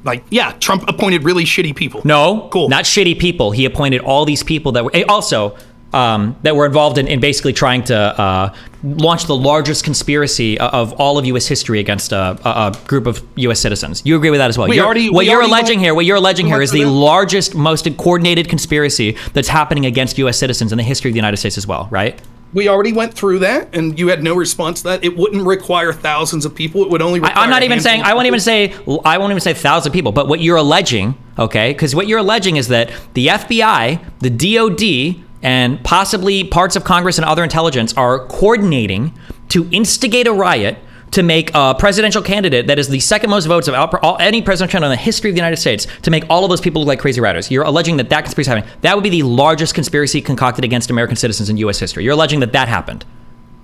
Like, yeah, Trump appointed really shitty people. No, cool. Not shitty people. He appointed all these people that were also that were involved in basically trying to launch the largest conspiracy of all of U.S. history against a group of U.S. citizens. You agree with that as well? What you're alleging here is the largest, most coordinated conspiracy that's happening against U.S. citizens in the history of the United States as well, right? We already went through that, and you had no response to that. It wouldn't require thousands of people. It would only require I'm not even saying, I won't even say 1,000 people, but what you're alleging, okay, because what you're alleging is that the FBI, the DOD, and possibly parts of Congress and other intelligence are coordinating to instigate a riot to make a presidential candidate that is the second most votes of any presidential candidate in the history of the United States to make all of those people look like crazy rioters. You're alleging that conspiracy is happening. That would be the largest conspiracy concocted against American citizens in U.S. history. You're alleging that happened.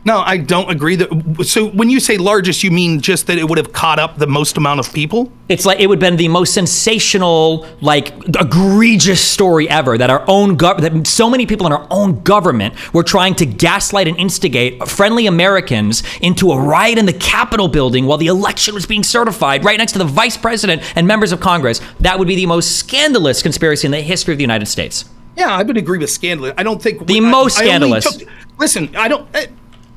No, I don't agree. So when you say largest, you mean just that it would have caught up the most amount of people? It's like it would have been the most sensational, like egregious story ever that that so many people in our own government were trying to gaslight and instigate friendly Americans into a riot in the Capitol building while the election was being certified right next to the vice president and members of Congress. That would be the most scandalous conspiracy in the history of the United States. Yeah, I would agree with scandalous. I don't think... Most scandalous. Listen, I don't...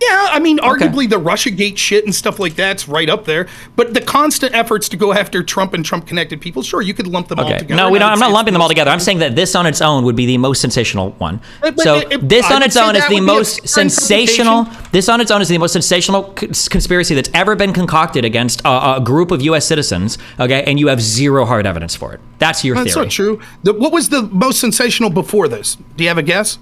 Yeah, I mean, arguably the Russiagate shit and stuff like that's right up there. But the constant efforts to go after Trump and Trump-connected people, sure, you could lump them all together. No, I'm not lumping them all together. I'm saying that this on its own would be the most sensational one. This on its own is the most sensational conspiracy that's ever been concocted against a group of U.S. citizens, okay, and you have zero hard evidence for it. That's your theory. That's not true. What was the most sensational before this? Do you have a guess?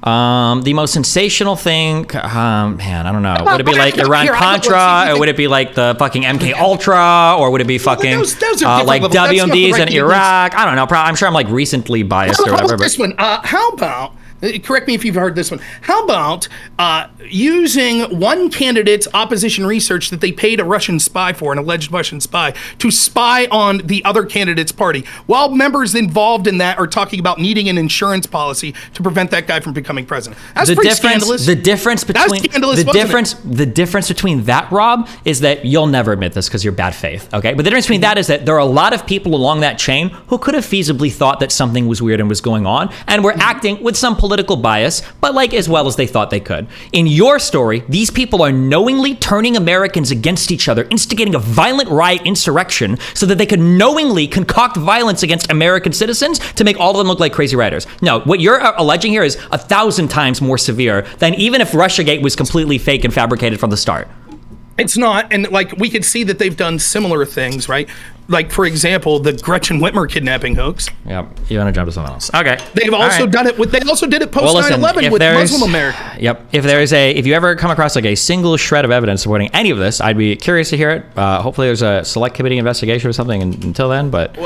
The most sensational thing, man, I don't know. Would it be like Iran-Contra, or would it be like the fucking MK Ultra, or would it be fucking like WMDs in Iraq? I don't know. I'm sure I'm like recently biased or whatever. This one. How about correct me if you've heard this one. How about using one candidate's opposition research that they paid a Russian spy for, an alleged Russian spy, to spy on the other candidate's party, while members involved in that are talking about needing an insurance policy to prevent that guy from becoming president? That's pretty scandalous. The difference between that, Rob, is that you'll never admit this because you're bad faith. Okay, but the difference between that is that there are a lot of people along that chain who could have feasibly thought that something was weird and was going on, and were acting with some political bias, but like as well as they thought they could. In your story, these people are knowingly turning Americans against each other, instigating a violent riot insurrection so that they could knowingly concoct violence against American citizens to make all of them look like crazy rioters. No, what you're alleging here is 1,000 times more severe than even if Russiagate was completely fake and fabricated from the start. It's not, and like we could see that they've done similar things, right? Like, for example, the Gretchen Whitmer kidnapping hoax. Yep, you want to jump to something else? Okay. They've also done it with. They also did it post 9/11 with Muslim America. Yep. If you ever come across like a single shred of evidence supporting any of this, I'd be curious to hear it. Hopefully, there's a select committee investigation or something until then. But